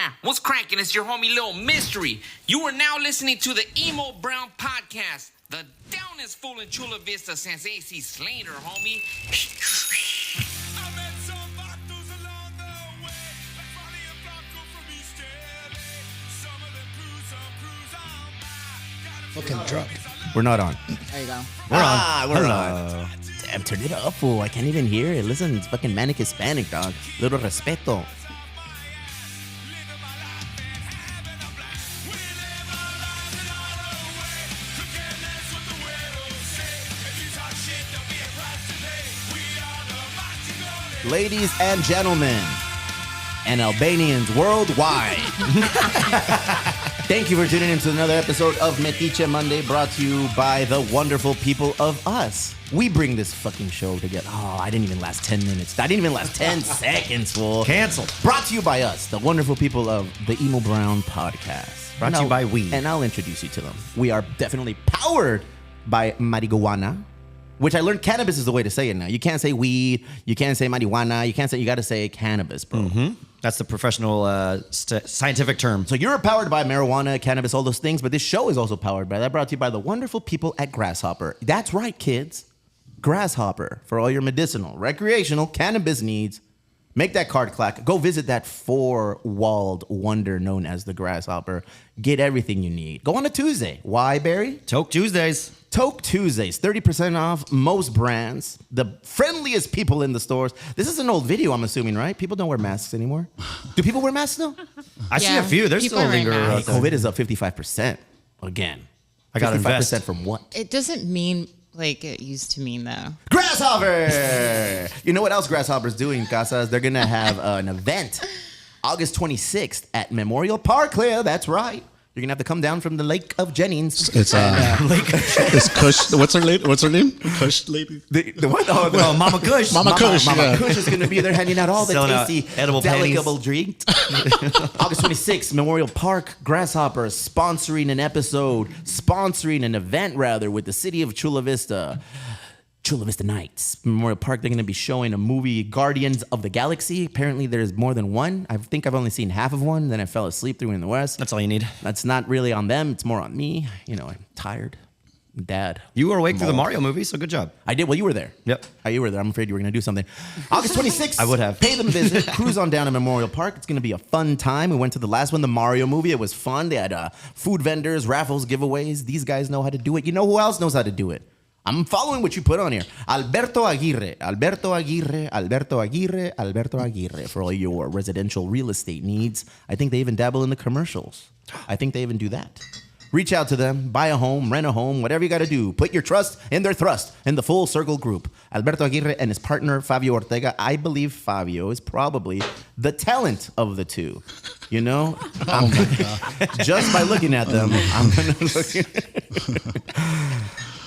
Yeah, what's cracking? It's your homie Little Mystery. You are now listening to the Emo Brown Podcast, the downest fool in Chula Vista since CeCe Slater, homie. I met some vatos along the way, like Farley and Blanco from East LA. Some of them cruise, some cruise on by. Fucking drunk. We're not on. There you go. We're on. Damn, turn it up, fool. I can't even hear it. Listen, it's fucking manic Hispanic, dog. Little respeto. Ladies and gentlemen, and Albanians worldwide, thank you for tuning in to another episode of Metiche Monday, brought to you by the wonderful people of us. We bring this fucking show together. Oh, I didn't even last 10 minutes. I didn't even last 10 seconds, fool. Canceled. Brought to you by us, the wonderful people of the Emo Brown Podcast. Brought to you by we. And I'll introduce you to them. We are definitely powered by marijuana, which I learned cannabis is the way to say it now. You can't say weed. You can't say marijuana. You got to say cannabis, bro. Mm-hmm. That's the professional scientific term. So you're powered by marijuana, cannabis, all those things, but this show is also powered by that. Brought to you by the wonderful people at Grasshopper. That's right, kids. Grasshopper for all your medicinal, recreational, cannabis needs. Make that card clack. Go visit that four-walled wonder known as the Grasshopper. Get everything you need. Go on a Tuesday. Why, Barry? Toke Tuesdays. Toke Tuesdays, 30% off most brands, the friendliest people in the stores. This is an old video, I'm assuming, right? People don't wear masks anymore. Do people wear masks though? I see a few. There's people still are wearing lingering. masks. COVID is up 55% again. I gotta 55% invest. from what? It doesn't mean like it used to mean, though. Grasshopper! You know what else Grasshopper's doing, Casas? They're going to have an event August 26th at Memorial Park, Klea. That's right. You're going to have to come down from the Lake of Jennings. It's it's Kush. What's her name? Kush lady. The what? Oh, Well, Mama Kush. Mama Kush. Mama Yeah. Kush is going to be there handing out all the Selling out tasty, edible delectable drinks. August 26th, Memorial Park, Grasshopper sponsoring an event with the city of Chula Vista. Chula Vista Nights. Memorial Park, they're going to be showing a movie, Guardians of the Galaxy. Apparently, there's more than one. I think I've only seen half of one. Then I fell asleep through in the West. That's all you need. That's not really on them. It's more on me. You know, I'm tired. I'm dad. You were awake through the Mario movie, so good job. I did. Well, you were there. Yep. You were there. I'm afraid you were going to do something. August 26th. I would have. Pay them a visit. Cruise on down to Memorial Park. It's going to be a fun time. We went to the last one, the Mario movie. It was fun. They had food vendors, raffles, giveaways. These guys know how to do it. You know who else knows how to do it? I'm following what you put on here. Alberto Aguirre for all your residential real estate needs. I think they even dabble in the commercials. I think they even do that. Reach out to them, buy a home, rent a home, whatever you got to do. Put your trust in their thrust in the Full Circle Group. Alberto Aguirre and his partner, Fabio Ortega. I believe Fabio is probably the talent of the two. You know? Oh my God. Just by looking at them, I'm going to look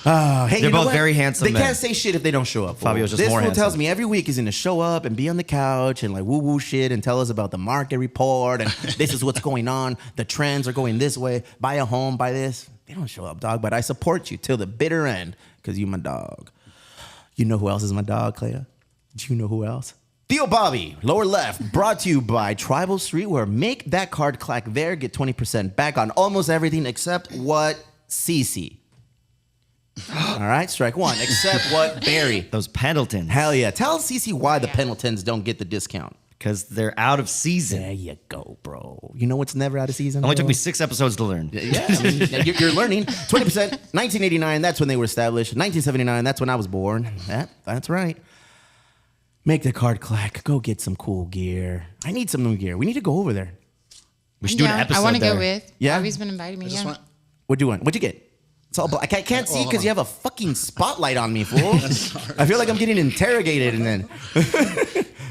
hey, They're both very handsome They men. can't say shit if they don't show up. Fabio's just this more fool handsome. tells me every week he's going to show up and be on the couch and like woo-woo shit and tell us about the market report and this is what's going on. The trends are going this way. Buy a home, buy this. They don't show up, dog, but I support you till the bitter end because you my dog. You know who else is my dog, Klea? Do you know who else? Theo Bobby, lower left, brought to you by Tribal Streetwear. Make that card clack there. Get 20% back on almost everything except what? CeCe. All right, strike one. Except what? Barry. Those Pendletons. Hell yeah. Tell CeCe why the Pendletons don't get the discount. Because they're out of season. There you go, bro. You know what's never out of season? Only bro? took me 6 episodes to learn. Yeah, I mean, you're learning. 20%, 1989, that's when they were established. 1979, that's when I was born. That's right. Make the card clack. Go get some cool gear. I need some new gear. We need to go over there. We should do an episode I want to there. go with. Yeah? Bobby's been inviting me. Yeah. What do you want? What'd you get? It's all black. I can't see because you have a fucking spotlight on me, fool. I feel like I'm getting interrogated and then.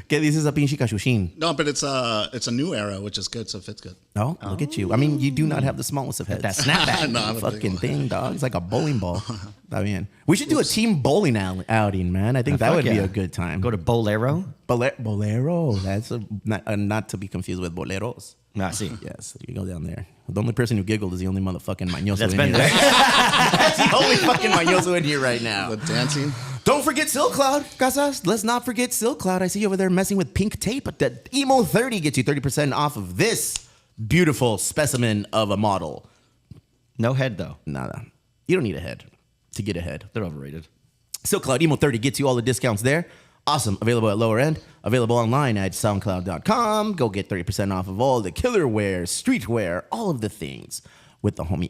¿Qué dices a pinche cachuchin? No, but it's a new era, which is good, so it fits good. Oh, look at you. I mean, you do not have the smallest of heads. That snapback. No, I'm a big fucking one. thing, dog. It's like a bowling ball. Está bien. We should do a team bowling outing, man. I think that would be a good time. Go to Bolero. Bolero. That's not to be confused with boleros. Nah, see. Yes, you go down there. The only person who giggled is the only motherfucking mañoso That's in been here. there. That's the only fucking mañoso in here right now. The dancing. Don't forget Silk Cloud, Casas. Let's not forget Silk Cloud. I see you over there messing with pink tape. But the Emo 30 gets you 30% off of this beautiful specimen of a model. No head though. Nada. You don't need a head to get ahead. They're overrated. SoundCloud Emo 30 gets you all the discounts there. Awesome. Available at lower end. Available online at soundcloud.com. Go get 30% off of all the killer wear, streetwear, all of the things with the homie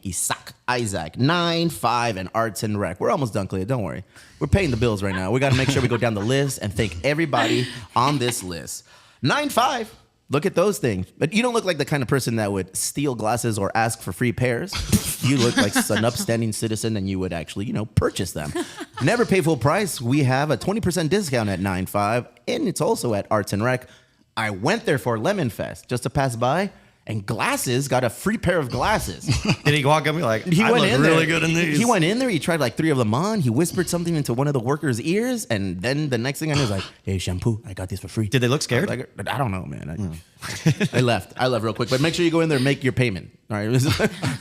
Isaac, 9-5, and Arts and Rec. We're almost done, Klea. Don't worry. We're paying the bills right now. We got to make sure we go down the list and thank everybody on this list. 9-5. Look at those things. But you don't look like the kind of person that would steal glasses or ask for free pairs. You look like an upstanding citizen and you would actually, purchase them. Never pay full price. We have a 20% discount at 9-5, and it's also at Arts and Rec. I went there for Lemon Fest just to pass by, and Glasses got a free pair of glasses. Did he walk up and be like, He I went look in really there. good in these? He went in there. He tried like 3 of them on. He whispered something into one of the workers' ears, and then the next thing I knew was like, "Hey, shampoo, I got this for free." Did they look scared? I don't know, man. I left. I left real quick, but make sure you go in there and make your payment. All right,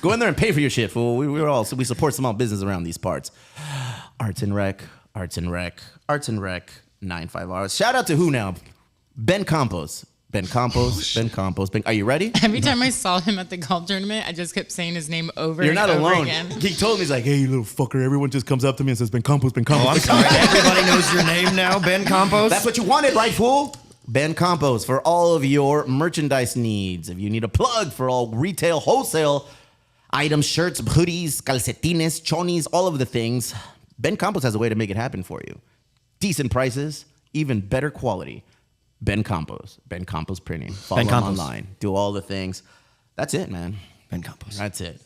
go in there and pay for your shit, fool. We support small business around these parts. Arts and Rec, 9-5 hours. Shout out to who now? Ben Campos. Are you ready? Every time I saw him at the golf tournament, I just kept saying his name over You're and not over alone. again. He told me, he's like, "Hey, you little fucker." Everyone just comes up to me and says, Ben Campos. Oh, I'm sorry. Everybody knows your name now, Ben Campos. That's what you wanted, right, fool? Ben Campos for all of your merchandise needs. If you need a plug for all retail, wholesale items, shirts, hoodies, calcetines, chonis, all of the things, Ben Campos has a way to make it happen for you. Decent prices, even better quality. Ben Campos Printing. Follow him online. Do all the things. That's it, man. Ben Campos. That's it.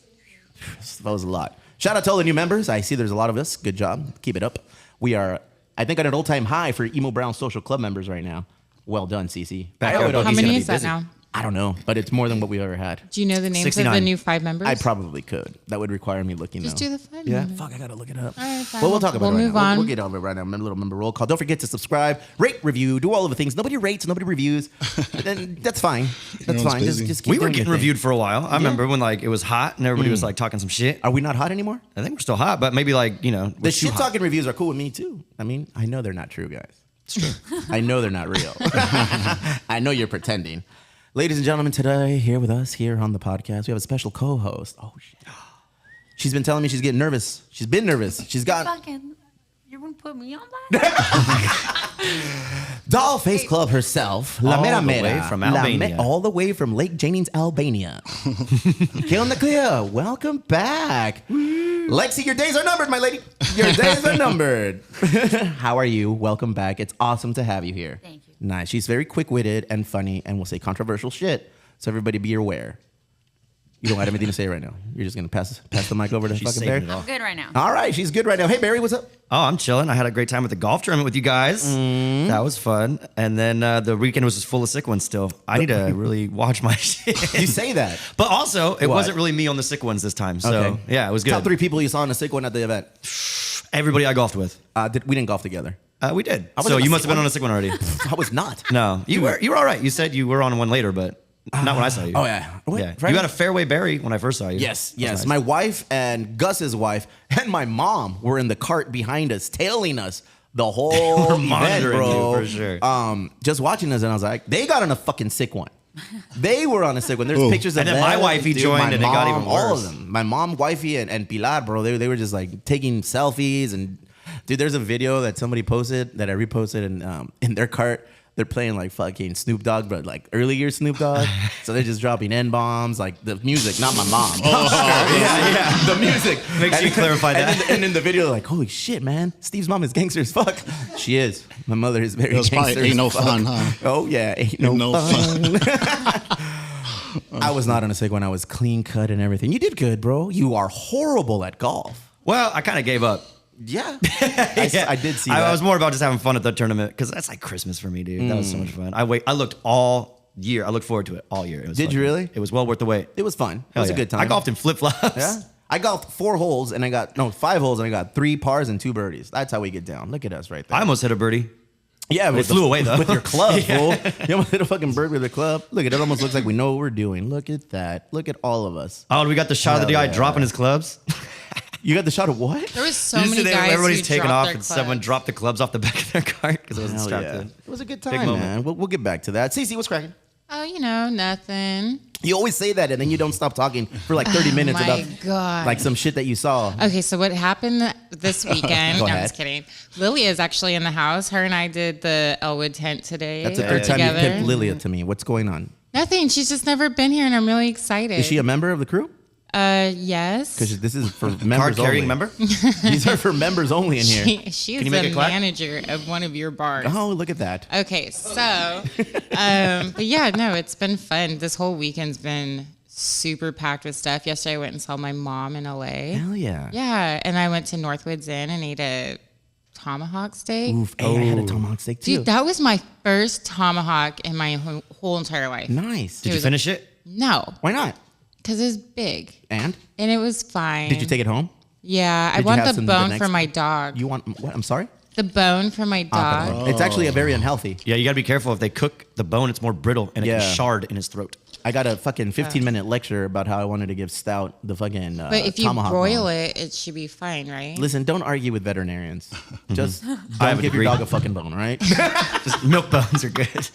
That was a lot. Shout out to all the new members. I see there's a lot of us. Good job. Keep it up. We are, I think, at an all-time high for Emo Brown Social Club members right now. Well done, CeCe. Back up. How He's many gonna be is that busy. now? I don't know, but it's more than what we've ever had. Do you know the names 69. of the new 5 members? I probably could. That would require me looking Just though. do the 5 Yeah, members. fuck, I gotta look it up. All right, fine. Well, we'll talk about We'll it right move now. on. We'll get over it right now. A little member roll call. Don't forget to subscribe, rate, review, do all of the things. Nobody rates, nobody reviews. Then that's fine. That's Everyone's fine. busy. Just keep We were doing your getting thing. reviewed for a while. I remember when it was hot and everybody was talking some shit. Are we not hot anymore? I think we're still hot, but maybe we're The too shit hot. talking reviews are cool with me too. I mean, I know they're not true, guys. It's true. I know they're not real. I know you're pretending. Ladies and gentlemen, today here with us here on the podcast, we have a special co-host. Oh shit. She's been telling me she's getting nervous. She's been nervous. She's got You're gonna put me on that? Doll Face Club herself, La All Mera the way Mera, from La Albania. all the way from Lake Jennings, Albania. ¿Qué onda, Klea? Welcome back. Lexi, your days are numbered, my lady. Your days are numbered. How are you? Welcome back. It's awesome to have you here. Thank you. Nice. She's very quick-witted and funny and will say controversial shit, so everybody be aware. You don't have anything to say right now. You're just going to pass the mic over to She's fucking saving Barry? it all. I'm good right now. All right. She's good right now. Hey, Barry, what's up? Oh, I'm chilling. I had a great time at the golf tournament with you guys. That was fun. And then the weekend was just full of sick ones still. I need to really watch my shit. You say that. But also, it What? wasn't really me on the sick ones this time. So, Okay. yeah, it was good. Top 3 people you saw in a sick one at the event. Everybody I golfed with. We didn't golf together. We did. was So on a you must sick have been one. on a sick one already. I was not. No, you were all right. You said you were on one later, but not when I saw you. Oh, yeah. What? Yeah. Friday? You had a fairway berry when I first saw you. Yes, That was yes. nice. My wife and Gus's wife and my mom were in the cart behind us, tailing us the whole were event, monitoring bro. you, for sure. Just watching us, and I was like, they got on a fucking sick one. They were on a sick one. There's Ooh. pictures of And then them, my wifey dude, joined, my and it got even mom, all worse. of them. My mom, wifey, and Pilar, bro. They were just like taking selfies, and dude, there's a video that somebody posted that I reposted, and in their cart. They're playing like fucking Snoop Dogg, but like earlier Snoop Dogg. So they're just dropping N-bombs, like the music, not my mom. yeah. The music. Make sure you clarify that. And in the video, like, holy shit, man, Steve's mom is gangster as fuck. She is. My mother is very It was gangster probably Ain't as No fuck. Fun, huh? Oh yeah, ain't no, No fun. I was not on a sick one. I was clean cut and everything. You did good, bro. You are horrible at golf. Well, I kind of gave up. Yeah, I did see that. I was more about just having fun at the tournament because that's like Christmas for me, dude. That was so much fun. I looked all year. I looked forward to it all year. It was Did you fucking- really? It was well worth the wait. It was fun. It Hell was a yeah. good time. I golfed in flip flops. Yeah. I golfed 4 holes and I got 5 holes and I got 3 pars and 2 birdies. That's how we get down. Look at us right there. I almost hit a birdie. Yeah, It flew away, though. with your club, fool. You almost hit a fucking bird with a club. Look, it almost looks like we know what we're doing. Look at that. Look at all of us. Oh, we got the shot of the Hell guy yeah. dropping his clubs. You got the shot of what? There was so You many see guys everybody's who taking dropped off their and someone clubs. dropped the clubs off the back of their cart because it wasn't Hell strapped yeah. in. It was a good Big time, moment. man. We'll get back to that. CeCe, what's cracking? Oh, nothing. You always say that, and then you don't stop talking for like 30 minutes my about God. like some shit that you saw. Okay, so what happened this weekend? Go No, I'm ahead. just kidding. Lilia is actually in the house. Her and I did the Elwood tent today. That's the third time you together. pimped Lilia to me. What's going on? Nothing. She's just never been here, and I'm really excited. Is she a member of the crew? Yes. Because this is for members Card carrying only. member? These are for members only in here. She Can is you make the it clap? manager of one of your bars. Oh, look at that. Okay, so, but yeah, no, it's been fun. This whole weekend's been super packed with stuff. Yesterday I went and saw my mom in LA. Hell yeah. Yeah, and I went to Northwoods Inn and ate a tomahawk steak. Oof. Hey, I had a tomahawk steak too. Dude, that was my first tomahawk in my whole entire life. Nice. Did you finish it? No, Why not? because it was big. And And it was fine. did you take it home? Yeah, I Did you want have the some the bone next- for my dog. You want what? I'm sorry? The bone for my dog. It's actually a very unhealthy. Yeah, you got to be careful. If they cook the bone, it's more brittle and it Yeah. can shard in his throat. I got a fucking 15-minute lecture about how I wanted to give Stout the fucking But if you tomahawk broil bone. it should be fine, right? Listen, don't argue with veterinarians. Just I don't have a give your degree. dog a fucking bone, all right? Just milk bones are good.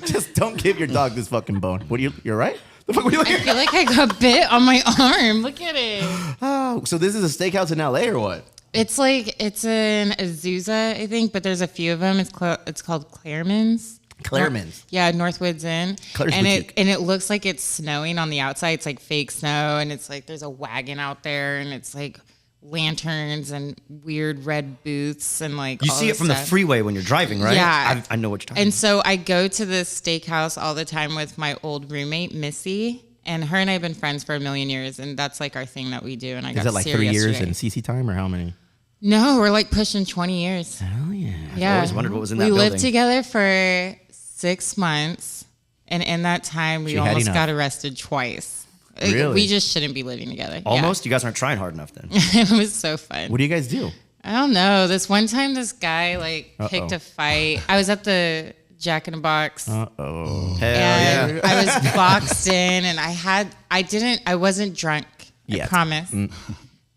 Just don't give your dog this fucking bone. What are you? You're right. The fuck were you I looking feel like I got bit on my arm. Look at it. Oh, so this is a steakhouse in LA or what? It's in Azusa, I think, but there's a few of them. It's called Claremans. Claremans. Yeah, Northwoods Inn. Claire's and Boutique. it looks like it's snowing on the outside. It's like fake snow, and it's like there's a wagon out there, and it's like lanterns and weird red booths and like You all see it this from the stuff. freeway when you're driving, right? Yeah. I know what you're talking And about. so I go to this steakhouse all the time with my old roommate, Missy. And her and I have been friends for a million years. And that's like our thing that we do. And I got Is that to like see her 3 years yesterday. in CeCe time or how many? No, we're like pushing 20 years. Hell yeah. Yeah. I always wondered what was in that we building. lived together for 6 months. And in that time, we She had almost enough. got arrested twice. Really? We just shouldn't be living together. Yeah. Almost? You guys aren't trying hard enough then. It was so fun. What do you guys do? I don't know. This one time, this guy like picked a fight. I was at the Jack in the Box. Uh-oh. Hell And yeah. I was boxed in, and I wasn't drunk. I Yet. promise.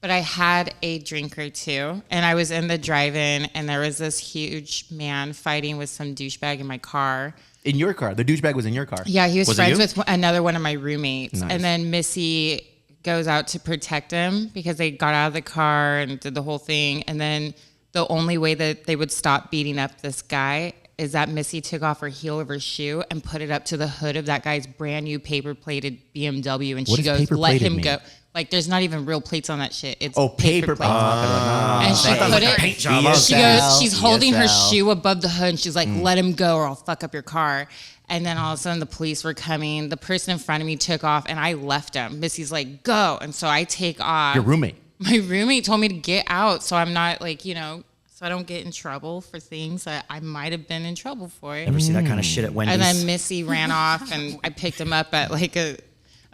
But I had a drink or two, and I was in the drive-in, and there was this huge man fighting with some douchebag in my car. In your car. The douchebag was in your car. Yeah, he was Was it friends you? with another one of my roommates. Nice. And then Missy goes out to protect him because they got out of the car and did the whole thing. And then the only way that they would stop beating up this guy is that Missy took off her heel of her shoe and put it up to the hood of that guy's brand new paper plated BMW. And What she does goes, paper let plated him mean? go. Like, there's not even real plates on that shit. It's Paper plates. And she I thought it was put like a it. paint job. She goes. She's holding her ESL. shoe above the hood, and she's like, "Let him go, or I'll fuck up your car." And then all of a sudden, the police were coming. The person in front of me took off, and I left him. Missy's like, "Go," and so I take off. Your roommate. My roommate told me to get out, so I'm not like so I don't get in trouble for things that I might have been in trouble for. Ever see that kind of shit at Wendy's? And then Missy ran off, and I picked him up at like a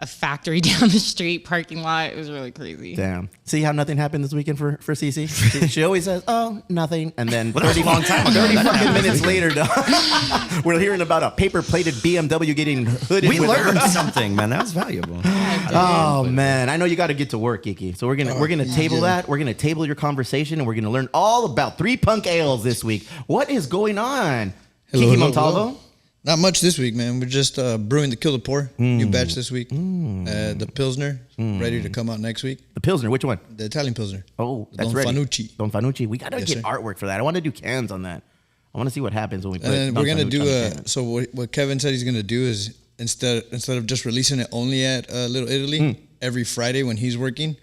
factory down the street parking lot. It was really crazy. Damn. See how nothing happened this weekend for CeCe? She always says, "Oh, nothing," and then Well, that was a long time ago. 30 That fucking happened. minutes later, dog, we're hearing about a paper-plated BMW getting hooded. we with learned something, man. That was valuable. Oh man, I know you got to get to work, Kiki. So we're gonna table that. We're gonna table your conversation, and we're gonna learn all about 3 Punk Ales this week. What is going on, Kiki Montalvo? Not much this week, man. We're just brewing the Kill the Pour, new batch this week. The Pilsner, ready to come out next week. The Pilsner, which one? The Italian Pilsner. Oh, The that's Don ready. Fanucci. Don Fanucci. We gotta Yes, get sir. artwork for that. I want to do cans on that. I want to see what happens when we put. And then Don we're gonna Fanucci do on the can. so what Kevin said he's gonna do is instead of just releasing it only at Little Italy, every Friday when he's working,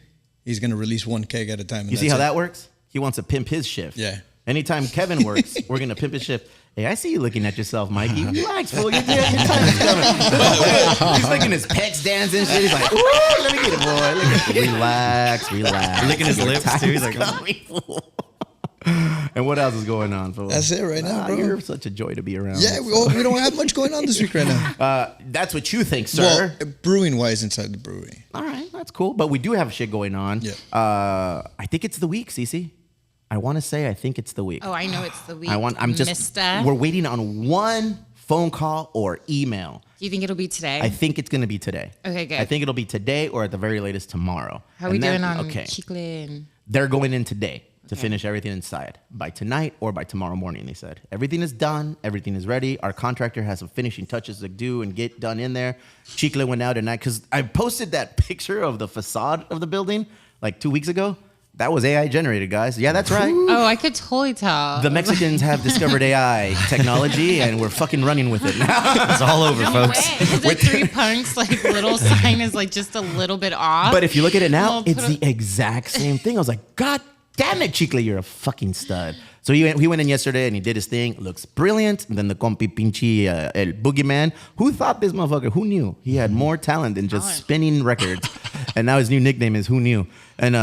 he's gonna release one keg at a time. and You see that's how it. that works? He wants to pimp his shift. Yeah. Anytime Kevin works, we're gonna pimp his shift. Hey, I see you looking at yourself, Mikey. Relax, fool. Your time is coming. He's making his pecs dance and shit. He's like, "Ooh, let me get it, boy. Look at you. Relax. Licking his Your lips, time too. He's is like, coming, fool." And what else is going on, fool? That's it right now, bro. You're such a joy to be around. Yeah, we don't have much going on this week right now. That's what you think, sir. Well, brewing wise inside the brewery. All right, that's cool. But we do have shit going on. Yeah. I think it's the week, CeCe. I want to say I think it's the week. Oh, I know it's the week. We're waiting on one phone call or email. Do you think it'll be today? I think it's going to be today. Okay, good. I think it'll be today or at the very latest tomorrow. How are we And doing then- on okay. Chicle? They're going in today. to finish everything inside by tonight or by tomorrow morning, they said. Everything is done. Everything is ready. Our contractor has some finishing touches to do and get done in there. Chicle went out tonight because I posted that picture of the facade of the building like 2 weeks ago. That was AI generated, guys. Yeah, that's right. Oh, I could totally tell. The Mexicans have discovered AI technology, and we're fucking running with it now. It's all over, folks. The Three Punks like little sign is like just a little bit off. But if you look at it now, Well, it's the exact same thing. I was like, God damn it, Chicle, you're a fucking stud. So he went in yesterday and he did his thing. Looks brilliant. And then the compi pinchi el boogeyman. Who thought this motherfucker? Who knew? He had more talent than just spinning records. And now his new nickname is Who Knew? And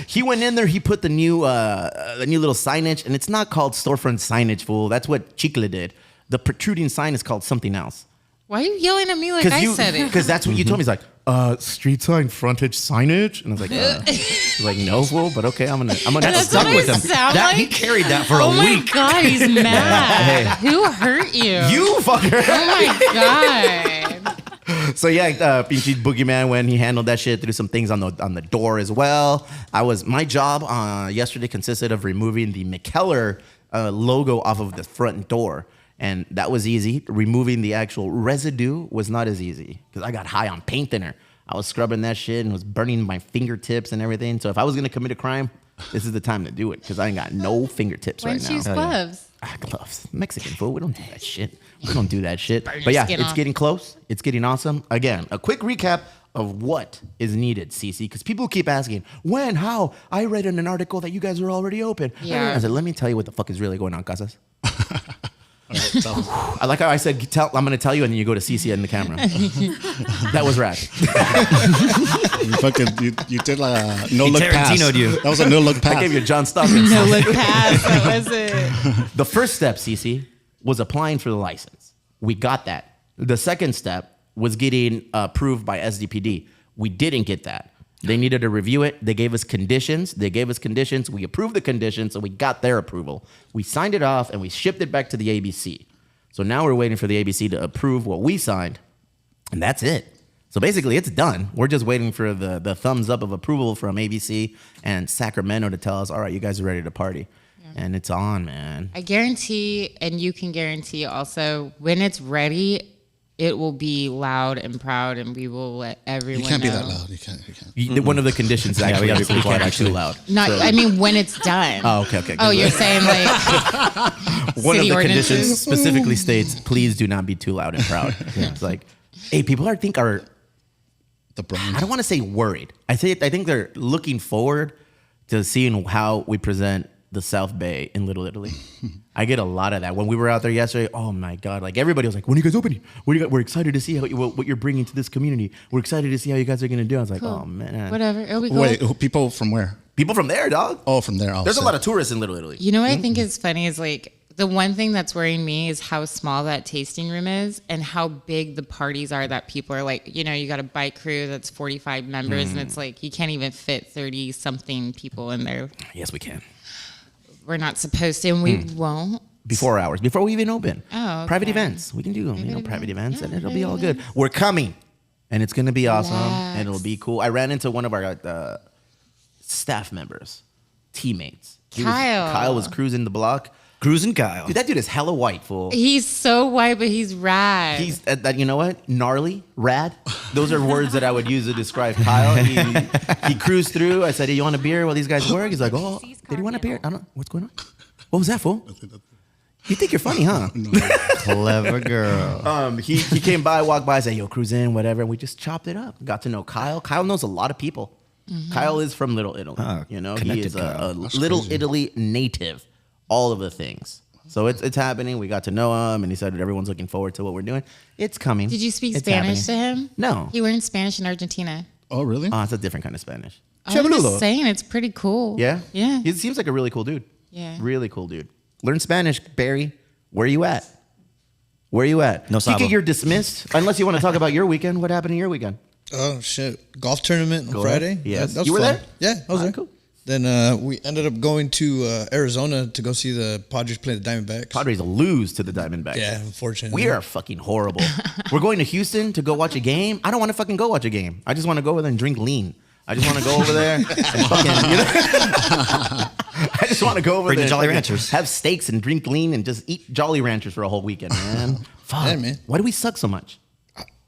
he went in there. He put the new little signage, and it's not called storefront signage, fool. That's what Chicle did. The protruding sign is called something else. Why are you yelling at me like I said it? Because that's what you told me. He's like, street sign frontage signage, and I was like, he's like, no, fool, but okay, I'm gonna That's stuck what with I him. sound That like? he carried that for a Oh my week. God, he's mad. Who hurt you? you fucker. Oh my God. So yeah, Pinchy Boogeyman, when he handled that shit, threw some things on the door as well. My job yesterday consisted of removing the McKellar logo off of the front door. And that was easy. Removing the actual residue was not as easy because I got high on paint thinner. I was scrubbing that shit and was burning my fingertips and everything. So if I was going to commit a crime, this is the time to do it because I ain't got no fingertips Why right don't now. you use gloves? Gloves. Mexican food. We don't do that shit. We don't do that shit. Burn But your yeah, skin it's off. getting close. It's getting awesome. Again, a quick recap of what is needed, CeCe, because people keep asking, when, how? I read in an article that you guys are already open. Yeah. I said, let me tell you what the fuck is really going on, Casas. All right, tell us. I like how I said, I'm going to tell you, and then you go to CeCe in the camera. That was rad. You did like a no-look pass. Tarantino'd you. That was a no-look pass. I gave you a John Stockton. No look past. That was it. The first step, CeCe, was applying for the license. We got that. The second step was getting approved by SDPD. We didn't get that. They needed to review it. They gave us conditions. We approved the conditions, so we got their approval. We signed it off, and we shipped it back to the ABC. So now we're waiting for the ABC to approve what we signed, and that's it. So basically, it's done. We're just waiting for the thumbs up of approval from ABC and Sacramento to tell us, all right, you guys are ready to party. Yeah. And it's on, man. I guarantee, and you can guarantee also, when it's ready, it will be loud and proud, and we will let everyone You can't know. be that loud. You can't. One of the conditions is actually we gotta be we pretty quiet, can't be too actually. loud. Not, So- I mean, when it's done. Oh, okay. Oh, you're saying like One of city the ordinances? conditions specifically states, please do not be too loud and proud. It's like, hey, people are The brand. I don't want to say worried. I think they're looking forward to seeing how we present the South Bay in Little Italy. I get a lot of that. When we were out there yesterday, oh my God, like everybody was like, when are you guys opening? We're excited to see what you're bringing to this community. We're excited to see how you guys are going to do. I was like, Cool. oh man. Whatever. It'll be cool. Wait, people from where? People from there, dog. Oh, from there. There's a lot of tourists in Little Italy. You know what I think is funny is like the one thing that's worrying me is how small that tasting room is and how big the parties are that people are like, you know, you got a bike crew that's 45 members and it's like you can't even fit 30 something people in there. Yes, we can. We're not supposed to and we won't. Before hours, before we even open. Oh, okay. Private events. We can do private events and Yeah, it'll be all private good. We're coming and it's going to be awesome Relax. and it'll be cool. I ran into one of our staff members, teammates. Kyle was cruising the block. Cruising Kyle. Dude, that dude is hella white, fool. He's so white, but he's rad. He's, you know what? Gnarly, rad. Those are words that I would use to describe Kyle. He cruised through. I said, hey, you want a beer while these guys work? He's like, oh, did he want a beer? I don't know. What's going on? What was that, fool? You think you're funny, huh? Clever girl. He came by, walked by, said, yo, cruise in, whatever. And we just chopped it up. Got to know Kyle. Kyle knows a lot of people. Kyle is from Little Italy. He connected is a Kyle. Little Italy native. All of the things. So it's happening. We got to know him, and he said that everyone's looking forward to what we're doing. It's coming. Did you speak It's Spanish happening. to him? No. He learned Spanish in Argentina. Oh, really? It's a different kind of Spanish. I'm just saying, it's pretty cool. Yeah? Yeah. He seems like a really cool dude. Yeah. Really cool dude. Learn Spanish, Barry. Where you at? Where you at? No Kike, sabo. you're dismissed. Unless you want to talk about your weekend. What happened in your weekend? Oh shit! Golf tournament on Go Friday. ahead. Yes. That was You were fun. there? Yeah, I was Ah, there. cool. Then we ended up going to Arizona to go see the Padres play the Diamondbacks. Padres lose to the Diamondbacks. Yeah, unfortunately. We are fucking horrible. We're going to Houston to go watch a game. I don't want to fucking go watch a game. I just want to go there and drink lean. I just want to go over there and fucking, I just want to go over Bring there the Jolly and Ranchers. have steaks and drink lean and just eat Jolly Ranchers for a whole weekend, man. Fuck. Yeah, man. Why do we suck so much?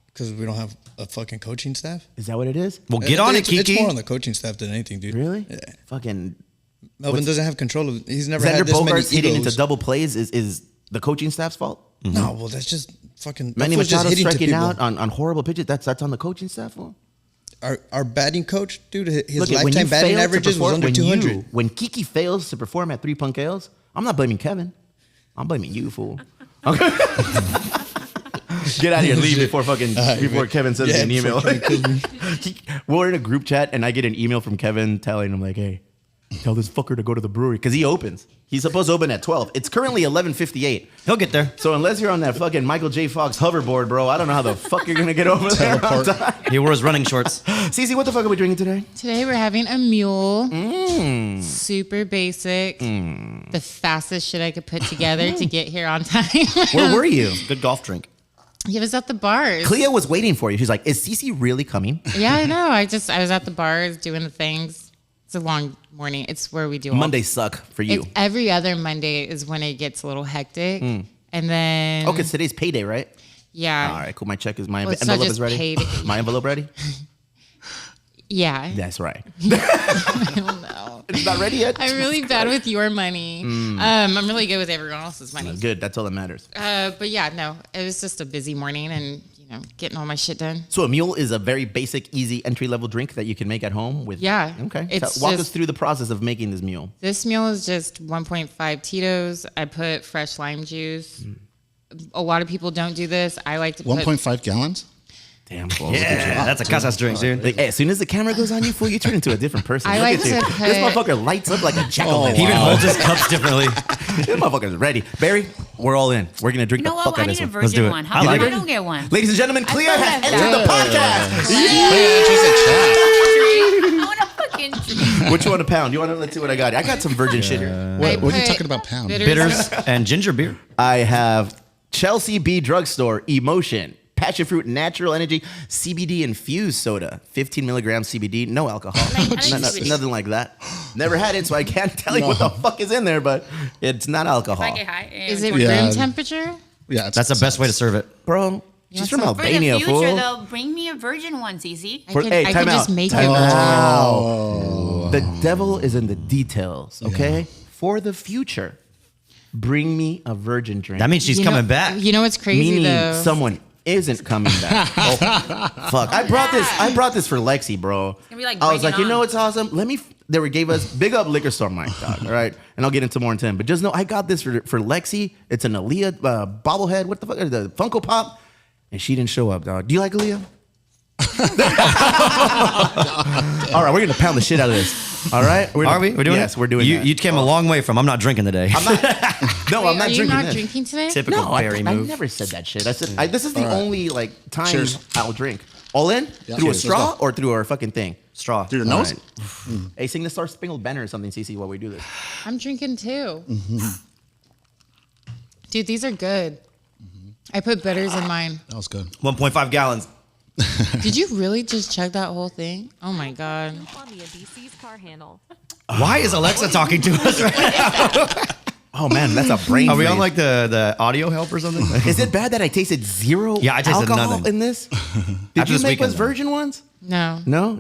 Because we don't have a fucking coaching staff. Is that what it is? Well, get on it, It's Kiki. more on the coaching staff than anything, dude. Really? Yeah. Fucking Melvin doesn't have control of. He's never Xander had this many Bogaerts hitting egos. into double plays is the coaching staff's fault? No, well, that's just fucking. Manny that fool's just Machado hitting to striking people. out on horrible pitches. That's on the coaching staff. Fool. Our batting coach, dude, his Look, when lifetime you batting fail to averages was perform- under when 200. When Kiki fails to perform at 3 Punkales, I'm not blaming Kevin. I'm blaming you, fool. Okay. Get out of here, leave before Kevin sends me an email. We're in a group chat and I get an email from Kevin telling him like, hey, tell this fucker to go to the brewery because he opens. He's supposed to open at 12. It's currently 11:58. He'll get there. So unless you're on that fucking Michael J. Fox hoverboard, bro, I don't know how the fuck you're gonna get over there on time. He wore his running shorts. CeCe, what the fuck are we drinking today? Today we're having a mule. Super basic. The fastest shit I could put together to get here on time. Where were you? Good golf drink. He was at the bars. Klea was waiting for you. She's like, is CeCe really coming? Yeah, I know. I was at the bars doing the things. It's a long morning. It's where we do all- Mondays suck for you. It's every other Monday is when it gets a little hectic. And then Oh, because today's payday, right? yeah. All right, cool. My check is my Well, it's not envelope just is ready. payday. My envelope ready? Yeah. That's right. I don't know. It's not ready yet. I'm really bad with your money. I'm really good with everyone else's money. Good. That's all that matters. But yeah, no, it was just a busy morning and getting all my shit done. So a mule is a very basic, easy entry level drink that you can make at home with. Yeah. Okay. It's So walk us just- through the process of making this mule. This meal is just 1.5 Tito's. I put fresh lime juice. A lot of people don't do this. I like to put 1.5 gallons? Damn. Fool. Yeah, that's a Casas drink, dude. Like, hey, as soon as the camera goes on you, fool, you turn into a different person. I Look like at you. to This put- motherfucker lights up like a jackal. He even holds his cups differently. This motherfucker's ready. Barry, we're all in. We're gonna drink You know the what? fuck I out of need this a one. Let's do virgin it. one. How I come like I it. don't get one? Ladies and gentlemen, Klea still has have entered the podcast. I want a fucking drink. What you want to pound? Let's see what I got. I got some virgin shit here. What are you put talking about, pound? Bitters and ginger beer. I have Chelsea B Drugstore Emotion Passion Fruit Natural Energy CBD infused soda, 15 milligrams CBD, no alcohol, CBD. nothing like that. Never had it, so I can't tell you what the fuck is in there, but it's not alcohol. I get high. Is it Yeah. room temperature? Yeah, That's the best way to serve it. Bro, she's from some- For the Albania, future, fool. though, bring me a virgin one, CeCe. I could, Hey, I time could out. just make Time it. out. The devil is in the details, okay? For the future, bring me a virgin drink. That means she's You know- coming back. You know what's crazy Meaning though? someone isn't coming back. Oh, fuck. I brought this for Lexi, bro. gonna be like I was Bring like, It you know On. what's awesome? They gave us big up liquor store Mike, dog. All right. And I'll get into more in 10. But just know I got this for Lexi. It's an Aaliyah bobblehead. What the fuck? The Funko Pop. And she didn't show up, dog. Do you like Aaliyah? All right, we're gonna pound the shit out of this. All right, Are we? We're doing yes, it? we're doing that. You came a long way from I'm not drinking today. No, Wait, I'm not are you drinking not this. drinking today? Typical No, I Barry move. never said that shit. I said this is the All right. only like time Cheers. I'll drink. All in Yeah. through a Cheers. straw Let's go. or through our fucking thing. Straw. Through your nose? All right. Hey, sing the Star Spangled Banner or something, CeCe, while we do this. I'm drinking too. Dude, these are good. I put bitters in mine. That was good. 1.5 gallons. Did you really just chug that whole thing? Oh my god. On the ABC's car handle. Why is Alexa talking to us right now? Oh man, that's a brain. Are we on freeze. like the audio help or something? Is it bad that I tasted zero? Yeah, I tasted alcohol nothing. in this. Did After you this make weekend, us though. virgin ones? No. No,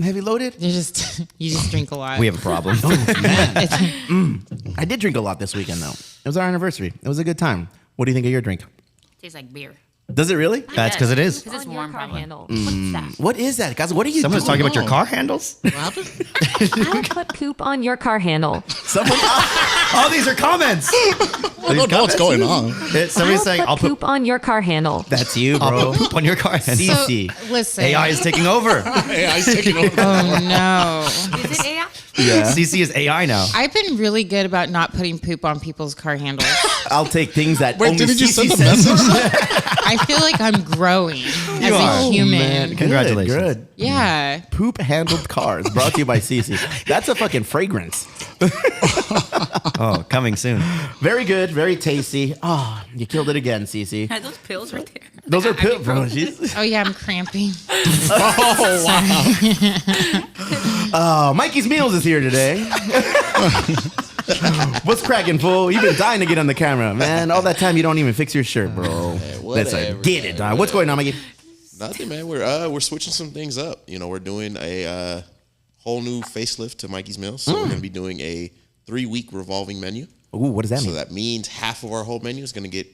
heavy loaded. You just drink a lot. We have a problem. I did drink a lot this weekend though. It was our anniversary. It was a good time. What do you think of your drink? Tastes like beer. Does it really? That's 'cause it is. Because it's On your warm, car probably. handle. What's that? What is that, guys? What are you Someone's doing? talking about your car handles? What happened? I'll put poop on your car handle. Someone. Oh, these are comments. I don't know what's going on. Somebody's saying, I'll put poop on your car handle. That's you, bro. I'll put poop on your car handle. So, CeCe. listen. AI is taking over. Hey, I was taking over. Oh no. Is it AI? Yeah. CeCe is AI now. I've been really good about not putting poop on people's car handles. I'll take things that Wait, only didn't you CeCe send a says. message? I feel like I'm growing as a human. Man, Congratulations. Good. Yeah. Poop handled cars brought to you by CeCe. That's a fucking fragrance. Oh, coming soon. Very good, very tasty. Oh, you killed it again, CeCe. Are those pills right there? Those are pills, bro. ibuprofen. Oh yeah, I'm cramping. Mikey's Meals is here today. What's cracking, fool? You've been dying to get on the camera, man. All that time you don't even fix your shirt, bro. whatever, Get it, dog. What's going on, Mikey? Nothing, man. We're switching some things up. You know, we're doing a whole new facelift to Mikey's Meals. So we're going to be doing a 3-week revolving menu. Ooh, what does that So mean? that means half of our whole menu is going to get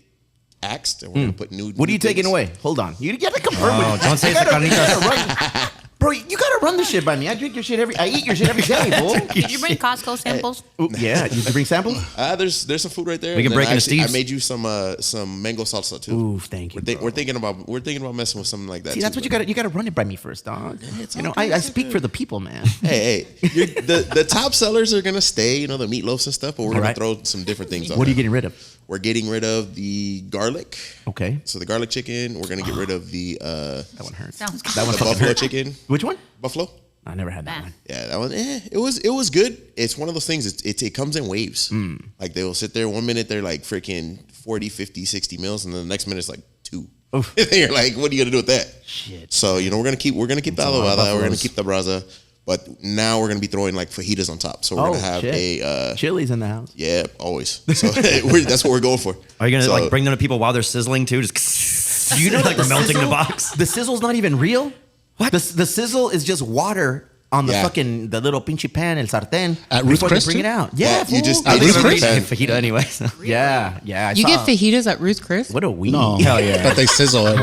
axed, and we're going to put new. What are new you taking things. away? Hold on. You got to confirm Oh, with don't say you gotta- carnitas. you gotta run- Bro, you gotta run this shit by me. I eat your shit every day, fool. Did you bring Costco samples? Ooh, yeah, you bring samples? There's some food right there. We can and then break into actually, I Steve's. made you some mango salsa too. Ooh, thank you. We're thinking about messing with something like that. See, that's too, what you gotta run it by me first, dog. You know, I speak for the people, man. Hey, the top sellers are gonna stay. You know, the meatloafs and stuff, but we're gonna Alright. throw some different things on. What are you there. getting rid of? We're getting rid of the garlic. Okay. So the garlic chicken. We're gonna get rid of the That one hurts. Sounds good. That one the fucking buffalo hurt. chicken. Which one? Buffalo. I never had that Nah. one. Yeah, that one. It was good. It's one of those things. It comes in waves. Like they will sit there 1 minute they're like freaking 40, 50, 60 meals, and then the next minute it's like 2. Oof. And you're like, what are you gonna do with that? Shit. So you know we're gonna keep the a lot of adobada, we're gonna buffaloes. keep the brasa, but now we're gonna be throwing like fajitas on top. So we're Oh, gonna have shit. a Chili's in the house. yeah, always. So that's what we're going for. Are you gonna So- like bring them to people while they're sizzling too? Just You know like the we're melting the sizzle- box. The sizzle's not even real. What? The sizzle is just water on the Yeah. fucking the little pinche pan, el sartén. At Ruth before they Chris, bring too? it out. Yeah, Yeah, you just I it think is I'm pretty getting bad. fajita anyway. So. yeah. I You saw- get fajitas at Ruth's Chris? What a weed. No. Hell yeah. But they sizzle it.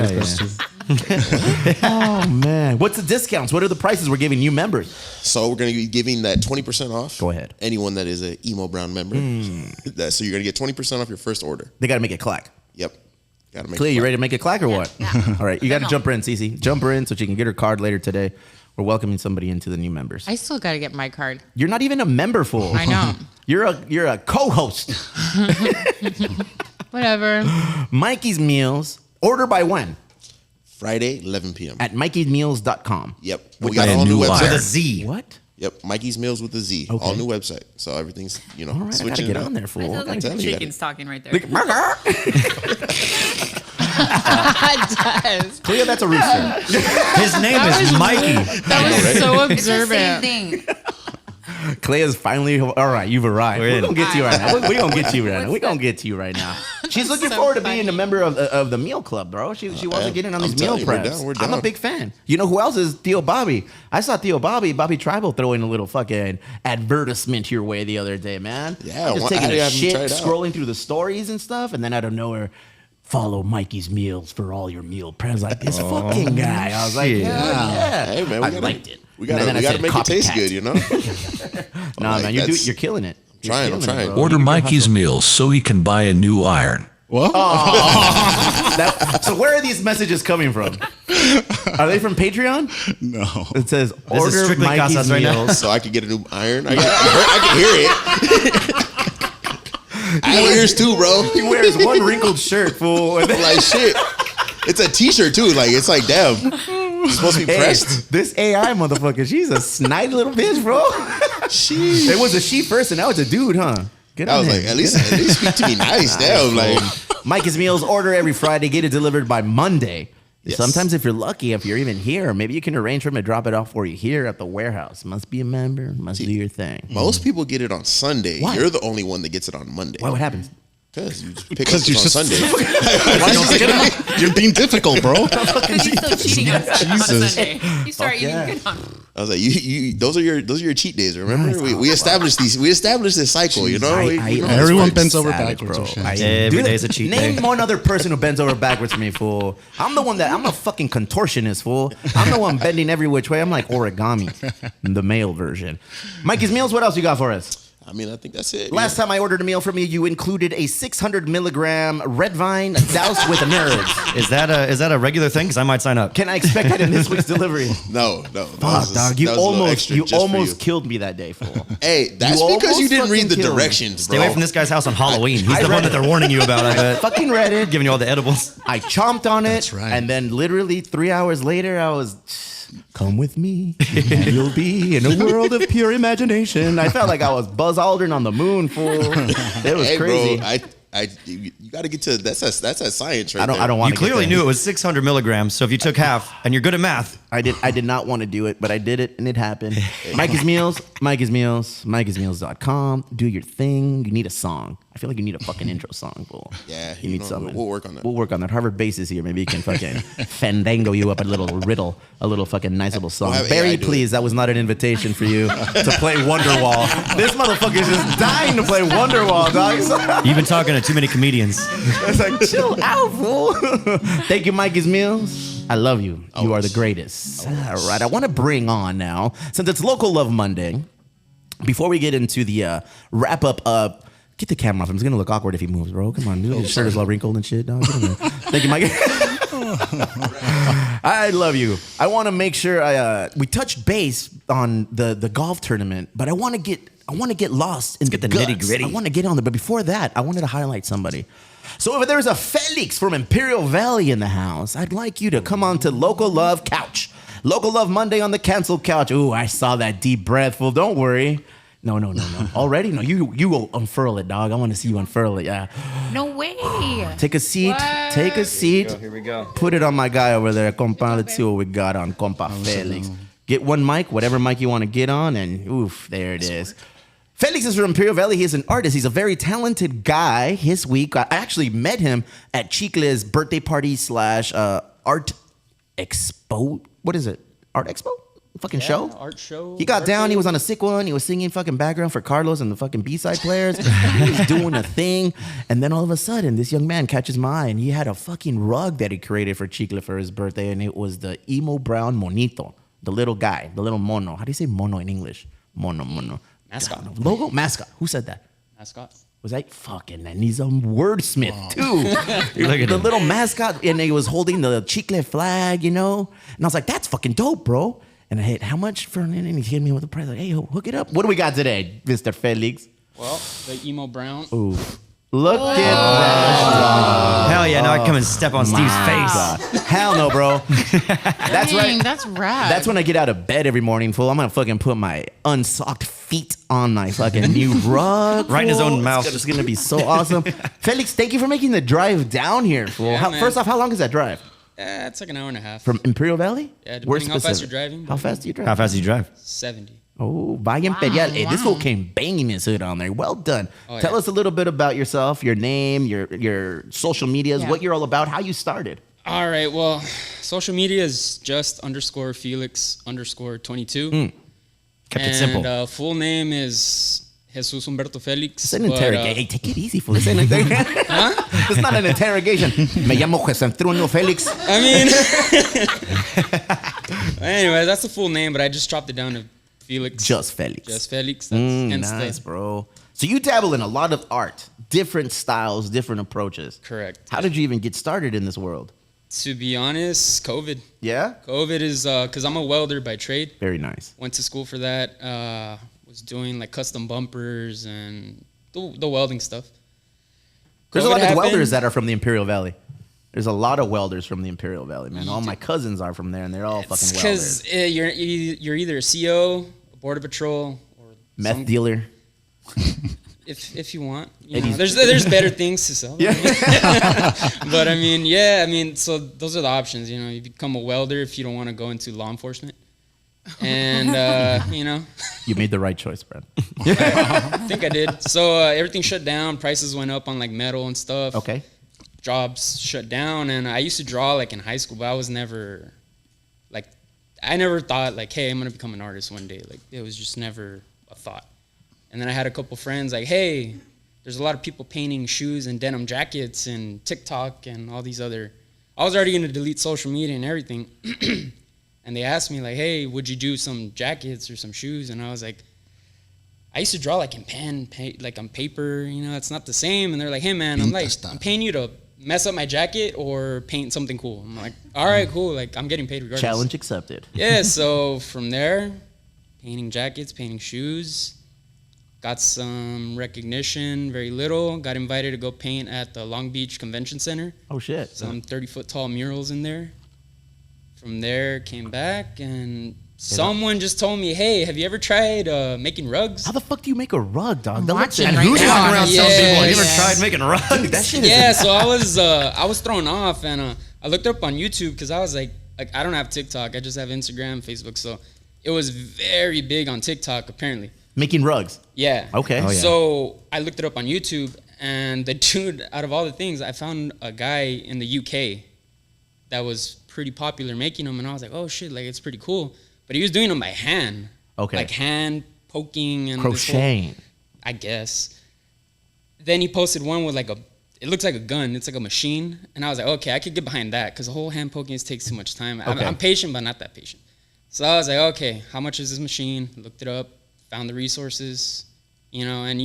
Oh man, what's the discounts? What are the prices we're giving new members? So we're gonna be giving that 20% off. Go ahead. Anyone that is a Emo Brown member. So you're gonna get 20% off your first order. They got to make it clack. Yep. Gotta make Klea, it you work. ready to make it clack or what? All right, you got to No. jump her in, CeCe. Jump her in so she can get her card later today. We're welcoming somebody into the new members. I still got to get my card. You're not even a member, fool. I know. You're a co-host. Whatever. Mikey's Meals. Order by when? Friday, 11 p.m. At Mikey'sMeals.com. Yep. With We got a a whole new new website. With a Z. What? Yep. Mikey's Meals with a Z. Okay. All new website. So everything's, All right, I gotta switching get it up. on there, fool. That sounds like telling the you, chickens talking right there. It does. Klea, that's a rooster. His name is Mikey. That was so It's the same observant. thing. Klea's finally, all right, you've arrived. We're We're in. going to get to you right now. We're going to get to you right now. We're going to get to you right now. She's looking So forward to funny. being a member of the meal club, bro. She wants to get in on I'm these meal telling you, we're preps. down, we're I'm a down. big fan. You know who else is? Theo Bobby. I saw Theo Bobby Tribal throw in a little fucking advertisement your way the other day, man. Yeah, I'm just well, taking I a haven't shit, tried out. scrolling through the stories and stuff, and then out of nowhere, follow Mikey's Meals for all your meal preps. Like this fucking guy. I was like, shit. yeah. Hey, man, I we gotta, liked it. We And gotta, then I we gotta said make it taste copycat. good, you know? Nah, Like, man, that's- you're killing it. You're I'm killing it, trying. bro. Order You Mikey's hustle. Meals so he can buy a new iron. What? So where are these messages coming from? Are they from Patreon? No. It says is order strictly Mikey's Casas right now. Meals. So I could get a new iron. I can hear it. I have ears too, bro. He wears one wrinkled shirt, fool. And then- Like shit. It's a t-shirt too. Like it's like damn. It's supposed to be Hey, pressed. this AI motherfucker, she's a snide little bitch, bro. Sheesh. It was a she first, and now it's a dude, huh? Get I on was there. like, at least speak to me nice. Damn, like Mikey's Meals, order every Friday, get it delivered by Monday. Yes. Sometimes if you're lucky, if you're even here, maybe you can arrange for him to drop it off for you here at the warehouse. Must be a member, must do your thing. most people get it on Sunday. Why? You're the only one that gets it on Monday. What happens? Because you just pick Because up you're on just- Sunday. Why you pick it up? You're being difficult, bro. Because you're still cheating on Jesus. Sunday. You start eating good on. I was like, you those are your cheat days. Remember, we established these. We established this cycle. You know, Everyone bends over Savage, backwards and shit. Every Dude, day's a cheat Name day. one other person who bends over backwards for me, fool. I'm a fucking contortionist, fool. I'm the one bending every which way. I'm like origami, the male version. Mikey's Meals, what else you got for us? I mean, I think that's it. Last time I ordered a meal from you, you included a 600 milligram red vine doused with nerds. Is that a regular thing? Because I might sign up. Can I expect that in this week's delivery? No. Fuck, dog. You almost killed me that day, fool. Hey, that's because you didn't read the directions, Stay bro. away from this guy's house on Halloween. He's the one that they're warning you about. I bet. Fucking read it. Giving you all the edibles. I chomped on it. That's right. And then literally 3 hours later, I was... Come with me, and you'll be in a world of pure imagination. I felt like I was Buzz Aldrin on the moon, fool. It was crazy. Bro, you got to get to that's a science right there. I don't want You to. clearly knew it was 600 milligrams. So if you took half, and you're good at math, I did not want to do it, but I did it, and it happened. Mikey's Meals, Mikey'sMeals.com. Do your thing. You need a song. I feel like you need a fucking intro song, fool. Yeah, you need something. We'll work on that. We'll work on that. Harvard Bass is here. Maybe you can fucking fandango you up a little riddle, a little fucking nice little song. We'll have Barry, AI do please, that was not an invitation for you to play Wonderwall. This motherfucker is just dying to play Wonderwall, dog. you've been talking to too many comedians. It's like, chill out, fool. Thank you, Mikey's Meals. I love you. You are the greatest. All right, I want to bring on now, since it's Local Love Monday, before we get into the wrap up of... Get the camera off him. It's going to look awkward if he moves, bro. Come on, dude. His shirt is all wrinkled and shit, dog. Get in there. Thank you, Mike. I love you. I want to make sure we touched base on the golf tournament, but I want to get lost in the nitty-gritty. I want to get on there, but before that, I wanted to highlight somebody. So if there's a Felix from Imperial Valley in the house, I'd like you to come on to Local Love Couch. Local Love Monday on the canceled couch. Ooh, I saw that deep breath. Well, don't worry. No. Already? No, you will unfurl it, dog. I want to see you unfurl it, yeah. No way. Take a seat. What? Take a seat. Here we go. Put it on my guy over there, compa. Let's see what we got on compa Felix. Get one mic, whatever mic you want to get on, and oof, there it is. Felix is from Imperial Valley. He's an artist. He's a very talented guy. His week, I actually met him at Chicle's birthday party / art expo. What is it? Art expo? Fucking show? Art show. He got down. He was on a sick one. He was singing fucking background for Carlos and the fucking B-side players. He was doing a thing. And then all of a sudden, this young man catches my eye, and he had a fucking rug that he created for Chicle for his birthday, and it was the emo brown monito, the little guy, the little mono. How do you say mono in English? Mono. Mascot. God, logo? Mascot. Who said that? Mascot. Was that fucking, and he's a wordsmith too. Look at The him. little mascot, and he was holding the Chicle flag, you know? And I was like, that's fucking dope, bro. And I hit, how much for an and he hit me with the price. Like, hey, hook it up. What do we got today, Mr. Felix? Well, the emo brown. Ooh. Look at that. Hell yeah, now I come and step on Steve's God. face. Hell no, bro. That's Dang, right. that's rad. That's when I get out of bed every morning, fool. I'm gonna fucking put my unsocked feet on my fucking new rug. Right in his fool. own mouth. It's gonna be so awesome. Felix, thank you for making the drive down here, fool. Yeah, man. First off, how long is that drive? It's like an hour and a half. From Imperial Valley? Yeah, Where depending how fast specific? you're driving. How fast do you drive? How fast do you drive? 70. Oh, vaya Imperial. Hey, this fool came banging his hood on there. Well done. Oh, Tell yeah. us a little bit about yourself, your name, your social medias, Yeah. what you're all about, how you started. All right. Well, social media is just _Felix_22. Kept it and, simple. Full name is Jesus Humberto Felix. It's an but, interrogation. Hey, take it easy, fool. This ain't It's not an interrogation. Me llamo José Antonio Felix. I mean, anyway, that's the full name, but I just chopped it down to Felix. Just Felix. Just Felix. That's hence the- Nice, bro. So you dabble in a lot of art, different styles, different approaches. Correct. How did you even get started in this world? To be honest, COVID. Yeah? COVID is because I'm a welder by trade. Very nice. Went to school for that. Was doing like custom bumpers and the welding stuff. There's a COVID lot of happened. welders that are from the Imperial Valley. There's a lot of welders from the Imperial Valley, man. All my cousins are from there, and they're all fucking welders. Because you're either a CO, a border patrol, or Meth dealer. if you want. You know, there's better things to sell. Yeah. But so those are the options. You know, you become a welder if you don't want to go into law enforcement. And you know, You made the right choice, Brad. I think I did. So everything shut down. Prices went up on like metal and stuff. Okay. Jobs shut down, and I used to draw like in high school, but I was never like, I never thought like, hey, I'm gonna become an artist one day. Like it was just never a thought. And then I had a couple friends like, hey, there's a lot of people painting shoes and denim jackets and TikTok and all these other. I was already gonna delete social media and everything. And they asked me like, hey, would you do some jackets or some shoes? And I was like, I used to draw like in pen, like on paper. You know, it's not the same. And they're like, hey man, I'm paying you to mess up my jacket or paint something cool. I'm like, all right, cool. Like I'm getting paid regardless. Challenge accepted. Yeah. So from there, painting jackets, painting shoes. Got some recognition, very little. Got invited to go paint at the Long Beach Convention Center. Oh, shit. Some 30-foot tall murals in there. From there, came back, and someone just told me, hey, have you ever tried making rugs? How the fuck do you make a rug, dog? I'm watching And right who's now. walking around telling people, have you ever Yes. tried making rugs? That shit is Yeah, so I was thrown off, and I looked up on YouTube because I was like I don't have TikTok. I just have Instagram, Facebook. So it was very big on TikTok, apparently. making rugs. Yeah. Okay. Oh, yeah. So I looked it up on YouTube, and the dude, out of all the things, I found a guy in the UK that was pretty popular making them, and I was like, oh shit, like it's pretty cool. But he was doing them by hand. Okay. Like hand poking and this whole- Crocheting. I guess. Then he posted one with like it looks like a gun. It's like a machine. And I was like, okay, I could get behind that because the whole hand poking takes too much time. Okay. I'm patient, but not that patient. So I was like, okay, how much is this machine? Looked it up, found the resources, you know, and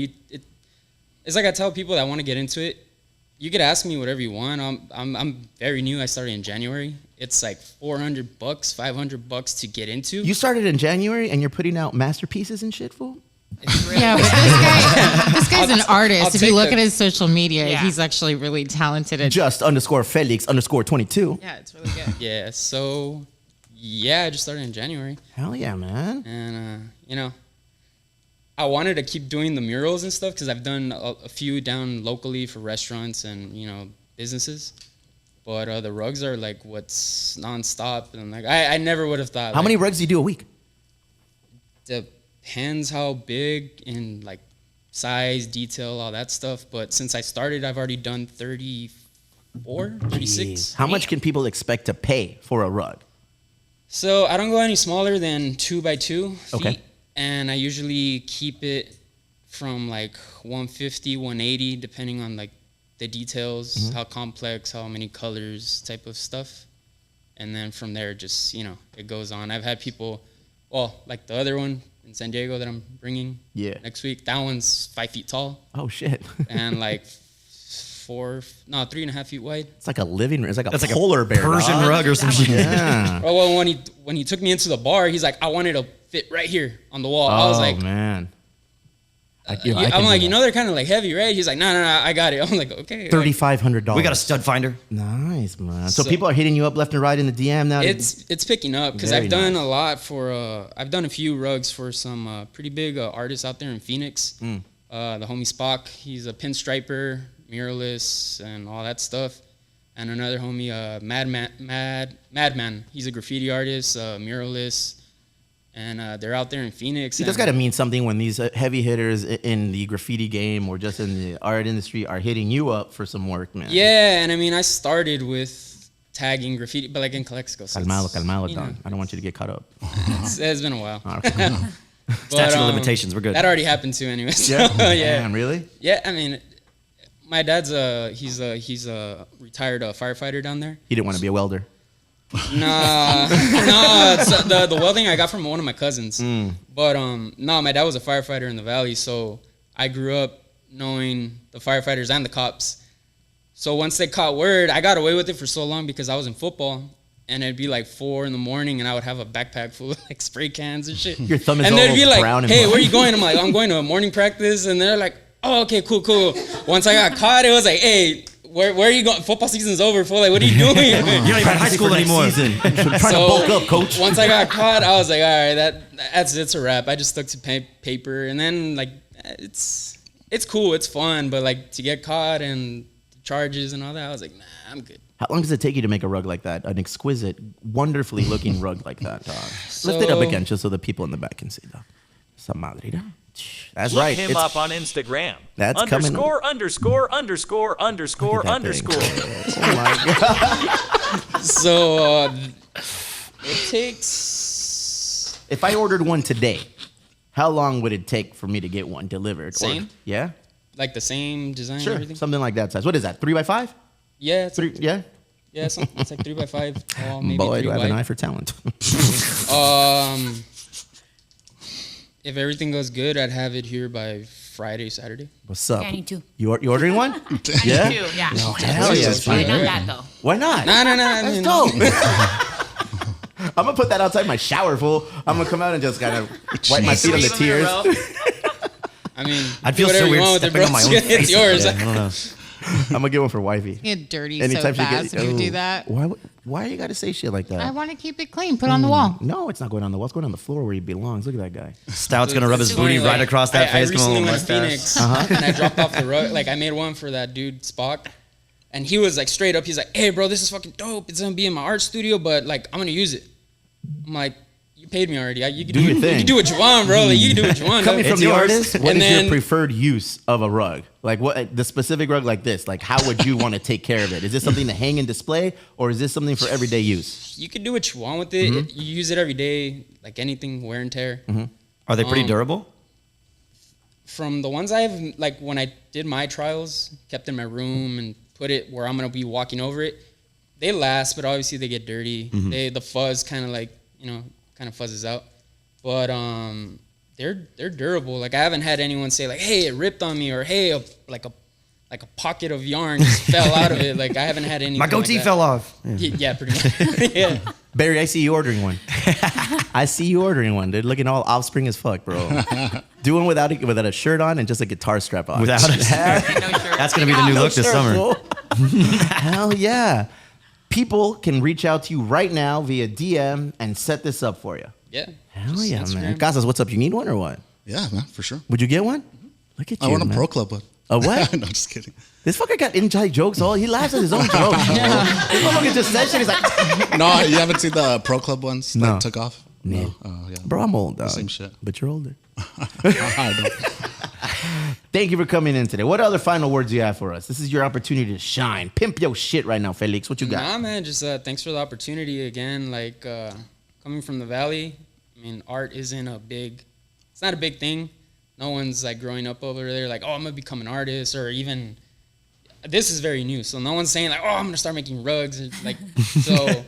it's like I tell people that want to get into it, you could ask me whatever you want. I'm very new. I started in January. It's like $400, $500 to get into. You started in January and you're putting out masterpieces and shit, fool? Yeah, but this guy's an artist. If you look at his social media, Yeah. he's actually really talented at Just_Felix_22. Yeah, it's really good. Yeah, so yeah, I just started in January. Hell yeah, man. And you know, I wanted to keep doing the murals and stuff because I've done a few down locally for restaurants and, you know, businesses. But the rugs are like what's nonstop, and like I never would have thought. How many rugs do you do a week? Depends how big and like size, detail, all that stuff. But since I started, I've already done 34, 36. Jeez. How much can people expect to pay for a rug? So I don't go any smaller than 2 by 2 feet. Okay. And I usually keep it from like 150, 180, depending on like the details, how complex, how many colors, type of stuff. And then from there, just, you know, it goes on. I've had people, well, like the other one in San Diego that I'm bringing next week, that one's 5 feet tall. Oh, shit. And like 3.5 feet wide. It's like a living room. It's like a That's like a polar bear. Persian dog. rug or some shit. Yeah. Well, when he took me into the bar, he's like, I wanted to fit right here on the wall. I was like, man. I'm like, you know, they're kind of like heavy, right? He's like, no, I got it. I'm like, okay. $3,500. We got a stud finder. Nice, man. So So- people are hitting you up left and right in the DM now. It's picking up because Very I've done nice. a lot for I've done a few rugs for some pretty big artists out there in Phoenix. The homie Spock, he's a pinstriper, muralist, and all that stuff. And another homie, Madman, he's a graffiti artist, muralist, and they're out there in Phoenix. See, that's got to mean something when these heavy hitters in the graffiti game or just in the art industry are hitting you up for some work, man. Yeah, and I mean, I started with tagging graffiti, but like in Calexico. So Calmado, you know, Don. I don't want you to get caught up. it's been a while. Okay. Statute of limitations, we're good. That already happened too, anyway. So, Yeah? yeah. Damn, really? Yeah, I mean, my dad's he's a retired firefighter down there. He didn't want to be a welder. No, it's the welding I got from one of my cousins. But no, my dad was a firefighter in the valley, so I grew up knowing the firefighters and the cops. So once they caught word, I got away with it for so long because I was in football. And it'd be like 4 a.m, and I would have a backpack full of like spray cans and shit. Your thumb is and all they'd be like, brown and "Hey, black." where you going?" I'm like, "I'm going to a morning practice." And they're like, "Oh, okay, cool." Once I got caught, it was like, "Hey, where are you going? Football season's over, fool. Like, what are you doing?" You're not even in high school anymore. Trying to bulk up, coach. Once I got caught, I was like, "All right, it's a wrap." I just stuck to paper, and then like it's cool, it's fun, but like to get caught and charges and all that, I was like, "Nah, I'm good." How long does it take you to make a rug like that? An exquisite, wonderfully looking rug like that, dog. Lift it up again just so the people in the back can see, dog. Esa madre, dog. That's Look right. him It's- up on Instagram. That's coming up. ________. Oh my God. So it takes. If I ordered one today, how long would it take for me to get one delivered? Same? Yeah? Like the same design and Sure. everything? Something like that size. What is that? 3x5? Yeah, it's like, Yeah? it's like 3x5 tall, maybe Boy, 3 do I have wide. an eye for talent. if everything goes good, I'd have it here by Friday, Saturday. What's up? Yeah, I need two. You ordering one? Yeah? Two, yeah. No, hell yeah. Why not that though? Why not? No. That's dope. I'm gonna put that outside my shower, fool. I'm gonna come out and just kind of wipe my feet on the tears. I mean, I'd do feel so whatever you weird want with it, stepping bro. on my own It's face. yours. Yeah, I don't know. I'm gonna get one for wifey. You get dirty Anytime so she fast when you do Ooh. that. Why you gotta say shit like that? I want to keep it clean. Put it on the wall. No, it's not going on the wall. It's going on the floor where he belongs. Look at that guy. Stout's gonna rub his It's booty funny, right like, across that face. I Come recently on, went to mustache. Phoenix and I dropped off the rug. Like I made one for that dude Spock, and he was like straight up. He's like, "Hey, bro, this is fucking dope. It's gonna be in my art studio, but like I'm gonna use it." I'm like, "You paid me already. You can Do your it. thing. You can do what you want, bro. Like, you can do what you want." Coming dog. from the artist, what And is then- your preferred use of a rug? Like what the specific rug like this? Like how would you want to take care of it? Is this something to hang and display, or is this something for everyday use? You can do what you want with it. Mm-hmm. You use it every day, like anything, wear and tear. Are they pretty durable? From the ones I've, like when I did my trials, kept in my room and put it where I'm gonna be walking over it, they last, but obviously they get dirty. The fuzz kind of like, kind of fuzzes out. But they're durable. Like I haven't had anyone say like, "Hey, it ripped on me," or "Hey, a pocket of yarn just fell out of it." Like I haven't had anything. My goatee like that. fell off. Yeah, pretty much. Yeah. Barry, I see you ordering one. I see you ordering one. They're looking all offspring as fuck, bro. Do one without a shirt on and just a guitar strap on. Without a That's gonna be the new look this summer. fool. Hell yeah. People can reach out to you right now via DM and set this up for you. Yeah. Hell Just yeah, Instagram. man. Casas, what's up? You need one or what? Yeah, man, for sure. Would you get one? Look at you. I want a man. pro club one. A what? No, just kidding. This fucker got inside jokes. He laughs at his own jokes. This motherfucker just said shit. He's like, No, you haven't seen the pro club ones No. that took off? No. Oh, yeah. bro, I'm old, dog. Same shit. But you're older. I know. Thank you for coming in today. What other final words do you have for us? This is your opportunity to shine. Pimp your shit right now, Felix. What you got? Nah, man, just thanks for the opportunity again. Like coming from the Valley, I mean, art isn't it's not a big thing. No one's like growing up over there like, "Oh, I'm gonna become an artist," or even this is very new. So no one's saying like, "Oh, I'm gonna start making rugs." Like, so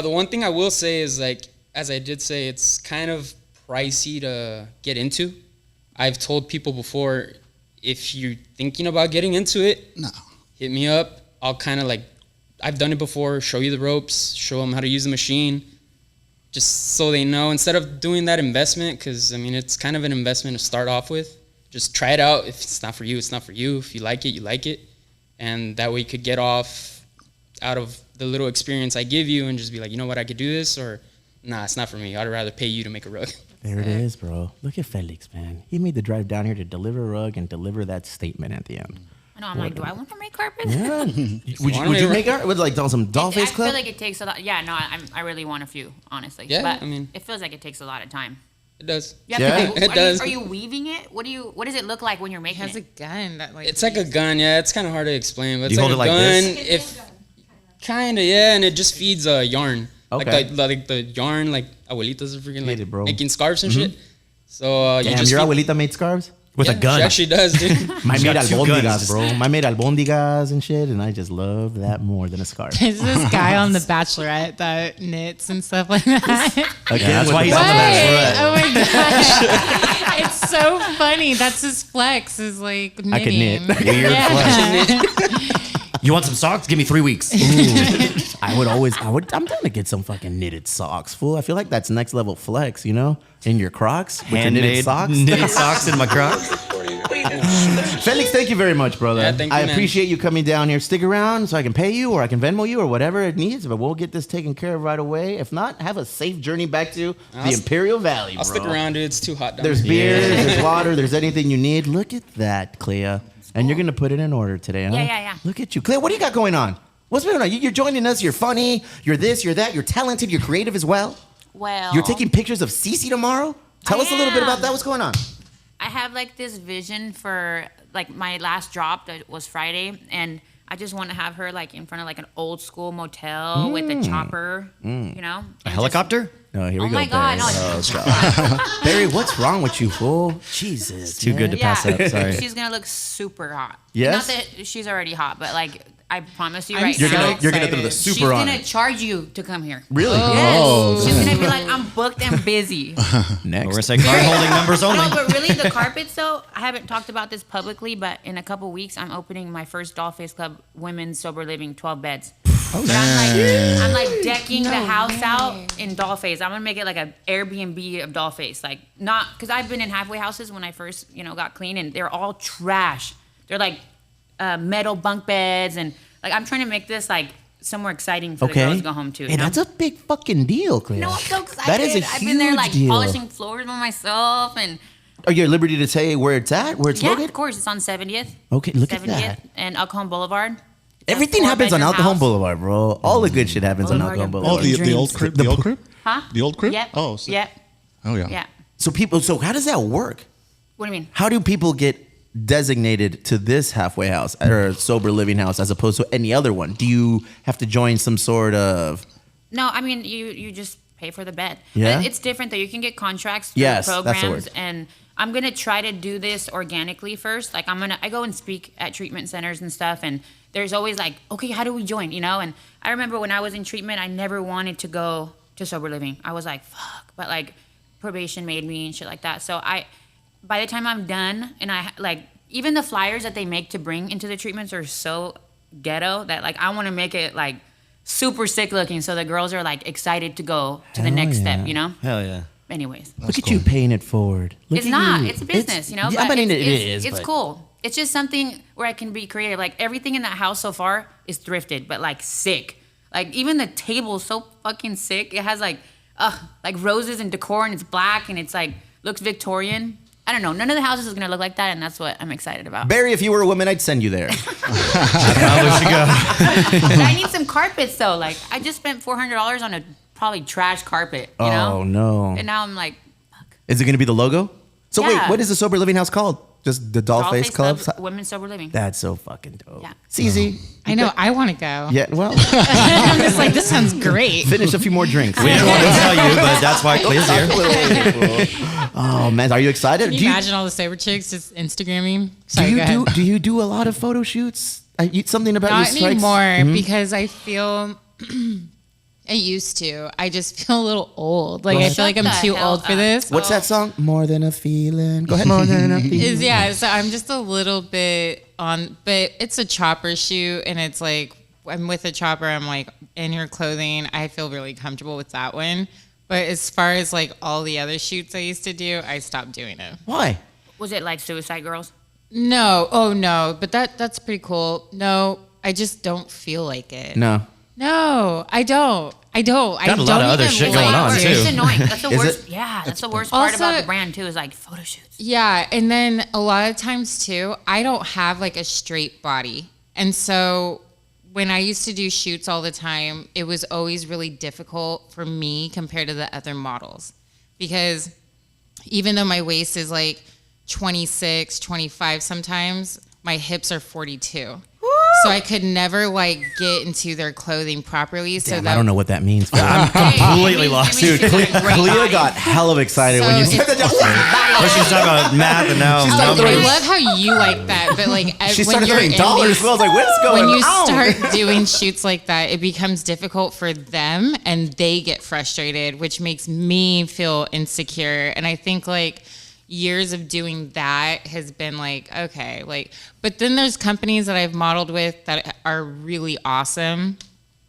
the one thing I will say is like, as I did say, it's kind of pricey to get into. I've told people before, if you're thinking about getting into it, No. hit me up. I'll kind of like, I've done it before, show you the ropes, show them how to use the machine, just so they know, instead of doing that investment, because I mean, it's kind of an investment to start off with. Just try it out. If it's not for you, it's not for you. If you like it, you like it. And that way you could get off out of the little experience I give you and just be like, you know what, I could do this, or nah, it's not for me. I'd rather pay you to make a rug. There it is, bro. Look at Felix, man. He made the drive down here to deliver a rug and deliver that statement at the end. I know. I'm like, do I want to make carpets? Yeah. would you make art? Would like on some doll I face club? feel like it takes a lot. Yeah, no, I really want a few, honestly. Yeah, but I mean- it feels like it takes a lot of time. It does. You have Yeah. to, It does. Are you weaving it? What does it look like when you're He making has a it? gun that like It's like a gun, yeah. It's kind of hard to explain, but it's You like hold a it like gun. this? Kind of, yeah, and it just feeds yarn. Okay. Like the yarn, like abuelitas are freaking Get like it, bro. making scarves and shit. So you Damn, just your feed- abuelita made scarves? With a Yeah, gun. She actually does, dude. Mine made got two albondigas, guns. bro. Mine made albondigas and shit, and I just love that more than a scarf. There's this guy on The Bachelorette that knits and stuff like that. Again, that's with why the he's on The bachelorette. Wait, oh my god, it's so funny. That's his flex. Is like knitting. I can knit. Weird Yeah. You want some socks? Give me 3 weeks. I'm down to get some fucking knitted socks, fool. I feel like that's next level flex, you know? In your Crocs with your knitted Handmade socks. knitted socks in my Crocs. Felix, thank you very much, brother. Yeah, thank you, I man. appreciate you coming down here. Stick around so I can pay you or I can Venmo you or whatever it needs, but we'll get this taken care of right away. If not, have a safe journey back to the Imperial Valley, bro. I'll stick around, dude. It's too hot down There's here. beers, there's water, there's anything you need. Look at that, Klea. And you're going to put it in order today, huh? Yeah. Look at you. Klea, what do you got going on? What's going on? You're joining us. You're funny. You're this, you're that. You're talented. You're creative as well. Well, You're taking pictures of CeCe tomorrow? Tell us a little bit about that. What's going on? I have like this vision for like my last drop that was Friday, and I just want to have her like in front of like an old school motel with a chopper, you know? A helicopter? Oh, here we Oh go. my God, Barry. no. Barry, what's wrong with you, fool? Jesus. Too good to pass up. Sorry. She's gonna look super hot. Yes? Not that she's already hot, but like I promise you I'm right so now. You're gonna throw the excited. She's super on gonna it. charge you to come here. Really? Yes. Oh, She's gonna be like, I'm booked and busy. We're Next. gonna say card holding members only. No, but really, the carpets though, I haven't talked about this publicly, but in a couple weeks, I'm opening my first Dollface Club Women's Sober Living 12 beds. Oh, But I'm like decking the house out in Dollface. I'm gonna make it like an Airbnb of Dollface, like not because I've been in halfway houses when I first got clean, and they're all trash. They're like metal bunk beds, and like I'm trying to make this like somewhere exciting for the girls to go home to. Hey, that's a big fucking deal, Klea. No, I'm so excited. That is a I've been there huge like deal. polishing floors by myself, and Are you at liberty to say where it's at? Where it's yeah, located? of course, it's on 70th. Okay, look at 70th that. and El Cajon Boulevard. It's a Everything happens on 4-bedroom Al Cajon house. Boulevard, bro. All the good shit happens on Al Cajon Boulevard. Oh, Boulevard. the old crib. The old crib. Huh? The old crib. Yep. Oh, so, Yep. oh yeah. Yeah. So how does that work? What do you mean? How do people get designated to this halfway house or sober living house as opposed to any other one? Do you have to join some sort of? No, I mean you just pay for the bed. Yeah? But it's different though. You can get contracts through Yes, that's the programs, word. and I'm gonna try to do this organically first. Like I go and speak at treatment centers and stuff, and there's always like, okay, how do we join? And I remember when I was in treatment, I never wanted to go to sober living. I was like, fuck, but like probation made me and shit like that. So by the time I'm done, and I like even the flyers that they make to bring into the treatments are so ghetto that like I want to make it like super sick looking, so the girls are like excited to go to the Hell next yeah. step. Hell yeah. Anyways, Look at you paying it forward. Look it's at not. you. It's a business, Yeah, but I mean, it it's, is. It's but- cool. It's just something where I can be creative. Like everything in that house so far is thrifted, but like sick. Like even the table's so fucking sick. It has like roses and decor, and it's black, and it's like looks Victorian. I don't know. None of the houses is gonna look like that, and that's what I'm excited about. Barry, if you were a woman, I'd send you there. But I need some carpets though. Like I just spent $400 on a probably trash carpet. You know? Oh no! And now I'm like, Is it going to be the logo? So wait, Yeah. what is the sober living house called? Just the Dollface Club? Women's Sober Living. That's so fucking dope. Yeah. CeCe. I know. I want to go. Yeah. Well, I'm just like, this sounds great. finish a few more drinks. We didn't want to tell you, but that's why Clea's here. Oh man, are you excited? Can you imagine all the sober chicks just Instagramming? Sorry, go ahead. Do you do a lot of photo shoots? Something about Not your strikes? anymore because I feel I used to. I just feel a little old. Like I feel like I'm Shut the too hell old for up. this. What's that song? More than a feeling. Go ahead. More than a feeling. Yeah, so I'm just a little bit on, but it's a chopper shoot, and it's like I'm with a chopper. I'm like in her clothing. I feel really comfortable with that one. But as far as like all the other shoots I used to do, I stopped doing it. Why? Was it like Suicide Girls? No, oh no, but that's pretty cool. No, I just don't feel like it. No. No, I don't. I don't. Got a lot of other shit going on, too. It's annoying. That's the Is worst. it? Yeah, that's the worst part Also- about the brand too. Is like photo shoots. Yeah, and then a lot of times too, I don't have like a straight body. And so when I used to do shoots all the time, it was always really difficult for me compared to the other models. Because even though my waist is like 26, 25 sometimes, my hips are 42. So I could never like get into their clothing properly. So Damn, that I don't know what that means. I'm completely lost. Dude, Klea got hell of excited when you So said that. Well, she's talking about math and now She started I numbers. love how you like that, but like She when started you're throwing in dollars. these- I was like, what's going on? when you start doing shoots like that, it becomes difficult for them and they get frustrated, which makes me feel insecure. And I think like years of doing that has been like, okay, like, but then there's companies that I've modeled with that are really awesome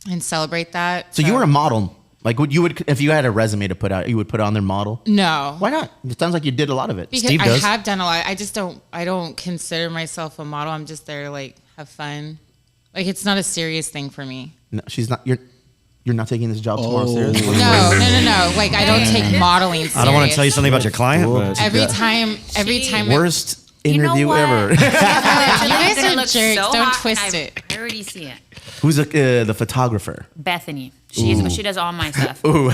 and celebrate that. So you were a model. Like, would you if you had a resume to put out, you would put on their model? No. Why not? It sounds like you did a lot of it. Because Steve I does. have done a lot. I don't consider myself a model. I'm just there to like have fun. Like it's not a serious thing for me. No, she's not. You're not taking this job tomorrow seriously. No. Like I don't take modeling serious. I don't want to tell you something about your client, but Every time Worst You know interview what? ever. You guys Gonna are look jerks. so Don't hot, twist and it. I already see it. Who's the photographer? Bethany. She does all my stuff. Ooh,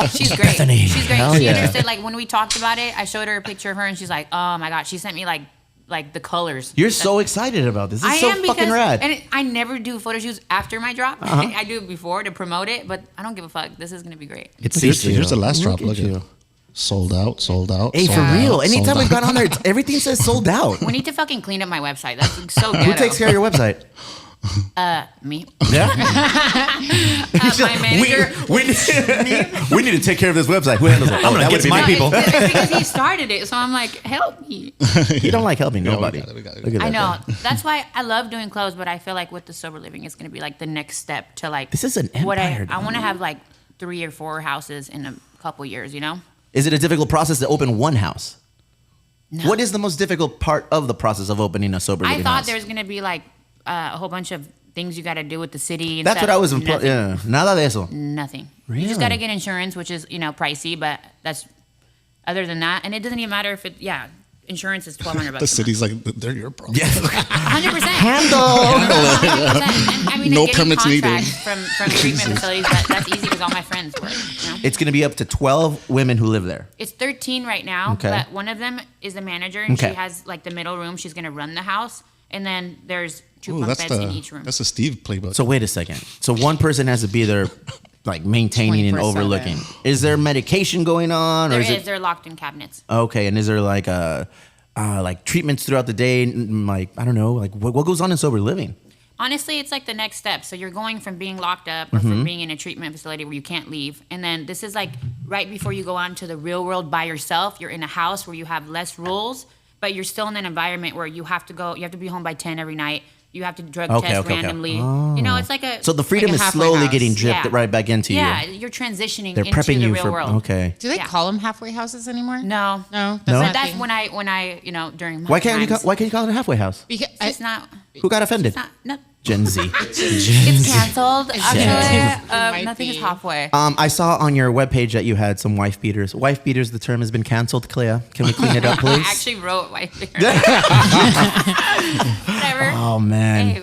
She's great. Bethany. She's great. Hell She yeah. understood. Like when we talked about it, I showed her a picture of her, and she's like, "Oh my god!" She sent me like the colors. You're so excited about this. This I is so am fucking because, rad. and I never do photo shoots after my drop. Uh-huh. I do it before to promote it, but I don't give a fuck. This is gonna be great. it's Here's CeCe. the last drop. Look at you. it. Sold out. Hey, sold for real. out, Anytime sold we've out. gone on there, everything says sold out. We need to fucking clean up my website. That's so ghetto. Who takes care of your website? Me. Yeah. My manager. We need to take care of this website. Who handles it? I'm gonna get my people. It's because he started it, so I'm like, help me. You don't like helping nobody. We got it. Look at I that know. thing. That's why I love doing clothes, but I feel like with the sober living, it's gonna be like the next step to like. This is an what empire, I want to dog. have like 3 or 4 houses in a couple years. You know. Is it a difficult process to open one house? No. What is the most difficult part of the process of opening a sober I living thought house? there was gonna be like a whole bunch of things you got to do with the city. And That's stuff. what I was Nothing. yeah. Nada de eso. Nothing. Really? You just got to get insurance, which is pricey, but that's other than that, and it doesn't even matter if it. Yeah, insurance is $1,200. The city's like, they're your problem. Yeah. 100%. Handle. 100%. And I mean, No getting permits needed. contracts from treatment facilities. That's easy because all my friends work. You know? It's going to be up to 12 women who live there. It's 13 right now, Okay. but one of them is the manager, and Okay. she has like the middle room. She's gonna run the house, and then there's 2 Ooh, bunk that's beds in the each room. that's the Steve playbook. So wait a second. So one person has to be there, like maintaining and 24/7. overlooking. Is there medication going on, or There is is. it They're locked in cabinets. okay? And is there like treatments throughout the day? Like I don't know, like what goes on in sober living? Honestly, it's like the next step. So you're going from being locked up or Mm-hmm. from being in a treatment facility where you can't leave. And then this is like right before you go on to the real world by yourself. You're in a house where you have less rules, but you're still in an environment where you have to be home by 10 every night. You have to drug Okay, test okay, okay. randomly. You know, it's like a. So the freedom Like a is halfway slowly house. getting dripped Yeah. right back into yeah, you. you're transitioning They're into prepping the you real for world. okay. Do they Yeah. call them halfway houses anymore? No. No. No? But that's when I during my Why can't times. you call it a halfway house? Because It's not. Who got offended? It's not. No. Gen Z. It's canceled. Actually, Might nothing is be. halfway. I saw on your webpage that you had some wife beaters. Wife beaters, the term has been canceled. Klea, can we clean it up, I please? actually wrote white Whatever. Oh man, Hey,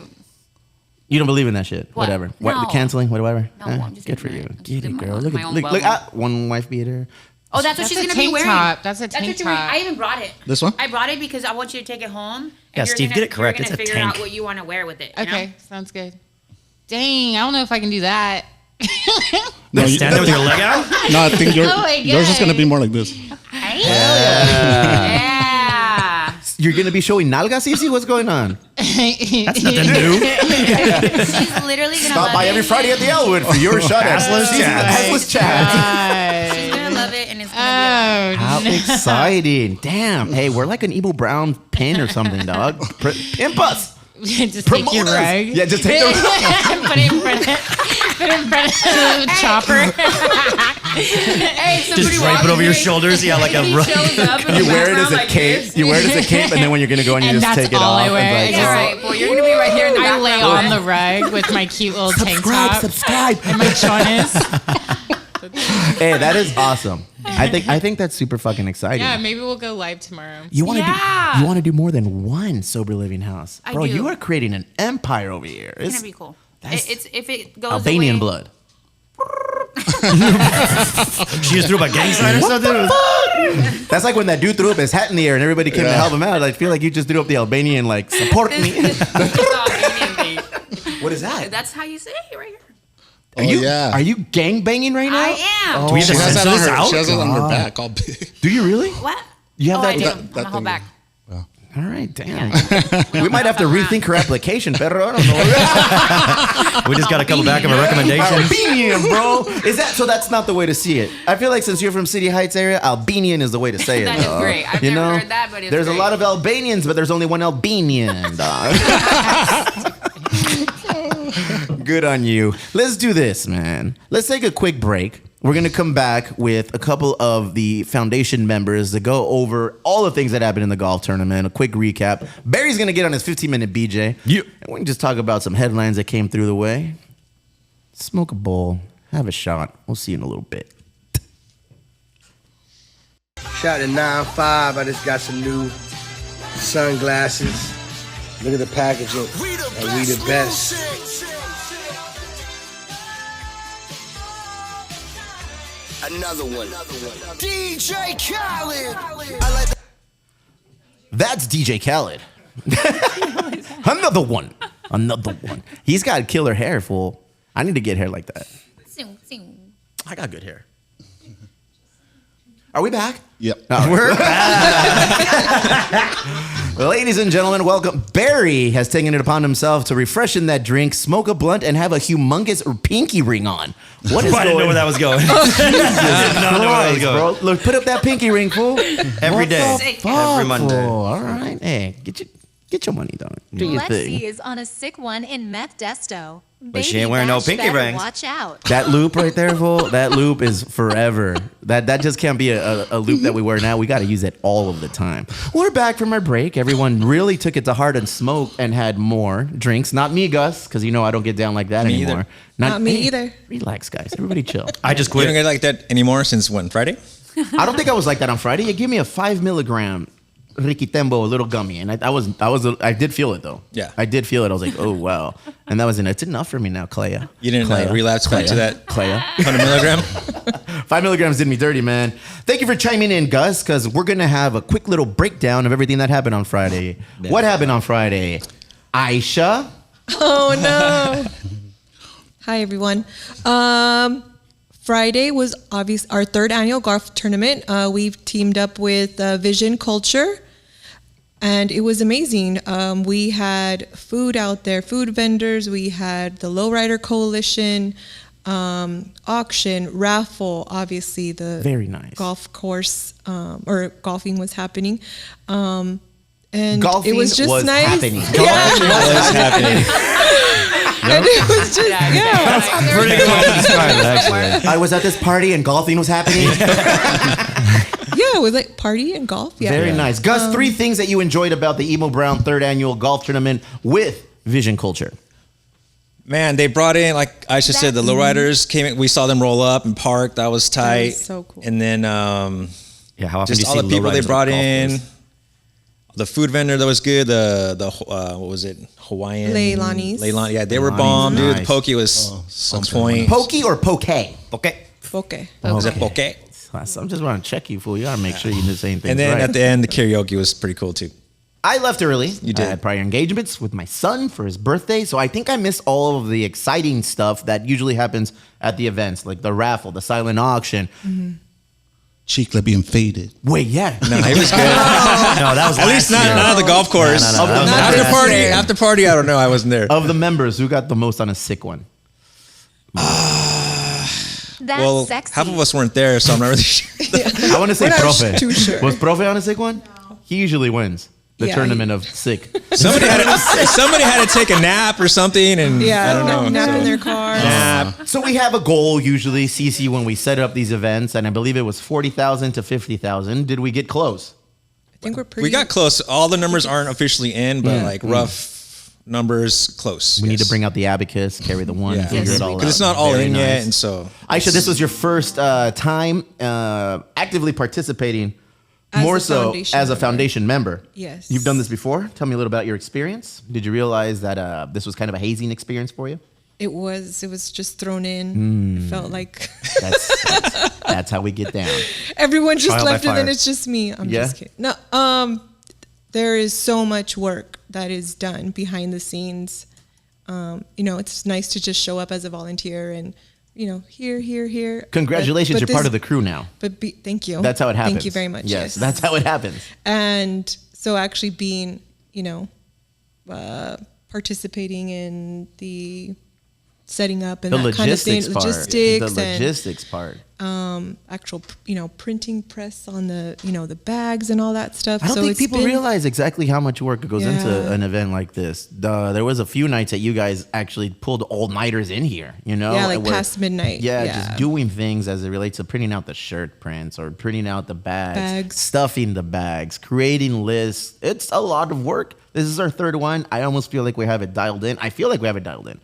you don't believe in that shit. What? Whatever. No. canceling, whatever. No, I'm just good for you. ignorant. I'm just Get it, doing girl. my- Look my at own look bubble. one wife beater. Oh, that's what That's she's a gonna be tank wearing. top. That's a what tank you're wearing. top. I even brought it. This one? I brought it because I want you to take it home. And Yeah, you're Steve, gonna, get it correct. You're gonna It's a figure tank. out what you want to wear with it. you know? Okay, sounds good. Dang, I don't know if I can do that. No, you- Stand there with your leg out? No, I think Oh my yours is gonna God. be more like this. Yeah. You're gonna be showing nalgas, CeCe? What's going on? That's nothing new. She's literally gonna Stop love by it. every Friday at the Elwood for your shot at Assless chats. Assless chat. She's gonna love it, and it's gonna How exciting! Damn. Hey, we're like an Emo Brown pin or something, dog. Pimp us. Just take your Promote us. rug. Yeah, just take the Put it in front of the chopper. Hey, Just somebody drape it walks over your in, shoulders. Yeah, like a somebody rug. shows up in You the wear it as background a like cape. this. You wear it as a cape, and then when you're gonna go and you And just that's take it all off. I wear. It's Yeah, like, right. Well, you're gonna be right here in the I lay background. on the rug with my cute little tank top subscribe. and my chones. Hey, that is awesome. I think that's super fucking exciting. Yeah, maybe we'll go live tomorrow. You want to Yeah. do you want to do more than one sober living house, I bro? do. You are creating an empire over here. It's gonna be cool. that's It's if it goes Albanian away, blood. She just threw up a gang sign or something? That's like when that dude threw up his hat in the air and everybody came to help him out. I feel like you just threw up the Albanian like support me. It's all Albanian thing. What is that? That's how you say it right here. Oh yeah. Are you gang banging right now? I am. Do we have She to has that censor on this her. out? She has it on her back, all big. Do you really? What? You have oh, that- I do. that I'm a whole thing. back. All right, damn. We might have to rethink her application, perro. I don't know. We just got a couple back of a recommendation. Albanian, bro. Is that so? That's not the way to see it. I feel like since you're from City Heights area, Albanian is the way to say it. That is dog. great. I've You never know? heard that, but it's there's great. a lot of Albanians, but there's only one Albanian, dog. Good on you. Let's do this, man. Let's take a quick break. We're going to come back with a couple of the foundation members to go over all the things that happened in the golf tournament, a quick recap. Barry's going to get on his 15-minute BJ. Yeah. And we can just talk about some headlines that came through the way. Smoke a bowl. Have a shot. We'll see you in a little bit. Shot at 9.5. I just got some new sunglasses. Look at the packaging. And we the best. Another one. DJ Khaled. I like That's DJ Khaled. Another one. Another one. He's got killer hair, fool. I need to get hair like that. I got good hair. Are we back? Yep. We're back. Ladies and gentlemen, welcome. Barry has taken it upon himself to refreshen that drink, smoke a blunt, and have a humongous pinky ring on. What is I didn't know where that was going. Jesus I did not know where that was Christ, going. bro. Look, put up that pinky ring, fool. Every day. Every Monday. All right. Hey, get your money, dog. Do your thing. Lexi is on a sick one in Meth Desto. But she ain't wearing no pinky rings. Watch out. That loop right there, fool, that loop is forever. That just can't be a loop that we wear now. We got to use it all of the time. We're back from our break. Everyone really took it to heart and smoked and had more drinks. Not me, Gus, because you know I don't get down like that Me anymore. either. Not me either. Relax, guys. Everybody chill. I just You quit. don't get like that anymore since when? Friday? I don't think I was like that on Friday. You give me a 5 milligram Ricky Tembo, a little gummy, and I did feel it though. Yeah. I did feel it. I was like, oh wow, and that was it's enough for me now, Klea. You didn't relapse back to that Klea. 100 milligram? 5 milligrams did me dirty, man. Thank you for chiming in, Gus, because we're gonna have a quick little breakdown of everything that happened on Friday. Yeah. What happened on Friday? Aisha. Oh no. Hi everyone. Friday was obvious our third annual golf tournament. We've teamed up with Vision Culture, and it was amazing. We had food out there, food vendors. We had the Lowrider Coalition, auction, raffle. Obviously, the Very nice golf course or golfing was happening. And Golfing it was just was nice. happening. Yeah. What's happening? And it was just Pretty good way to describe it, actually. I was at this party and golfing was happening. Yeah, it was like party and golf. Yeah. Very nice. Gus, 3 things that you enjoyed about the Emo Brown third annual golf tournament with Vision Culture. Man, they brought in, like Aisha said, the lowriders came in. We saw them roll up and park. That was tight. That was so cool. And then Yeah, how often just do you all see the people they lowriders on brought golf in. course? The food vendor that was good. The what was it? Hawaiian. Leilani's. Leilani. Yeah, they were Leilani's, bomb, dude. nice. The pokey was on point. Pokey or poke? Okay. Okay. Was it poke? I'm just want to check you, fool. You gotta make sure you do the same thing. And then right. at the end, the karaoke was pretty cool too. I left early. You did. I had prior engagements with my son for his birthday, so I think I missed all of the exciting stuff that usually happens at the events, like the raffle, the silent auction. Chicla being faded. Wait, yeah. No, it was good. No, that was At least not at the golf course. No, that was After last party, year. after party, I don't know. I wasn't there. Of the members, who got the most on a sick one? That's Well, sexy. half of us weren't there, so I'm not really sure. I want to say We're not Profe. too sure. Was Profe on a sick one? No. He usually wins the Yeah, tournament of sick. Somebody had to take a nap or something, and Yeah, I don't know. nap in so- their car. Nap. So we have a goal usually, CeCe, when we set up these events, and I believe it was 40,000 to 50,000. Did we get close? I think we're pretty. We got close. All the numbers aren't officially in, but like rough numbers, close. We need to bring out the abacus, carry the one, Yeah. figure it all out. Because it's not all Very in yet, nice. and so Aisha, this was your first time actively participating, As more a so foundation as a member. foundation member. Yes. You've done this before. Tell me a little about your experience. Did you realize that this was kind of a hazing experience for you? It was just thrown in. It felt like That's how we get down. everyone just Trial by left and then fire. it's just me. I'm Yeah? just kidding. No, there is so much work that is done behind the scenes. It's nice to just show up as a volunteer and, here. Congratulations, But you're part this- of the crew now. Thank you. That's how it happens. Thank you very much. Yes, that's how it happens. And so actually being, participating in the setting up and The that kind of thing, logistics part. logistics The and logistics part. actual, printing press on the, the bags and all that stuff. I don't So think it's people been- realize exactly how much work goes into Yeah. an event like this. There was a few nights that you guys actually pulled all-nighters in here, Yeah, like where- past midnight. Yeah, Yeah. just doing things as it relates to printing out the shirt prints or printing out the bags, stuffing the bags, creating lists. It's a lot of work. This is our third one. I almost feel like we have it dialed in. I feel like we have it dialed in.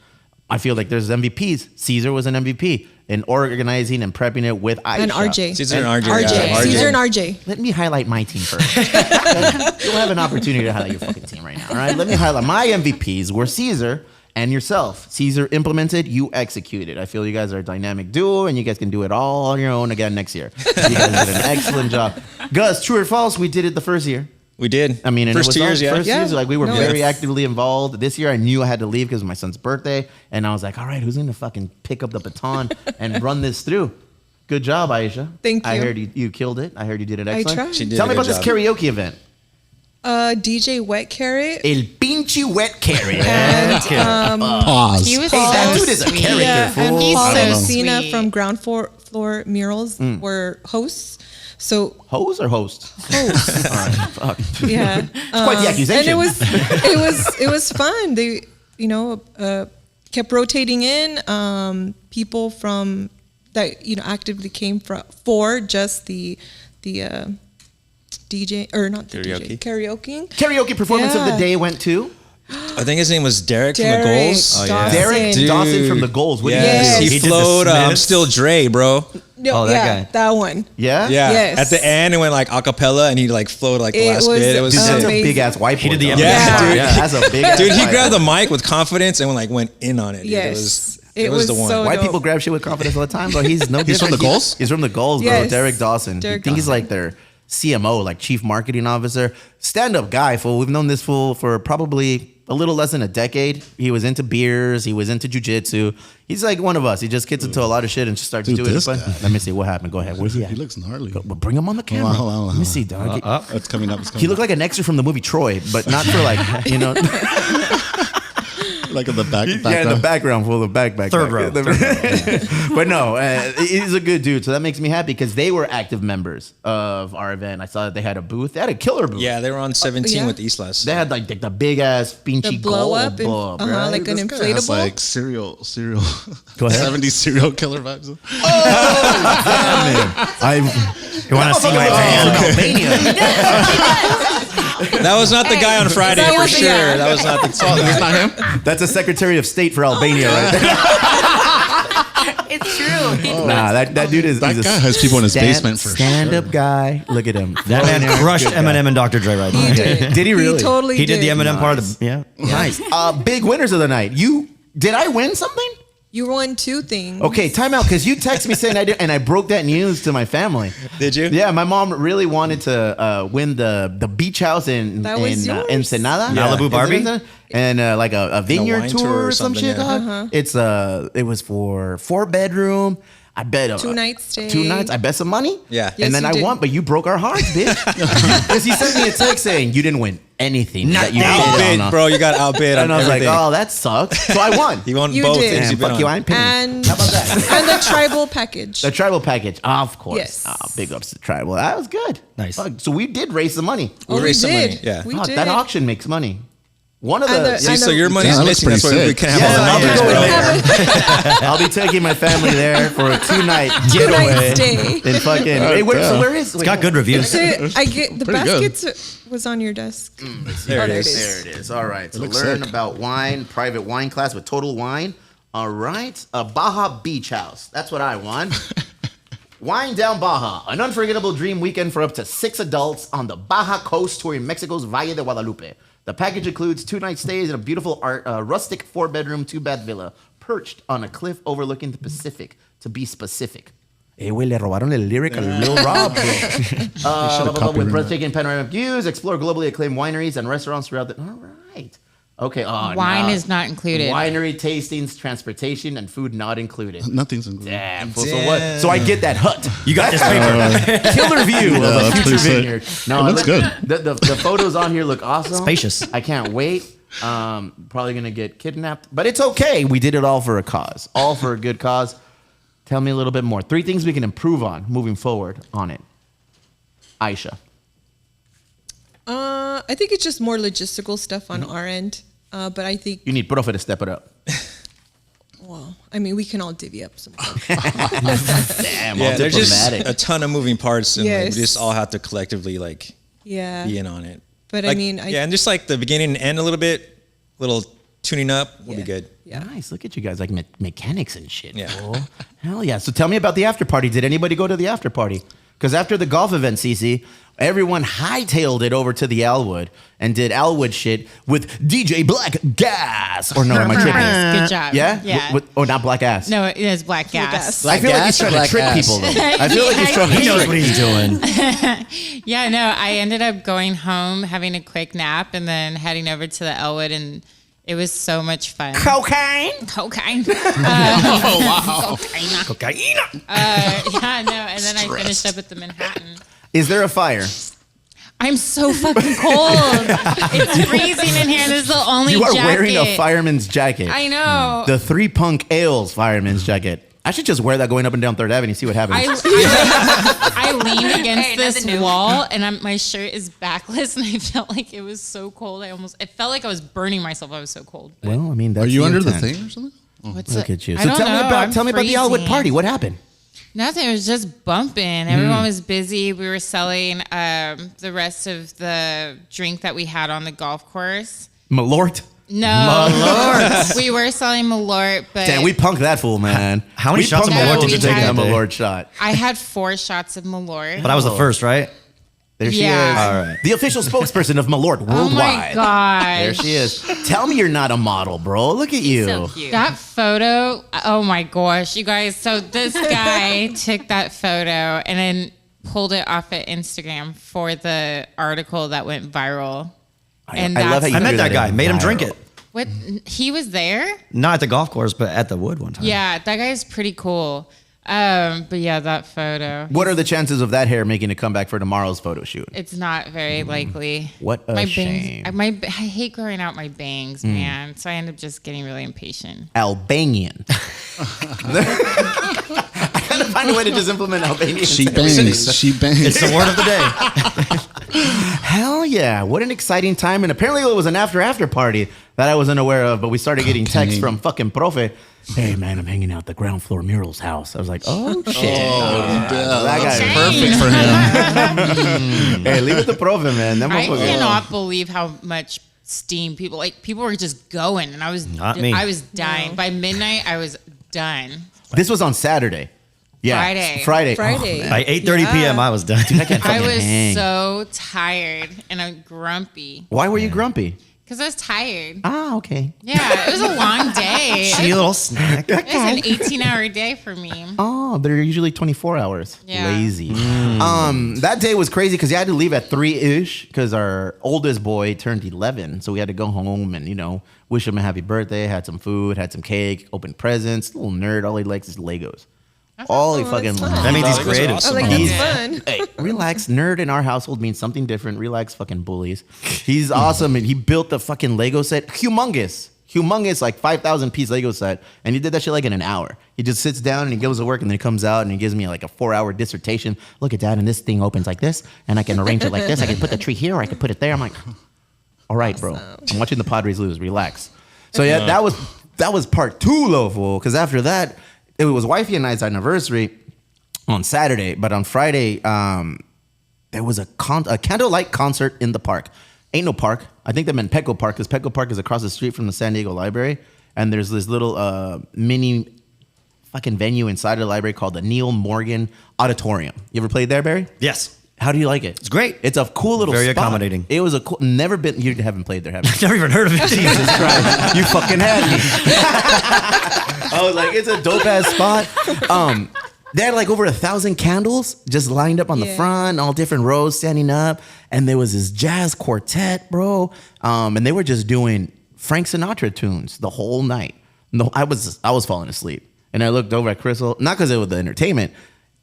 I feel like there's MVPs. Caesar was an MVP in organizing and prepping it with Aisha. And RJ. Caesar and RJ. RJ. Yeah, RJ. Caesar and RJ. Let me highlight my team first. You'll have an opportunity to highlight your fucking team right now. All right, let me highlight my MVPs were Caesar and yourself. Caesar implemented, you executed. I feel you guys are a dynamic duo, and you guys can do it all on your own again next year. You guys did an excellent job. Gus, true or false? We did it the first year. We did. I mean, and First it was 2 years, all- yeah. First years, like we were No, very it's- actively involved. This year, I knew I had to leave because of my son's birthday, and I was like, all right, who's going to fucking pick up the baton and run this through? Good job, Aisha. Thank I you. heard you killed it. I heard you did it I excellent. tried. She did Tell a me good about this job. karaoke event. DJ Wet Carrot. El pinche wet carrot. And Pause. He was Hey, that so dude is a sweet. character, yeah, fool. and He's Paul so and Cena sweet. from Ground Floor Murals were hosts. So Hose or host? hosts. All right, fuck. Yeah, quite the accusation. And it was fun. They, kept rotating in people from that actively came for just the DJ or not the DJ karaoke. Karaoke performance of the Yeah. day went to I think his name was Derek from the Derek Goals. Dawson. Derek Dude. Dawson from the Goals. What Yes, did he he do? flowed. I'm Smiths. still Dre, bro. No, Oh, that yeah, guy. that one. Yeah? Yeah. Yes. At the end, it went like a cappella, and he like flowed like the It last was bit. It was Dude, sick. that's a amazing. big ass whiteboard. He did the though. Eminem. Yeah, dude. Yeah, that's a big ass Dude, he whiteboard. grabbed the mic with confidence and went in on it. Dude. Yes. It was the one. so White dope. people grab shit with confidence all the time, but he's no He's from different. the Goals? He's from the Goals, bro. Yes. Derek Dawson. Derek I think he's Dawson. like their CMO, like chief marketing officer. Stand-up guy, fool. We've known this fool for probably a little less than a decade. He was into beers. He was into jujitsu. He's like one of us. He just gets into a lot of shit and just starts Dude, doing it. this But guy. let me see what happened. Go ahead. Where's he at? He looks gnarly. Well, bring him on the camera. Hold on. Let me see, dog. It's coming up. It's coming He looked up. like an extra from the movie Troy, but not for like, Like in the back. yeah, in the background, full of back. Third row. But no, he's a good dude. So that makes me happy because they were active members of our event. I saw that they had a booth. They had a killer booth. Yeah, they were on 17 yeah. with Islas. They had like the big ass pinchy The blow gold up and- bulb, right? like an This guy has, inflatable. like serial. Go ahead. 70s serial killer vibes. You want to see my van? That was not the guy on Friday That for was- sure. yeah. That was not the. It's not him. That's a Secretary of State for Albania, right there. It's true. Nah, that dude is. That he's a guy has people in his basement for stand-up guy. Look at him. That man crushed Eminem and Dr. Dre right now. He did. Did he really? He totally He did the did. Eminem part of the Nice. Big winners of the night. Did I win something? You won 2 things. Okay, time out, because you texted me saying I did, and I broke that news to my family. Did you? Yeah, my mom really wanted to win the beach house in That was yours. Ensenada, Malibu Barbie? and like a vineyard wine tour or some shit. yeah. Dog. It's it was for 4-bedroom. I bet 2 nights stay. 2 nights. I bet some money. Yeah. Yes, and then you I did. won, but you broke our hearts, bitch. Because he sent me a text saying you didn't win anything. That you bid Outbid, on. bro. You got outbid on And I was everything. like, oh, that sucks. So I won. You won You both did. things Damn, you've been fuck you, I on. ain't paying. And How about that? and the tribal package. The tribal package, of course. Yes. Big ups to tribal. That was good. Nice. Fuck, so we did raise some money. Oh, we raised some did. money, yeah. We Fuck, did. that auction makes money. One of And the. the- See, and so the- your money's Damn, that's missing. That's why pretty we sick. can have Yeah, all I'll the be numbers, going bro. there. I'll be taking my family there for a 2-night 2-night getaway. stay. In fucking. Hey, so where is? It's got good reviews. I get the Pretty good. baskets was on your desk. There it there it is. is. There it is. All right. So looks learn sick. about wine, private wine class with Total Wine. All right. A Baja Beach House. That's what I want. Wine Down Baja, an unforgettable dream weekend for up to 6 adults on the Baja Coast touring Mexico's Valle de Guadalupe. The package includes 2-night stays in a beautiful rustic 4-bedroom, 2-bath villa perched on a cliff overlooking the Pacific, to be specific. Eh, güey, le robaron el lyric al Lil Rob. With breathtaking panoramic views, explore globally acclaimed wineries and restaurants throughout the... All right. Okay. Wine is not included. Winery tastings, transportation, and food not incled. Nothing's included. Damn. So what? So I get that hut. You got this paper. Killer view of a that's future pretty sick. vineyard. No, It looks good. The photos on here look awesome. Spacious. I can't wait. Probably gonna get kidnapped, but it's okay. We did it all for a cause. All for a good cause. Tell me a little bit more. 3 things we can improve on moving forward on it. Aisha. I think it's just more logistical stuff on our end. But I think, You need Profe to step it up. well, I mean, we can all divvy up some. Damn, Yeah, all there's just diplomatic. a ton of moving parts, and like, Yes. we just all have to collectively like Yeah. be in on it. But Like, I mean, yeah, and just like the beginning and end a little bit, little tuning up will be Yeah. good. Yeah. Nice. Look at you guys like mechanics and shit. Yeah. Cool. Hell yeah. So tell me about the after party. Did anybody go to the after party? Because after the golf event, CeCe, everyone hightailed it over to the Alwood and did Alwood shit with DJ Black Gas. Or no, am I tripping? Good job. Yeah? Yeah. Oh, not Black Ass. No, it is black gas. I feel like he's trying to trick people, though. I feel like he's trying to He knows trick what he's doing. Yeah, no, I ended up going home, having a quick nap, and then heading over to the Elwood and It was so much fun. Cocaine. Cocaine. Oh, wow. Cocaine. Cocaine. Yeah, no. And then I finished up at the Manhattan. Is there a fire? I'm so fucking cold. It's freezing in here. This is the only You are jacket. wearing a fireman's jacket. I know. The 3 Punk Ales fireman's jacket. I should just wear that going up and down 3rd Avenue, see what happens. I leaned against this wall, and my shirt is backless, and I felt like it was so cold. It felt like I was burning myself. I was so cold. Well, I mean, that's Are you under the intent. thing or something? What's Look it? at you. I So don't tell know. me I'm about the Elwood freezing. party. What happened? Nothing. It was just bumping. Everyone was busy. We were selling the rest of the drink that we had on the golf course. Malort? No. Malort. We were selling Malort, but Damn, we punked that fool, man. How many We shots of punked that Malort fool did you for take taking that a day? Malort shot? I had 4 shots of Malort. But I was the first, right? There she Yeah. is. All right. The official spokesperson of Malort Oh my worldwide. gosh. There she is. Tell me you're not a model, bro. Look at you. So cute. That photo, oh my gosh, you guys. So this guy took that photo and then pulled it off of Instagram for the article that went viral. And I love how you I met threw that guy. in Made him viral. drink it. What? He was there? Not at the golf course, but at the wood one time. Yeah, that guy's pretty cool. But yeah, that photo. What are the chances of that hair making a comeback for tomorrow's photo shoot? It's not very likely. What a my shame. Bangs, I hate growing out my bangs, man. So I end up just getting really impatient. Albanian. I gotta find a way to just implement Albanian. She bangs. She bangs. It's the word of the day. Hell yeah. What an exciting time. And apparently it was an after party that I wasn't aware of, but we started getting texts from fucking Profe. Hey, man, I'm hanging out at the ground floor mural's house. I was like, oh, shit. That guy is perfect for him. Hey, leave it to Profe, man. That I motherfucker- cannot believe how much steam people were just going, and I was Not me. I was dying. By midnight, I was done. This was on Saturday. Yeah. Friday. Friday. Oh, man. By 8:30 p.m., I was done. I can't I fucking was hang. so tired and I'm grumpy Why were you grumpy? because I was tired. Ah, okay. Yeah, it was a long day. She a little snack. It was an 18-hour day for me. Oh, they're usually 24 hours. Yeah. Lazy. That day was crazy because you had to leave at 3-ish because our oldest boy turned 11. So we had to go home and, wish him a happy birthday, had some food, had some cake, opened presents. Little nerd. All he likes is Legos. All he fucking that's loves. fun. That means he's Legos are creative. awesome. Oh, like, He's- that's fun. Hey, relax. Nerd in our household means something different. Relax, fucking bullies. He's awesome. And he built the fucking Lego set. Humongous, like 5,000 piece Lego set. And he did that shit like in an hour. He just sits down and he goes to work and then he comes out and he gives me like a 4-hour dissertation. Look at that. And this thing opens like this. And I can arrange it like this. I can put the tree here or I can put it there. I'm like, all right, bro. I'm watching the Padres lose. Relax. So yeah, that was part 2, low fool. Because after that, it was wifey and I's anniversary on Saturday, but on Friday, there was a candlelight concert in the park. Ain't no park. I think they meant Petco Park because Petco Park is across the street from the San Diego Library, and there's this little mini fucking venue inside of the library called the Neil Morgan Auditorium. You ever played there, Barry? Yes. How do you like it? It's great. It's a cool little Very spot. accommodating. It was a cool. Never been. You haven't played there, have you? Never even heard of it. Jesus Christ. You fucking had me. I was like, it's a dope ass spot. They had like over 1,000 candles just lined up on the front, all different rows standing up. And there was this jazz quartet, bro. And they were just doing Frank Sinatra tunes the whole night. No, I was falling asleep. And I looked over at Crystal, not because it was the entertainment.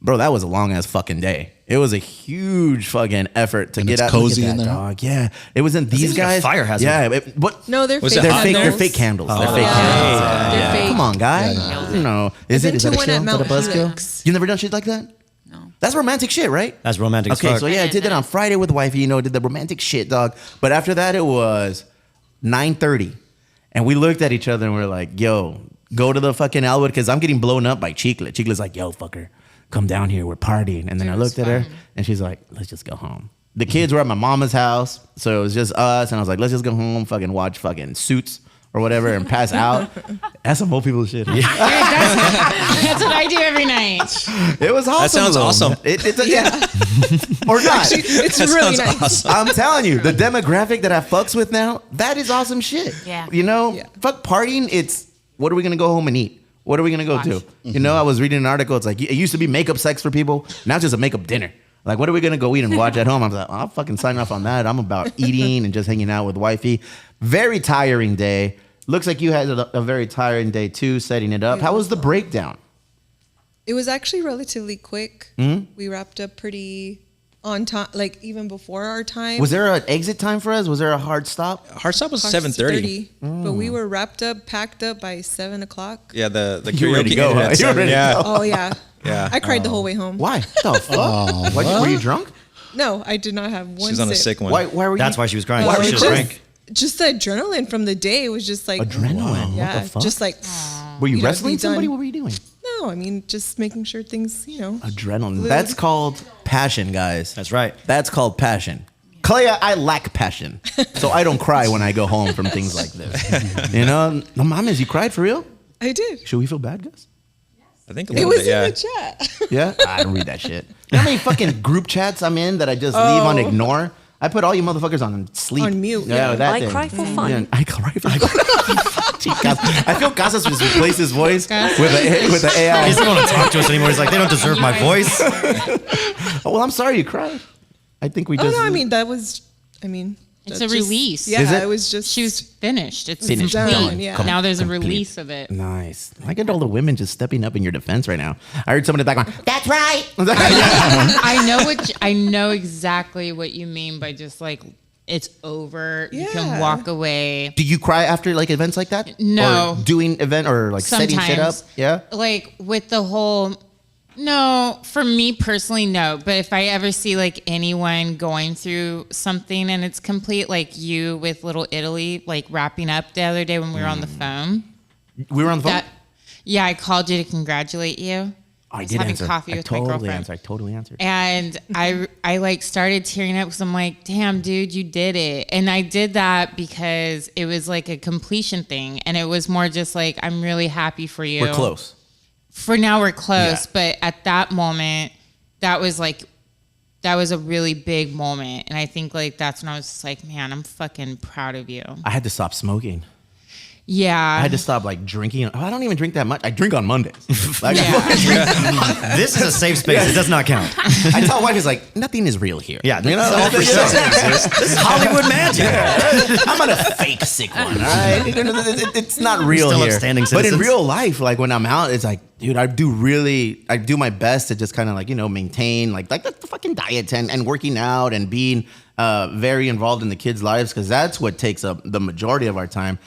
Bro, that was a long ass fucking day. It was a huge fucking effort to And get it's out. cozy Look at in that, there. dog. Yeah, it wasn't these seems like a guys. fire hazard. Yeah, but No, they're Was fake. it they're hot fake. in They're there? fake candles. They're Oh. fake candles. They're Yeah. fake. Come on, guy. Yeah. You know, I've is been it to a one chill? at Is that a Mount buzzkill? Helix. You never done shit like that? No. That's romantic shit, right? That's romantic as Okay, fuck. so yeah, I did that on Friday with wifey. Did the romantic shit, dog. But after that, it was 9:30, and we looked at each other and we are like, "Yo, go to the fucking Elwood," because I'm getting blown up by Chicle. Chicle's like, "Yo, fucker, come down here. We're partying." And then I looked at her, and she's like, "Let's just go home." The kids were at my mama's house, so it was just us. And I was like, "Let's just go home, fucking watch fucking Suits or whatever, and pass out." That's some old people shit. That's what I do every night. It was awesome. That sounds though. awesome. It's or not. It's That really sounds nice. awesome. I'm telling you, the demographic that I fucks with now, that is awesome shit. Yeah. Fuck partying. It's what are we gonna go home and eat? What are we gonna go to? I was reading an article. It's like it used to be makeup sex for people. Now it's just a makeup dinner. Like, what are we gonna go eat and watch at home? I was like, I'll fucking sign off on that. I'm about eating and just hanging out with wifey. Very tiring day. Looks like you had a very tiring day too, setting it up. How was the breakdown? It was actually relatively quick. Mm-hmm. We wrapped up pretty on time, like even before our time. Was there an exit time for us? Was there a hard stop? Hard stop was 7:30. But we were wrapped up, packed up by 7:00. Yeah, the You were ready karaoke to go, ended huh? at You were 7. ready to Yeah. go. Oh yeah. Yeah. I cried the whole way home. Why? The fuck? Were you drunk? No, I did not have one. She's on a sip. sick one. Why were you? That's why she was crying. Oh, She just- just drank. Just the adrenaline from the day was just like Adrenaline? Yeah, What the fuck? just like. Were you know, wrestling be done. somebody? What were you doing? No, I mean just making sure things, Adrenaline. Fluid. That's called passion, guys. That's right. That's called passion. Klea, I lack passion, so I don't cry when I go home from things like this. No, mames, you cried for real? I did. Should we feel bad, guys? I think a It little was bit, yeah. in the chat. Yeah, I don't read that shit. You know how many fucking group chats I'm in that I just leave on ignore? I put all you motherfuckers on sleep. On mute, Yeah, yeah. that I thing. cry for fun. Yeah, I cry for fun. I feel Casas just replaced his voice with an AI. He doesn't want to talk to us anymore. He's like, they don't deserve my voice. Oh, well, I'm sorry you cried. I think we Oh just. no, I mean that was. I mean. It's that's a just- release. Yeah, Is it? it was just. She was finished. It's Finished. complete. Done, yeah. Now there's a Complete. release of it. Nice. I get all the women just stepping up in your defense right now. I heard somebody in the background. That's right. I know exactly what you mean by just like it's over. You can Yeah. walk away. Do you cry after like events like that? No. Or doing event or like setting shit up? Sometimes. Yeah. Like with the whole no, for me personally, no. But if I ever see like anyone going through something and it's complete, like you with Little Italy, like wrapping up the other day when we were on the phone. We were on the phone. Yeah, I called you to congratulate you. I was did having answer. coffee I with my totally girlfriend. answered. I totally answered. And I like started tearing up because I'm like, damn, dude, you did it. And I did that because it was like a completion thing. And it was more just like, I'm really happy for you. We're close. For now, we're close. Yeah. But at that moment, that was a really big moment. And I think like that's when I was just like, man, I'm fucking proud of you. I had to stop smoking. Yeah. I had to stop like drinking. I don't even drink that much. I drink on Mondays. Like, This is a safe space. It does not count. I tell wife, is like, nothing is real here. Yeah, you know, all for show. This is Hollywood magic. I'm on a fake sick one. All right, it's not real Still here. upstanding But in citizens. real life, like when I'm out, it's like, dude, I do my best to just kind of like maintain like the fucking diet and working out and being very involved in the kids' lives because that's what takes up the majority of our time.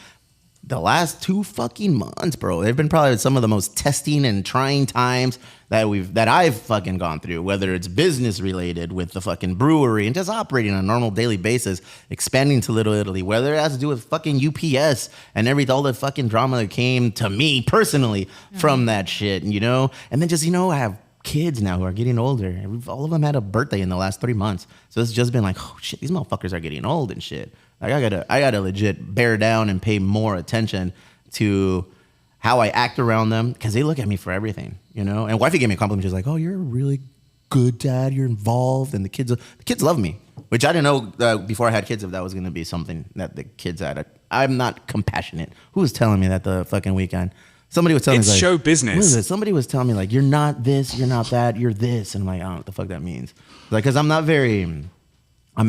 The last 2 fucking months, bro, they've been probably some of the most testing and trying times that I've fucking gone through, whether it's business related with the fucking brewery and just operating on a normal daily basis, expanding to Little Italy, whether it has to do with fucking UPS and all the fucking drama that came to me personally from that shit, and then just, I have kids now who are getting older. All of them had a birthday in the last 3 months. So it's just been like, oh shit, these motherfuckers are getting old and shit. Like I gotta legit bear down and pay more attention to how I act around them because they look at me for everything, And wifey gave me a compliment. She's like, "Oh, you're a really good dad. You're involved, and the kids love me." Which I didn't know before I had kids if that was gonna be something that the kids had. I'm not compassionate. Who was telling me that the fucking weekend? Somebody was telling me It's like, show business. What is it? Somebody was telling me like, "You're not this. You're not that. You're this," and I'm like, I don't know what the fuck that means. Like, because I'm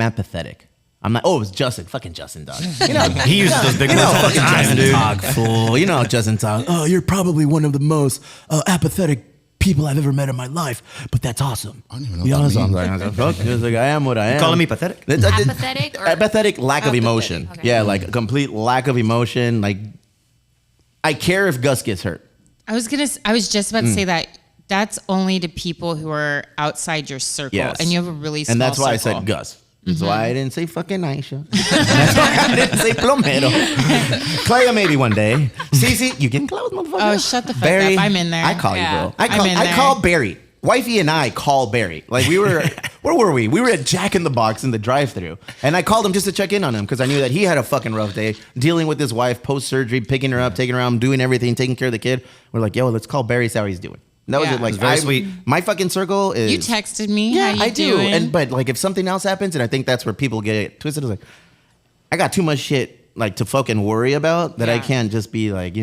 apathetic. I'm not. Oh, it was Justin. Fucking Justin, dog. He uses those big words all the fucking time, Justin dude. talk, fool. You know how Justin talk. Oh, you're probably one of the most apathetic people I've ever met in my life, but that's awesome. I don't even know Be what honest, that I'm means. like, Fuck, it's like, I am what I am. calling me pathetic? Apathetic or Apathetic, lack of Apathetic, emotion. okay. Yeah, like a complete lack of emotion. Like, I care if Gus gets hurt. I was just about to say that that's only to people who are outside your circle, Yes. and you have a really small And that's why circle. I said Gus. That's why I didn't say fucking Aisha. That's why I didn't say plomero. Klea maybe one day. CeCe, you getting close, motherfucker? Oh, shut the fuck Barry, up! I'm in there. I call Yeah. you, bro. I'm in I there. call Barry. Wifey and I call Barry. Like we were, where were we? We were at Jack in the Box in the drive-thru, and I called him just to check in on him because I knew that he had a fucking rough day dealing with his wife post-surgery, picking her up, taking her around, doing everything, taking care of the kid. We're like, yo, let's call Barry, see how he's doing. And that was Yeah. it. Like, It was very sweet. My fucking circle is. You texted me. Yeah, how you I do. doing? But like, if something else happens, and I think that's where people get it twisted, is like, I got too much shit like to fucking worry about that I Yeah. can't just be like,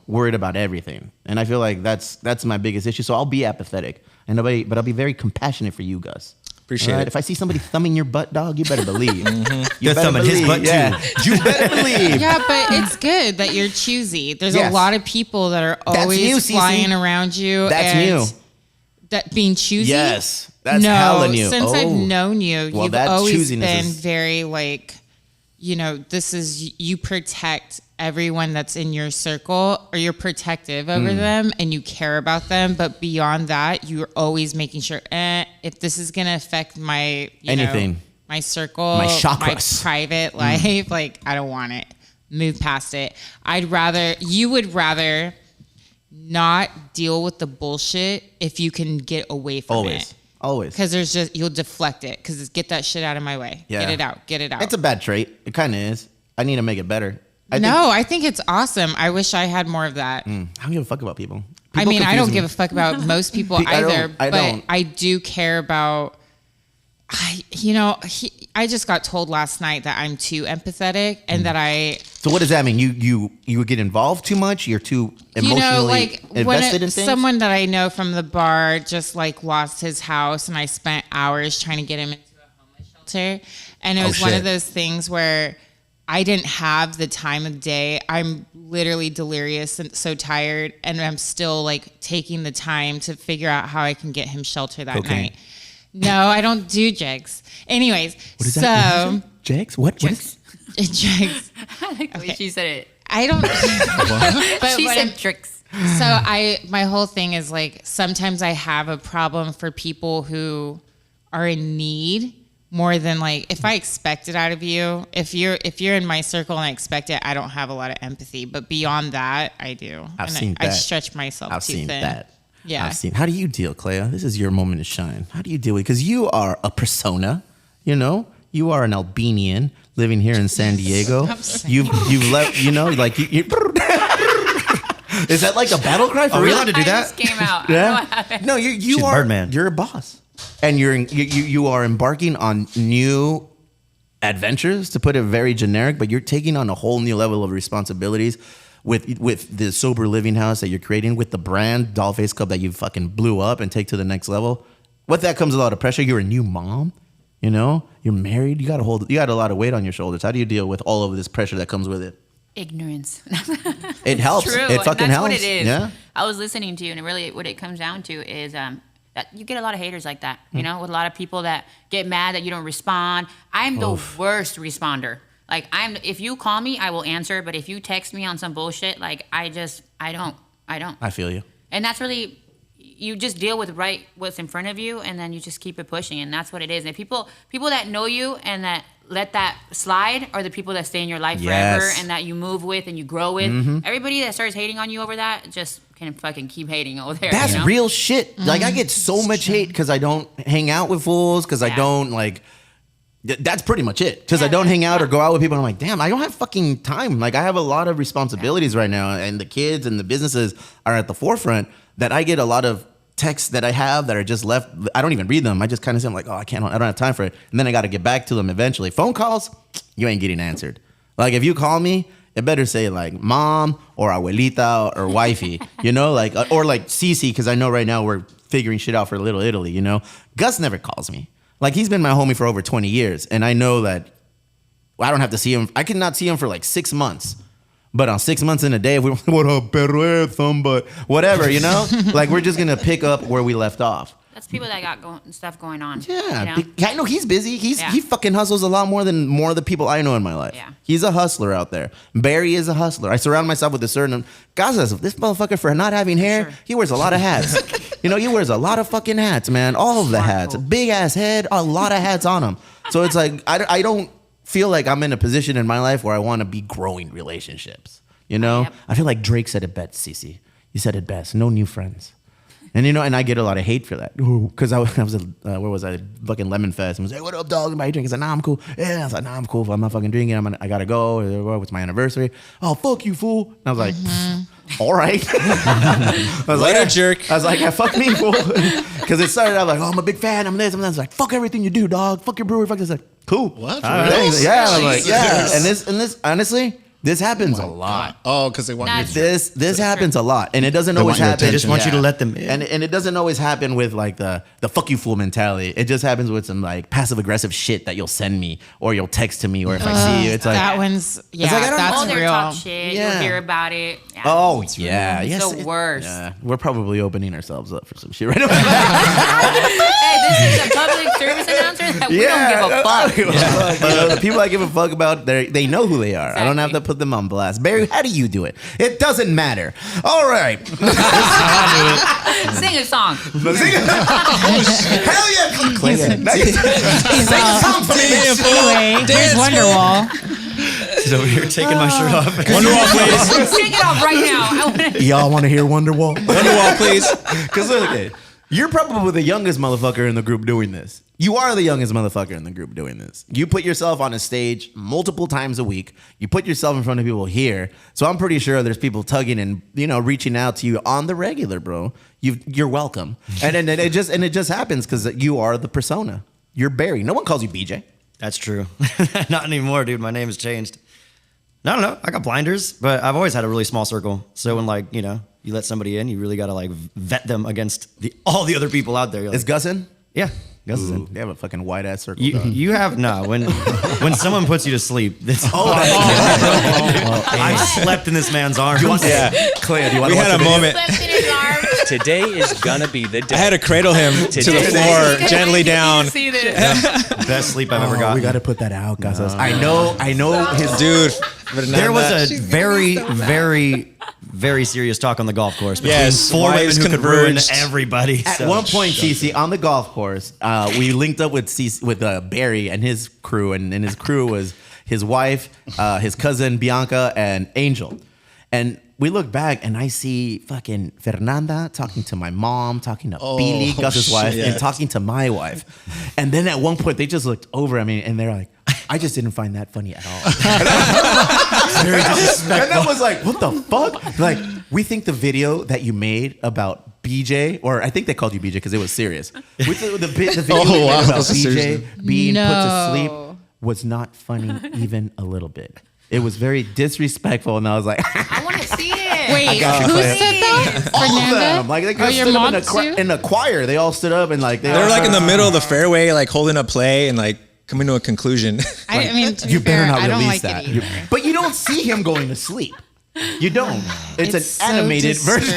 worried about everything. And I feel like that's my biggest issue. So I'll be apathetic, but I'll be very compassionate for you, Gus. Appreciate All it. If I see somebody thumbing your butt, dog, you better believe. You They're better thumbing his butt, yeah. too. You better believe. Yeah, but it's good that you're choosy. There's Yes. a lot of people that are That's always new, CeCe. flying around you. That's and new. That being choosy. Yes, that's no, hella new. Since I've Oh. known you, Well, you've that always choosiness been is- very like, this is, you protect everyone that's in your circle, or you're protective over them and you care about them. But beyond that, you're always making sure, if this is going to affect my, Anything. my circle, My chakras. private life, like, I don't want it. Move past it. You would rather not deal with the bullshit if you can get away from it. Always. Because you'll deflect it. Because get that shit out of my way. Yeah. Get it out. Get it out. It's a bad trait. It kind of is. I need to make it better. I think it's awesome. I wish I had more of that. I don't give a fuck about people. I mean, I don't give a fuck about most people I don't- either, I but don't. I do care about. I just got told last night that I'm too empathetic and that I. So what does that mean? You get involved too much? You're too emotionally invested in things? Someone that I know from the bar just like lost his house, and I spent hours trying to get him into a homeless shelter, and it was one of those things where I didn't have the time of day. I'm literally delirious and so tired, and I'm still like taking the time to figure out how I can get him shelter that night. No, I don't do jigs. Anyways, What is that? Jags? What? Jigs. I like the way she said it. I don't. But She what said I'm- tricks. So my whole thing is like, sometimes I have a problem for people who are in need more than like, if I expect it out of you, if you're in my circle and I expect it, I don't have a lot of empathy. But beyond that, I do. I've And seen I that. stretch myself I've too seen thin. that. Yeah. I've seen. How do you deal, Klea? This is your moment to shine. How do you deal with? Because you are a persona. You are an Albanian living here in San Diego. You've left. Like you is that like a battle cry? For Are we real? allowed to do I that? just came out. Yeah. No, you She's are Birdman. You're a boss, and you are embarking on new adventures. To put it very generic, but you're taking on a whole new level of responsibilities with the sober living house that you're creating, with the brand Dollface Club that you fucking blew up and take to the next level. With that comes a lot of pressure. You're a new mom. You're married. You got a lot of weight on your shoulders. How do you deal with all of this pressure that comes with it? Ignorance. It helps. True. It fucking and that's helps. what it is. Yeah. I was listening to you, and really what it comes down to is that you get a lot of haters like that, with a lot of people that get mad that you don't respond. I'm the worst responder. Like, if you call me, I will answer, but if you text me on some bullshit, like, I don't. I feel you. And that's really, you just deal with what's in front of you, and then you just keep it pushing, and that's what it is. And people that know you and that let that slide are the people that stay in your life forever, Yes. and that you move with and you grow with. Everybody that starts hating on you over that just can fucking keep hating over there. That's real shit. Like, I get so much hate because I don't hang out with fools, because I don't like. That's pretty much it. Because I don't hang out or go out with people. And I'm like, damn, I don't have fucking time. Like, I have a lot of responsibilities right now, and the kids and the businesses are at the forefront. That I get a lot of texts that I have that are just left. I don't even read them. I just kind of say, I'm like, oh, I don't have time for it. And then I got to get back to them eventually. Phone calls, you ain't getting answered. Like, if you call me, it better say like mom or abuelita or wifey, like, or like CeCe, because I know right now we're figuring shit out for Little Italy, Gus never calls me. Like, he's been my homie for over 20 years, and I know that I don't have to see him. I cannot see him for like 6 months. But on 6 months in a day, if we what up, perro, but whatever, like, we're just gonna pick up where we left off. That's people that got stuff going on. Yeah, I know he's busy. He fucking hustles a lot more than more of the people I know in my life. Yeah. He's a hustler out there. Barry is a hustler. I surround myself with a certain Casas. This motherfucker, for not having hair, he wears a lot of hats. He wears a lot of fucking hats, man. All of the hats, big ass head, a lot of hats on him. So it's like I don't feel like I'm in a position in my life where I want to be growing relationships. I feel like Drake said it best, CeCe. You said it best. No new friends. And and I get a lot of hate for that. Because I was at, where was I? Fucking Lemon Fest. And was like, hey, what up, dog? Am I drinking? I said, nah, I'm cool. Yeah, I was like, nah, I'm cool. If I'm not fucking drinking, I gotta go. It's my anniversary. Oh, fuck you, fool. And I was like, all right. I was Later, like, jerk. I was like, yeah, fuck me, fool. Because it started out like, oh, I'm a big fan. I'm this. And I was like, fuck everything you do, dog. Fuck your brewery. Fuck this. Like, cool. What? Yeah. I was like, yeah. And this, honestly, This happens a lot. Oh, because they want you. This happens a lot, and it doesn't always want your happen. attention. They just want you to let them in. and it doesn't always happen with like the fuck you fool mentality. It just happens with some like passive aggressive shit that you'll send me or you'll text to me, or if I see you, it's like that one's it's like, I don't that's Oh, they're real. talk shit. Yeah. You'll hear about it. Yeah. oh yeah, It's yes, the worst. Yeah, we're probably opening ourselves up for some shit right now. Hey, this is a public service announcer that we don't give a fuck. You know, the people I give a fuck about, they know who they are. I don't have to put them on blast. Barry, how do you do it? It doesn't matter. All right. Sing a song. Hell yeah. Anyway, here's Wonderwall. She's over here taking my shirt off. Wonderwall, please. Take it off right now. I wanna- Y'all want to hear Wonderwall? Wonderwall, please. Because look, okay, you're probably the youngest motherfucker in the group doing this. You are the youngest motherfucker in the group doing this. You put yourself on a stage multiple times a week. You put yourself in front of people here. So I'm pretty sure there's people tugging and reaching out to you on the regular, bro. You're welcome. And it just happens because you are the persona. You're Barry. No one calls you BJ. That's true. Not anymore, dude. My name has changed. I don't know. I got blinders, but I've always had a really small circle. So when you let somebody in, you really got to vet them against all the other people out there. You're Is like, Gus in? Yeah. Gus is in. They have a fucking white ass circle. You have no. When someone puts you to sleep, I slept in this man's arms. Klea, do you want We to watch had a video? moment. Today is gonna be the day. I had to cradle him to the floor, gently down. See this. Best sleep I've ever gotten. We got to put that out, Casas. I know his Dude, There was a very, very, very serious talk on the golf course between Yes, four women wives who could ruin converged. everybody. At one point, CeCe, on the golf course, we linked up with CeCe, with Barry and his crew, and his crew was his wife, his cousin Bianca, and Angel. And we look back, and I see fucking Fernanda talking to my mom, talking to Billy, Gus's wife, shit. and talking to my wife. And then at one point, they just looked over at me, and they're like, I just didn't find that funny at all. Very disrespectful. And that was like, what the fuck? Like, we think the video that you made about BJ, or I think they called you BJ because it was serious. The video you made about BJ being put to sleep was not funny even a little bit. It was very disrespectful, and I was like, I want to see it. Wait, got you, who Klea. said that? all of Fernanda? them. Like, they Oh, your stood mom up too? in a choir. They all stood up and like They were like in the middle of the fairway, like holding up play and like coming to a conclusion. I mean, to be You better fair, not I don't release like that. it either. But you don't see him going to sleep. You don't. It's an so animated version.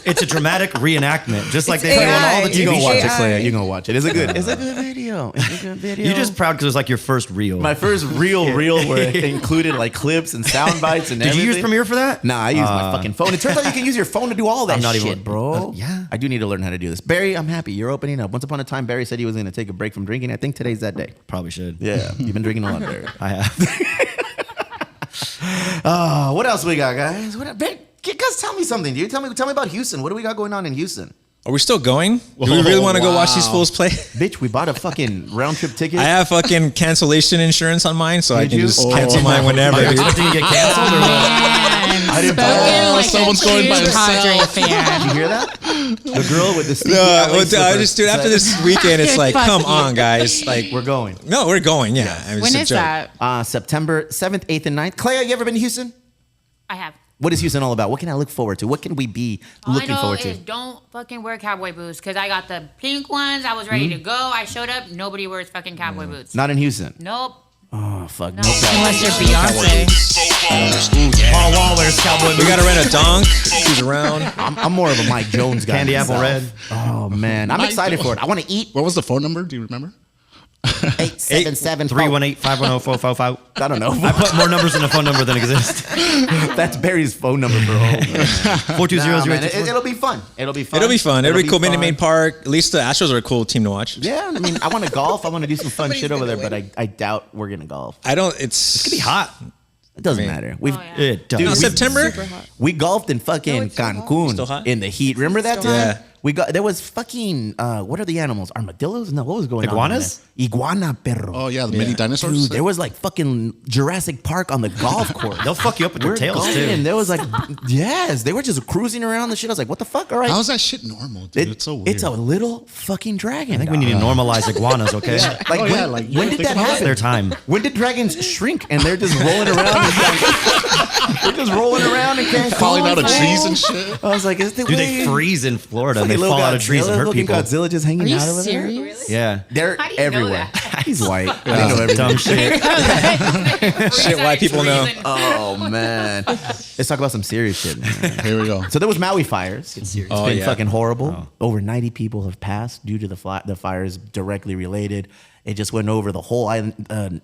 It's a dramatic reenactment, just like they play on all the You TV gonna watch it, shows. Klea. You gonna watch it. It's a good video. It's a good video. You're just proud because it was like your first reel. my first reel where it included like clips and sound bites and Did everything. you use Premiere for that? Nah, I use my fucking phone. It turns out you can use your phone to do all that I'm not shit, even- bro. yeah. I do need to learn how to do this. Barry, I'm happy. You're opening up. Once upon a time, Barry said he was going to take a break from drinking. I think today's that day. Probably should. Yeah, you've been drinking a lot, Barry. I have. What else we got, guys? Guys, tell me something, dude. Tell me about Houston. What do we got going on in Houston? Are we still going? Do we really want to go watch these fools play? Bitch, we bought a fucking round trip ticket. I have fucking cancellation insurance on mine, so I Did can you? just cancel mine whenever, Are you dude. expecting to get canceled or what? Man, didn't- spoken like someone's a going by true Padre himself. Did fan. you hear that? The girl with the sneaky No, LA well, I slippers just, dude, after said, this weekend, it's like, Fuck come you. on, guys. Like, we're going. no, we're going, yeah. I mean, When it's a is joke. that? September 7th, 8th, and 9th. Klea, you ever been to Houston? I have. What is Houston all about? What can I look forward to? What can we be looking All I know forward is to? don't fucking wear cowboy boots because I got the pink ones. I was ready to go. I showed up. Nobody wears fucking cowboy boots. Not in Houston. Nope. Oh, fuck. No. No. Unless you're Beyonce. Paul Wall wears cowboy We got to rent a donk. She's around. I'm more of a Mike Jones guy. Candy apple myself. Oh, man. I'm excited for it. I want to eat. What was the phone number? Do you remember? 877 318-510-455. I don't know. I put more numbers in a phone number than exist. That's Barry's phone number, bro. 420-0824. It'll be fun. It'll be fun. It'll be fun. It'll be cool. Minute fun. Maid Park. At least the Astros are a cool team to watch. Yeah, I mean, I want to golf. I want to do some fun shit over there, but I doubt we're going to golf. I don't, it's It's gonna be hot. It doesn't I mean- matter. We've It does. Dude, we- September? we golfed in fucking Still Cancun hot? in the heat. Remember that time? Yeah. There was fucking what are the animals? Armadillos? No, what was going Iguanas? on? Iguana perro. Oh yeah, the mini dinosaurs. Dude, there was like fucking Jurassic Park on the golf course. They'll fuck you up with their tails too. And there was like, yes, they were just cruising around the shit. I was like, what the fuck? All right. How's that shit normal, dude? It's so weird. It's a little fucking dragon. I think we need to normalize iguanas, okay? Like, when did that happen? Their time. When did dragons shrink and they're just rolling around? They're just rolling around and can't falling out of fall? trees and shit. I was like, is the Dude, they freeze in Florida and they Fucking fall little out of trees and hurt Godzilla-looking people. Godzilla just hanging Are you out over there. serious? Yeah. They're How do you know everywhere. He's white. I Yeah. didn't know everything. Dumb shit. Shit, white people know. Oh man. Let's talk about some serious shit, man. Here we go. So there was Maui fires. It's Oh, been yeah. fucking horrible. Over 90 people have passed due to the fires directly related. It just went over the whole island,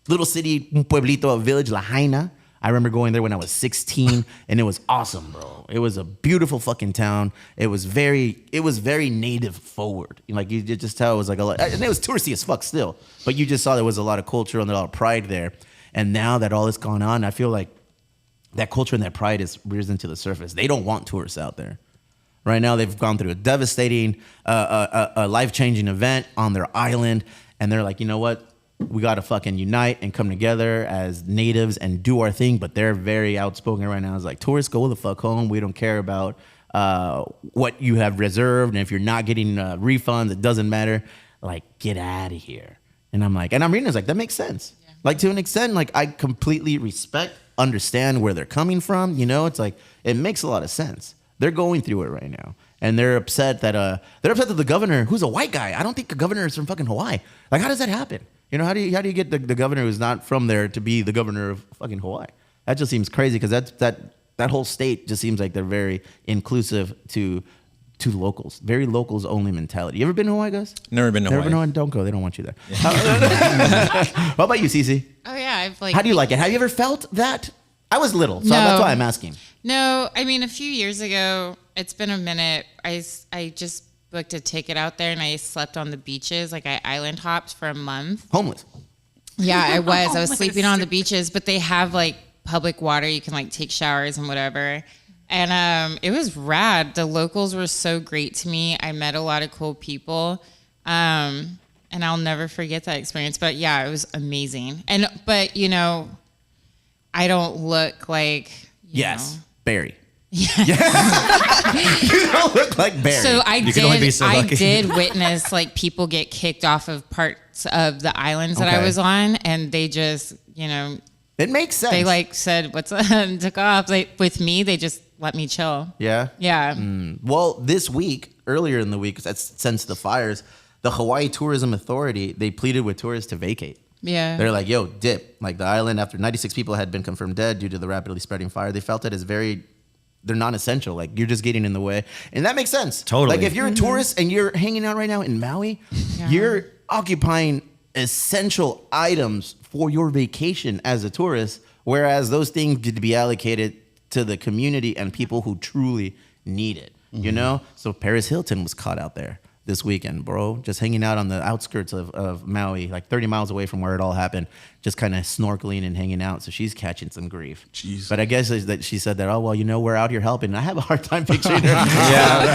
little city, un pueblito, a village, Lahaina. I remember going there when I was 16, and it was awesome, bro. It was a beautiful fucking town. It was very native forward. Like you just tell it was like a lot, and it was touristy as fuck still. But you just saw there was a lot of culture and a lot of pride there. And now that all this gone on, I feel like that culture and that pride is risen to the surface. They don't want tourists out there. Right now, they've gone through a devastating, a life-changing event on their island, and they're like, you know what? We got to fucking unite and come together as natives and do our thing. But they're very outspoken right now. It's like, tourists, go the fuck home. We don't care about what you have reserved. And if you're not getting refunds, it doesn't matter. Like, get out of here. And I'm like, and I'm reading this like, that makes sense. Yeah. Like, to an extent, like, I completely respect, understand where they're coming from. You know, it's like, it makes a lot of sense. They're going through it right now. And they're upset that the governor, who's a white guy, I don't think the governor is from fucking Hawaii. Like, how does that happen? You know, how do you get the governor who's not from there to be the governor of fucking Hawaii? That just seems crazy because that whole state just seems like they're very inclusive to locals, very locals only mentality. You ever been to Hawaii, guys? Never been to Never Hawaii. been to Hawaii? Don't go. They don't want you there. What about you, CeCe? Oh yeah, I've like. How do you like it? Have you ever felt that? I was little, so No. that's why I'm asking. No, I mean a few years ago. It's been a minute. I just booked a ticket out there and I slept on the beaches. Like I island hopped for a month. Homeless. Yeah, I was. I was sleeping on the beaches, but they have like public water. You can like take showers and whatever. And it was rad. The locals were so great to me. I met a lot of cool people. And I'll never forget that experience. But yeah, it was amazing. But you know, I don't look like you know. Barry. Yeah. You don't look like Barry. So I You can only be so lucky. did witness like people get kicked off of parts of the islands that I Okay. was on, and they just, you know, it makes sense. they like said, "What's up?" and took off. Like with me, they just let me chill. Yeah. Yeah. Well, this week, earlier in the week, since the fires, the Hawaii Tourism Authority, they pleaded with tourists to vacate. Yeah. They're like, yo, dip. Like the island, after 96 people had been confirmed dead due to the rapidly spreading fire, they felt it as they're non-essential. Like you're just getting in the way. And that makes sense. Totally. Like if you're a tourist and you're hanging out right now in Maui, you're occupying essential items for your vacation as a tourist, whereas those things need to be allocated to the community and people who truly need it. You know? So Paris Hilton was caught out there this weekend, bro. Just hanging out on the outskirts of Maui, like 30 miles away from where it all happened, just kind of snorkeling and hanging out. So she's catching some grief. Jeez. But I guess that she said that, oh, well, you know, we're out here helping. I have a hard time picturing her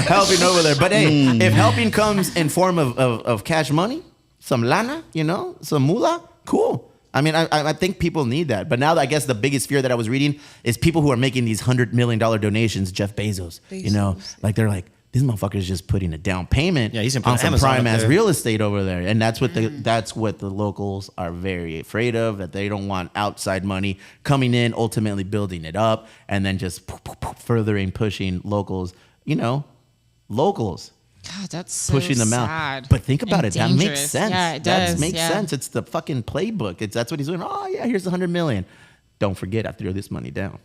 helping over there. But hey, if helping comes in form of cash money, some lana, you know, some moolah, cool. I mean, I think people need that. But now I guess the biggest fear that I was reading is people who are making these $100 million donations, Jeff Bezos. You know, like they're like, this motherfucker's just putting a down payment he's gonna put on some Amazon prime up ass there. real estate over there, and that's what the locals are very afraid of. That they don't want outside money coming in, ultimately building it up, and then just furthering pushing locals. You know, locals God, that's so pushing them sad out. But think about and it. That makes dangerous. sense. Yeah, it That does. makes yeah. sense. It's the fucking playbook. That's what he's doing. Oh yeah, here's $100 million. Don't forget, I threw this money down.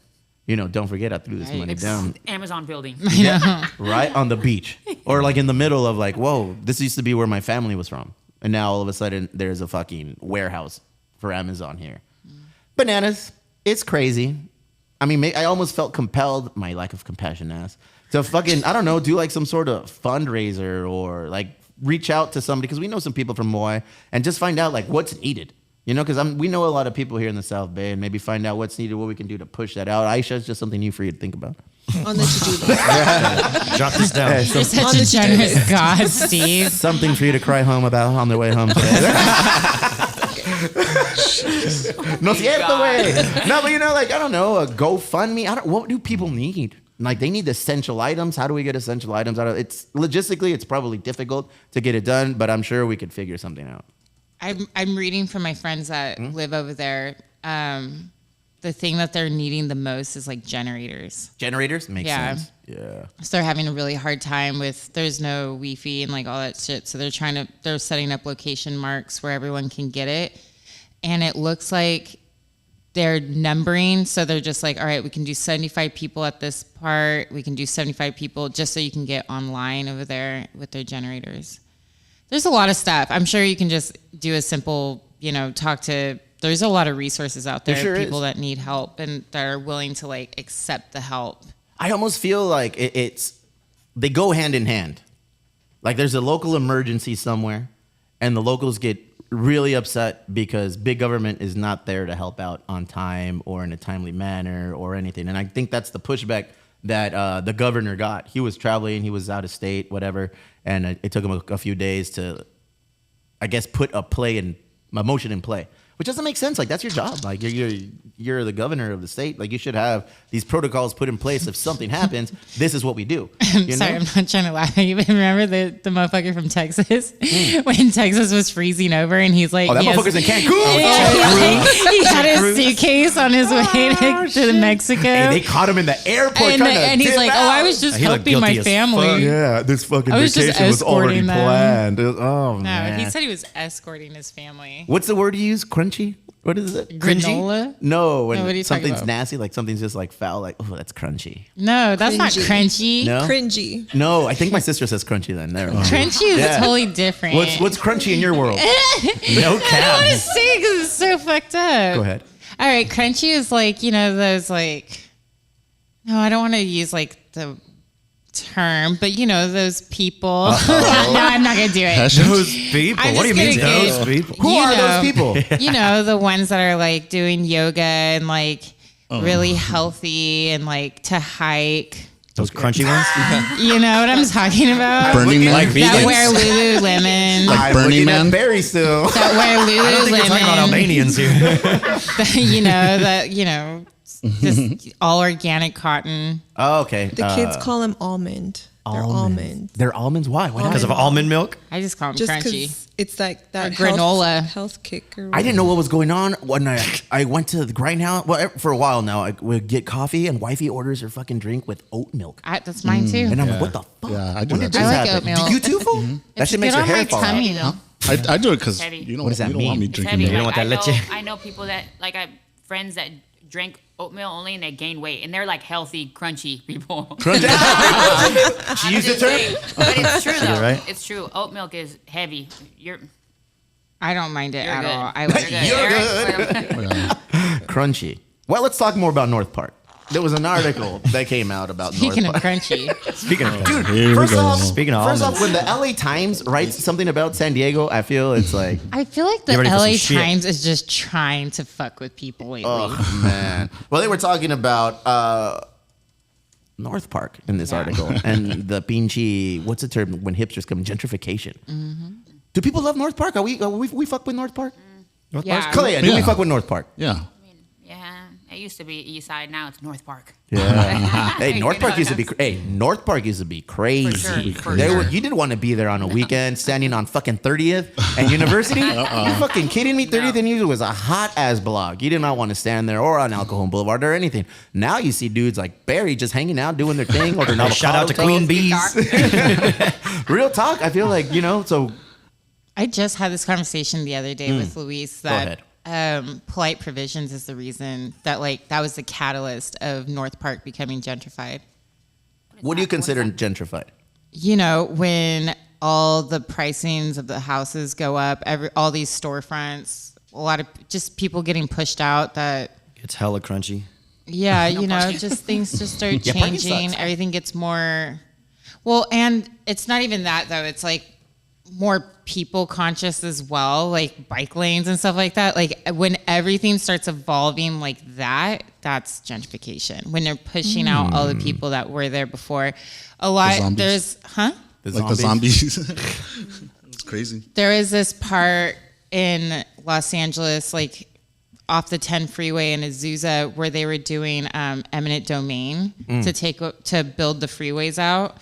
You know, don't forget, I threw this money down. Amazon building. Yeah, right on the beach, or like in the middle of like, whoa, this used to be where my family was from, and now all of a sudden there's a fucking warehouse for Amazon here. Bananas. It's crazy. I mean, I almost felt compelled, my lack of compassion ass, to fucking, I don't know, do like some sort of fundraiser or like reach out to somebody, because we know some people from Hawaii, and just find out like what's needed. You know, because we know a lot of people here in the South Bay, and maybe find out what's needed, what we can do to push that out. Aisha, it's just something new for you to think about. on the to-do list. Jot this down. Hey, You're such a generous God, Steve. Something for you to cry home about on their way home today. No cierto, güey. No, but like, I don't know, a GoFundMe. What do people need? Like, they need essential items. How do we get essential items out of it's logistically, it's probably difficult to get it done, but I'm sure we could figure something out. I'm reading from my friends that live over there. The thing that they're needing the most is like generators. Generators? Makes sense. Yeah. So they're having a really hard time with there's no Wi-Fi and like all that shit. So they're setting up location marks where everyone can get it. And it looks like they're numbering. So they're just like, all right, we can do 75 people at this part. We can do 75 people just so you can get online over there with their generators. There's a lot of stuff. I'm sure you can just do a simple, talk to, there's a lot of resources out there, There sure people is. that need help and that are willing to like accept the help. I almost feel like they go hand in hand. Like, there's a local emergency somewhere, and the locals get really upset because big government is not there to help out on time or in a timely manner or anything. And I think that's the pushback that the governor got. He was traveling, he was out of state, whatever, and it took him a few days to, I guess, put a motion in play. Which doesn't make sense. Like, that's your job. Like, you're the governor of the state. Like, you should have these protocols put in place. If something happens, this is what we do. I'm sorry, I'm not trying to laugh. You remember the motherfucker from Texas when Texas was freezing over, and he's like, Oh, that motherfucker's in Cancun. He had his suitcase on his way to Mexico. Hey, they caught him in the airport and he's like, I was just helping my family. Yeah, this fucking I was just vacation was already escorting them. planned. Oh, No, man. he said he was escorting his family. What's the word you use? Crunchy? What is it? Granola? No, when No, what are you talking something's about? nasty, like something's just like foul, like, oh, that's crunchy. No, that's not Cringy. crunchy. No? Cringy. No, I think my sister says crunchy then. Never mind. Crunchy is Yeah. totally different. What's crunchy in your world? No I don't want to cap. say because it's so fucked up. Go ahead. All right, crunchy is like, those like, no, I don't want to use like the term, but those people. No, I'm not going to do it. Those people. I'm What do you just mean, gonna those get- people? Who are those people? The ones that are like doing yoga and like really healthy and like to hike. Those crunchy ones? You know what I'm talking about? Burning Man? Like That vegans? wear Lululemon. Like I'm Burning looking at Man? Barry still. That wear Lululemon. I don't think you're talking about Albanians here. Just all organic cotton. Oh, okay. The kids call them almond. They're almonds. They're almonds? Why? Why not? Because of almond milk? I just call them Just crunchy. because it's like that Or granola. health kick. Or I didn't know what was going on when I went to the grindhouse. Well, for a while now, I would get coffee, and wifey orders her fucking drink with oat milk. That's mine too. And I'm like, what the fuck? Yeah, I do When that did too. this I like happen? oatmeal. Do you too, fool? That It's shit makes good your on hair my fall out. tummy. I do it because Heavy. you don't, What does that you don't want me mean? It's drinking heavy. milk. don't want that leche. I know people that I have friends that drink oatmeal only and they gain weight, and they're like healthy, crunchy people. She used the term? But it's true though. right. It's true. Oat milk is heavy. I don't mind it You're at good. all. I like it. You're You're good. Crunchy. Well, let's talk more about North Park. There was an article that came out about Speaking North of Park. crunchy, Speaking of Dude, Here we first go. off, Speaking of first off, almonds. when the LA Times writes something about San Diego, I feel it's like, I feel like the Get ready for some LA shit. Times is just trying to fuck with people lately. oh man. Well, they were talking about North Park in this article and the pinche, what's the term when hipsters come? Gentrification. Do people love North Park? Are we fuck with North Park? North Yeah. Park? Klea, do we Yeah. fuck with North Park? Yeah. Yeah, it used to be East Side. Now it's North Park. Yeah. Hey, You North know, Park used to be. North Park used to be crazy. For They sure. were, you didn't want to be there on a weekend, standing on fucking 30th and University. You fucking kidding me? 30th and University was a hot ass block. You did not want to stand there or on Al Cajon Boulevard or anything. Now you see dudes like Barry just hanging out doing their thing. Or they're Shout out to Queen Bees. Real talk. I feel like so. I just had this conversation the other day with Luis Go that polite provisions is the reason that that was the catalyst of North Park becoming gentrified. What do you consider gentrified? When all the pricings of the houses go up, all these storefronts, a lot of just people getting pushed out that. It's hella crunchy. Yeah, just things just start Yeah, parking changing. sucks. Everything gets more. Well, and it's not even that though. It's like more people conscious as well, like bike lanes and stuff like that. Like when everything starts evolving like that, that's gentrification. When they're pushing out all the people that were there before. A lot, zombies. the zombies. It's crazy. There is this part in Los Angeles, like off the 10 freeway in Azusa, where they were doing eminent domain to build the freeways out.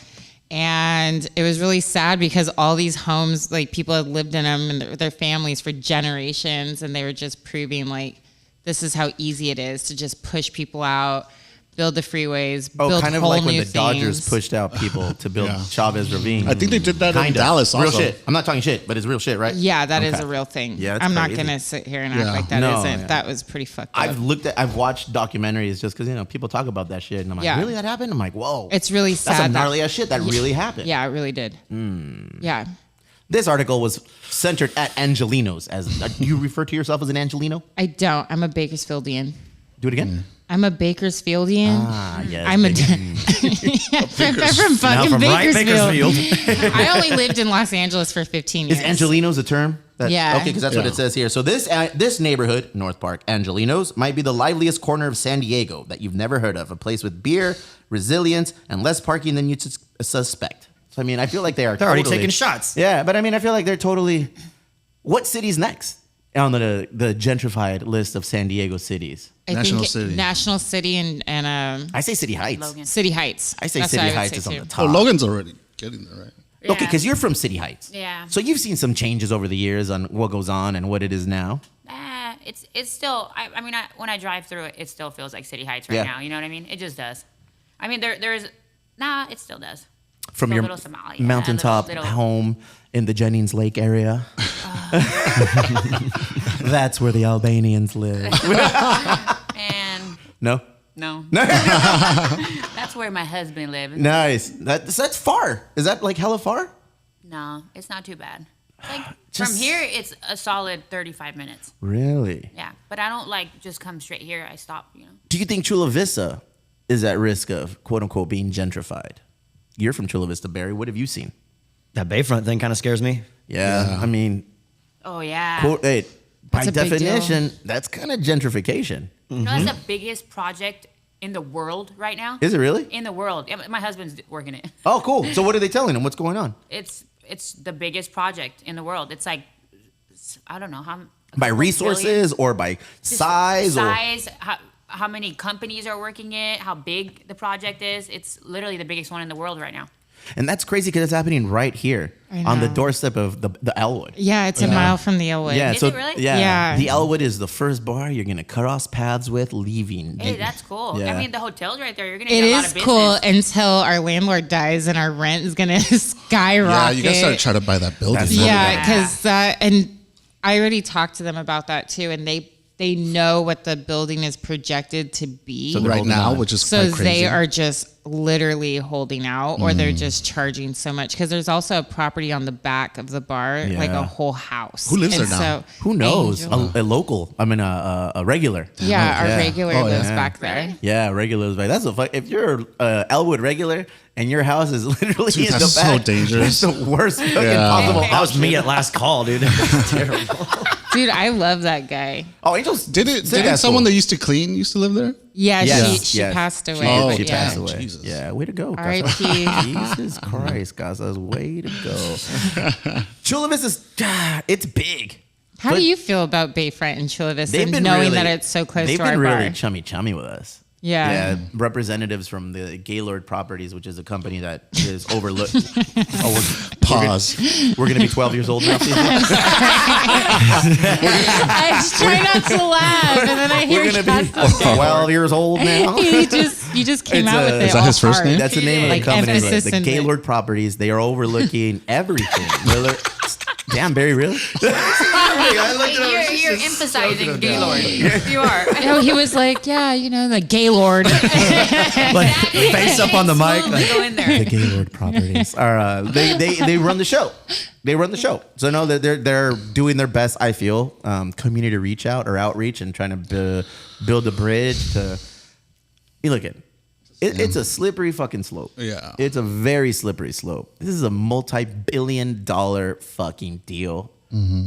And it was really sad because all these homes, like people had lived in them and their families for generations, and they were just proving like this is how easy it is to just push people out, build the freeways, build kind of whole like when new the Dodgers things. pushed out people to build Chavez Ravine. I think they did that in Kinda. Dallas Real also. shit. I'm not talking shit, but it's real shit, right? Yeah, that is Okay. a real thing. Yeah, that's I'm not crazy. gonna sit here and act like that No, isn't. yeah. That was pretty fucked up. I've watched documentaries just because people talk about that shit, and I'm like, Yeah. really, that happened? I'm like, whoa, It's really that's sad. some gnarly ass shit that Yeah. really happened. Yeah, it really did. Yeah. This article was centered at Angelinos. As you refer to yourself as an Angelino? I don't. I'm a Bakersfieldian. Do it again. I'm a Bakersfieldian. Ah, yes. I'm a. I'm from fucking from right Bakersfield. Bakersfield. I only lived in Los Angeles for 15 years. Is Angelinos a term? Yeah. Okay, because that's what it says here. So this neighborhood, North Park, Angelinos, might be the liveliest corner of San Diego that you've never heard of. A place with beer, resilience, and less parking than you'd suspect. So I mean, I feel like they're already taking shots. Yeah, but I mean, I feel like they're totally. What city's next on the gentrified list of San Diego cities? I think National City and I say City Heights. Logan. City Heights. I say That's City what I would Heights say is on too. the top. Oh, Logan's already getting there, right? Okay, because you're from City Heights. Yeah. So you've seen some changes over the years on what goes on and what it is now. It's still. I mean, when I drive through it, it still feels like City Heights right Yeah. now. You know what I mean? It just does. I mean, there's. Nah, it still does. From Still your a little Somalia, mountaintop little- home in the Jennings Lake area. That's where the Albanians live. And No? no. That's where my husband lives. Nice. That's far. Is that like hella far? No, it's not too bad. Like from Just- here, it's a solid 35 minutes. Really? Yeah, but I don't like just come straight here. I stop. You know. Do you think Chula Vista is at risk of quote unquote being gentrified? You're from Chula Vista, Barry. What have you seen? That Bayfront thing kind of scares me. Yeah. I mean, Oh yeah. quote, hey, by That's a big deal. definition, that's kind of gentrification. You know, that's the biggest project in the world right now. Is it really? In the world. Yeah, my husband's working it. Oh, cool. So what are they telling them? What's going on? It's the biggest project in the world. It's like I don't know how By resources or by size? size, how many companies are working it, how big the project is. It's literally the biggest one in the world right now. And that's crazy because it's happening right here I on the know. doorstep of the Elwood. Yeah, it's a mile from the Elwood. Yeah, Is so it really? yeah, Yeah. the Elwood is the first bar you're gonna cross paths with leaving. Hey, that's cool. Yeah. I mean, the hotel's right there. You're gonna It get a lot is of business. cool until our landlord dies and our rent is gonna skyrocket. Yeah, you guys gotta try to buy that building. That's Yeah, because and I already talked to them about that too, and they know what the building is projected to be. So they're Right holding now, on. which is So quite crazy. they are just literally holding out, or they're just charging so much. Because there's also a property on the back of the bar, like Yeah. a whole house. Who lives And there now? Who knows? Angel. A local. I mean, a regular. Yeah, our Yeah. regular Oh, lives yeah. back there. Yeah, regular is like that's a fuck. If you're Elwood regular and your house is literally Dude, in the that's so back, dangerous. That's the worst fucking Yeah. possible. That was me at last call, dude. It's terrible. Dude, I love that guy. Oh, Angel's Didn't that's someone cool. that used to clean used to live there? Yeah, Yes, she yes. passed away. Oh, but She yeah. passed away. Jesus. Yeah, way to go. R.I.P. Casas. Jesus Christ, Casas, way to go. Chula Vista's, it's big. How do you feel about Bayfront and Chula Vista, They've been knowing really, that it's so close they've to our been really bar? chummy with us. Yeah. Yeah, representatives from the Gaylord Properties, which is a company that is overlooked. Pause. We're going to be 12 years old now. I just try not to laugh, and then I hear We're going to be Casas. 12 years old now. you just came out with it. Is that all his first hard. name? That's the name of Like the company. emphasis The in the- Gaylord Properties. They are overlooking everything. Damn, Barry, really? You're emphasizing Gaylord. You are. No, he was like, yeah, you know, the Gaylord. Like, face up on the mic. Smooth, Like, go in there. The Gaylord Properties are they run the show. They run the show. So no, they're doing their best. I feel community reach out or outreach and trying to build a bridge to. You look at it. It's a slippery fucking slope. Yeah. It's a very slippery slope. This is a multi-billion-dollar fucking deal.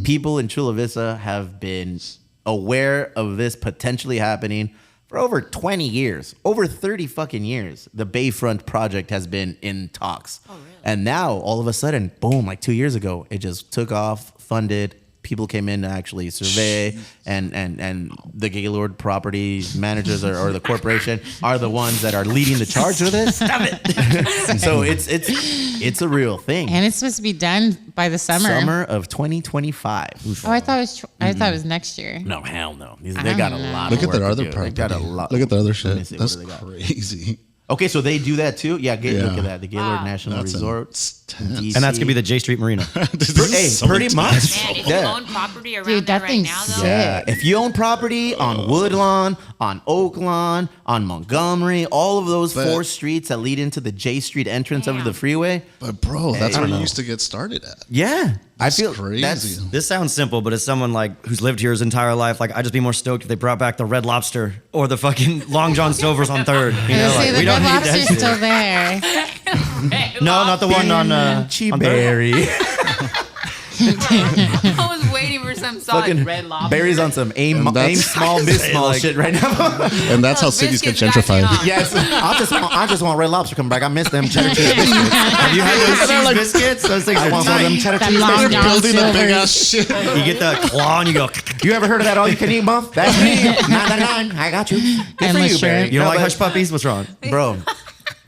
People in Chula Vista have been aware of this potentially happening For over 20 years, over 30 fucking years, the Bayfront project has been in talks. Oh, really? And now, all of a sudden, boom, like 2 years ago, it just took off, funded. People came in to actually survey, and the Gaylord property managers or the corporation are the ones that are leading the charge with this. Stop it! So it's a real thing. And it's supposed to be done by the summer. Summer of 2025. Oh, I thought it was. I thought it was next year. No, hell no. They got a lot. Look of at their work other to do. They got a lot. Look at the other shit. See, That's what do they got? crazy. Okay, so they do that too? Yeah, look at that. The Gaylord National Resort. DC. And that's going to be the J Street Marina. Pretty much. Man, if you own property around there right now, though. Yeah, if you own property on Woodlawn, on Oaklawn, on Montgomery, all of those 4 streets that lead into the J Street entrance of the freeway. But bro, that's where you used to get started at. Yeah. That's I feel crazy. This sounds simple, but as someone like who's lived here his entire life, like I'd just be more stoked if they brought back the Red Lobster or the fucking Long John Silver's on 3rd. You know, like, the we don't Red need that Lobster's shit. still there. No, not the one on Berry. I was waiting for some solid Fucking red lobster. Barry's on some aim small, miss small like- shit right now. And that's how cities get gentrified. Yes, I just want Red Lobster come back. I miss them cheddar cheese biscuits. Have you had those cheese biscuits? Those things I are want some of them tight. cheddar That cheese Long biscuits. John Building a Silver's. big ass shit. You get the claw and you go. You ever heard of that all you can eat buff? That's me. 999. I got you. Good And for the you, Barry. shirt. You don't No, like but- hush puppies? What's wrong? Bro,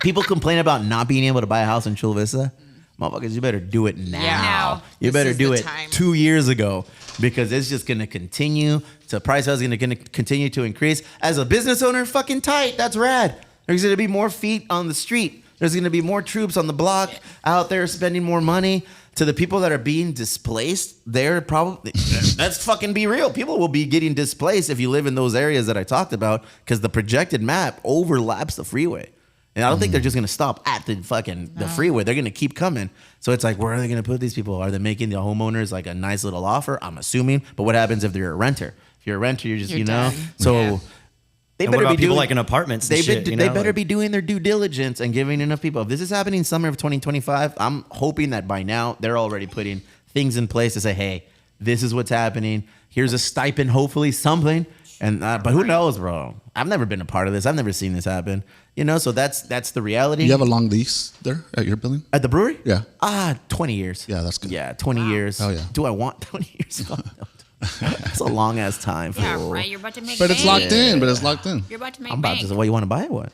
people complain about not being able to buy a house in Chula Vista. Motherfuckers, you better do it now. Yeah. Now. You This better is do the it time. 2 years ago because it's just going to continue. The price is going to continue to increase. As a business owner, fucking tight. That's rad. There's going to be more feet on the street. There's going to be more troops on the block out there spending more money. To the people that are being displaced, they're probably, let's fucking be real. People will be getting displaced if you live in those areas that I talked about because the projected map overlaps the freeway. And I don't think they're just going to stop at the freeway. They're going to keep coming. So it's like, where are they going to put these people? Are they making the homeowners like a nice little offer? I'm assuming. But what happens if they're a renter? If you're a renter, you're just, You're you know. done. So Yeah. they And better what about be people doing like in apartments and They shit, you they know, better like- be doing their due diligence and giving enough people. If this is happening summer of 2025, I'm hoping that by now they're already putting things in place to say, hey, this is what's happening. Here's a stipend, hopefully something. And but who knows, bro? I've never been a part of this. I've never seen this happen. You know, so that's the reality. You have a long lease there at your building? At the brewery? Yeah. 20 years. Yeah, that's good. Yeah, 20 years. Oh, yeah. Do I want 20 years? Fuck no. That's a long ass time. Yeah, fool. right. You're about to make But it's bank. locked in. But it's locked in. You're about to make I'm about bank. to say, what, you want to buy it? What?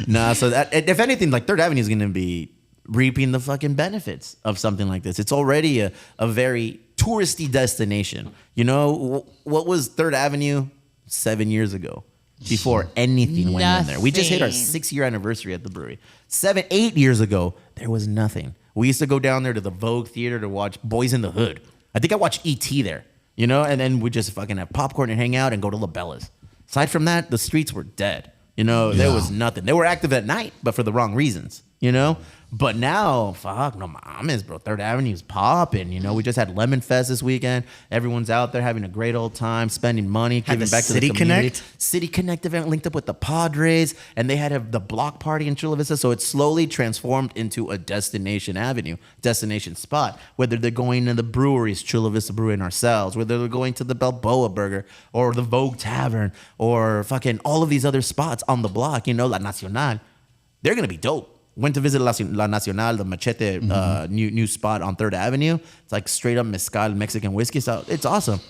Nah, so that, if anything, like Third Avenue is going to be reaping the fucking benefits of something like this. It's already a very touristy destination. You know, what was Third Avenue 7 years ago? Before anything went in there. We just hit our Nothing. 6-year anniversary at the brewery. 8 years ago, there was nothing. We used to go down there to the Vogue Theater to watch Boys in the Hood. I think I watched E.T. there, you know, and then we just fucking have popcorn and hang out and go to LaBella's. Aside from that, the streets were dead. You know, there was nothing. They were active at night, but for the wrong reasons, you know? But now, fuck, no mames, bro. Third Avenue's popping. You know, we just had Lemon Fest this weekend. Everyone's out there having a great old time, spending money, Had giving the back to City the community. Connect? City Connect event linked up with the Padres, and they had the block party in Chula Vista. So it's slowly transformed into a destination avenue, destination spot. Whether they're going to the breweries, Chula Vista Brewery and ourselves, whether they're going to the Balboa Burger or the Vogue Tavern or fucking all of these other spots on the block, you know, La Nacional, they're going to be dope. Went to visit La Nacional, the Metiche new spot on 3rd Avenue. It's like straight up mezcal Mexican whiskey. So it's awesome.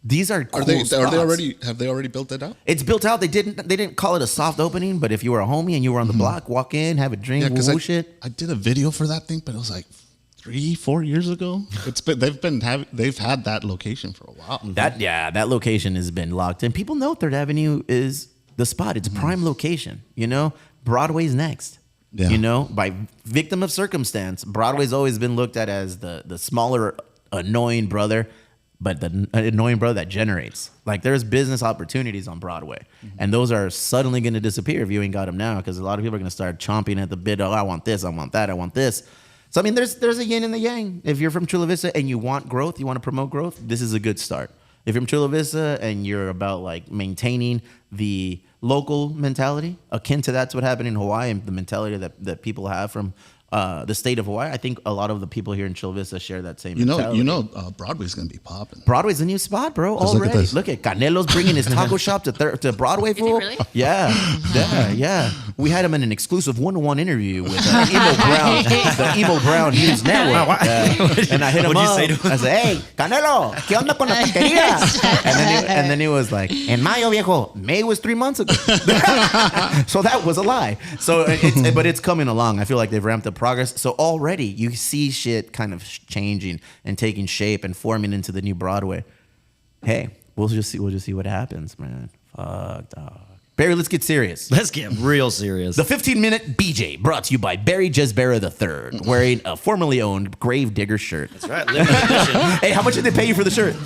These are cool Are they spots. already? Have they already built that out? It's built out. They didn't call it a soft opening, but if you were a homie and you were on the block, walk in, have a drink, Yeah, because woo shit. I did a video for that thing, but it was like 3-4 years ago. They've had that location for a while. That location has been locked in. People know 3rd Avenue is the spot. It's a prime location. You know, Broadway's next. Yeah. You know, by victim of circumstance, Broadway's always been looked at as the smaller, annoying brother, but the annoying brother that generates. Like, there's business opportunities on Broadway, and those are suddenly going to disappear if you ain't got them now, because a lot of people are going to start chomping at the bit. Oh, I want this, I want that, I want this. So I mean, there's a yin and the yang. If you're from Chula Vista and you want growth, you want to promote growth, this is a good start. If you're from Chula Vista and you're about like maintaining the local mentality, akin to that's what happened in Hawaii and the mentality that people have from the state of Hawaii. I think a lot of the people here in Chula Vista share that same. You mentality. know, Broadway's gonna be popping. Broadway's the new spot, bro. Just look at Already. this. Look at Canelo's bringing his taco shop to Broadway. Fool. really? Yeah. We had him in an exclusive one-on-one interview with the Emo Brown News Network. And I hit him What'd you up. say to him? I said, "Hey, Canelo, ¿qué onda con la taquería?" and then he was like, "En mayo, viejo. May was 3 months ago." So that was a lie. So, but it's coming along. I feel like they've ramped up progress. So already you see shit kind of changing and taking shape and forming into the new Broadway. Hey, we'll just see what happens, man. Fuck, dog. Barry, let's get serious. Let's get real serious. The 15-minute BJ brought to you by Barry Jesbera III, wearing a formerly owned Grave Digger shirt. That's right. Limited edition. Hey, how much did they pay you for the shirt?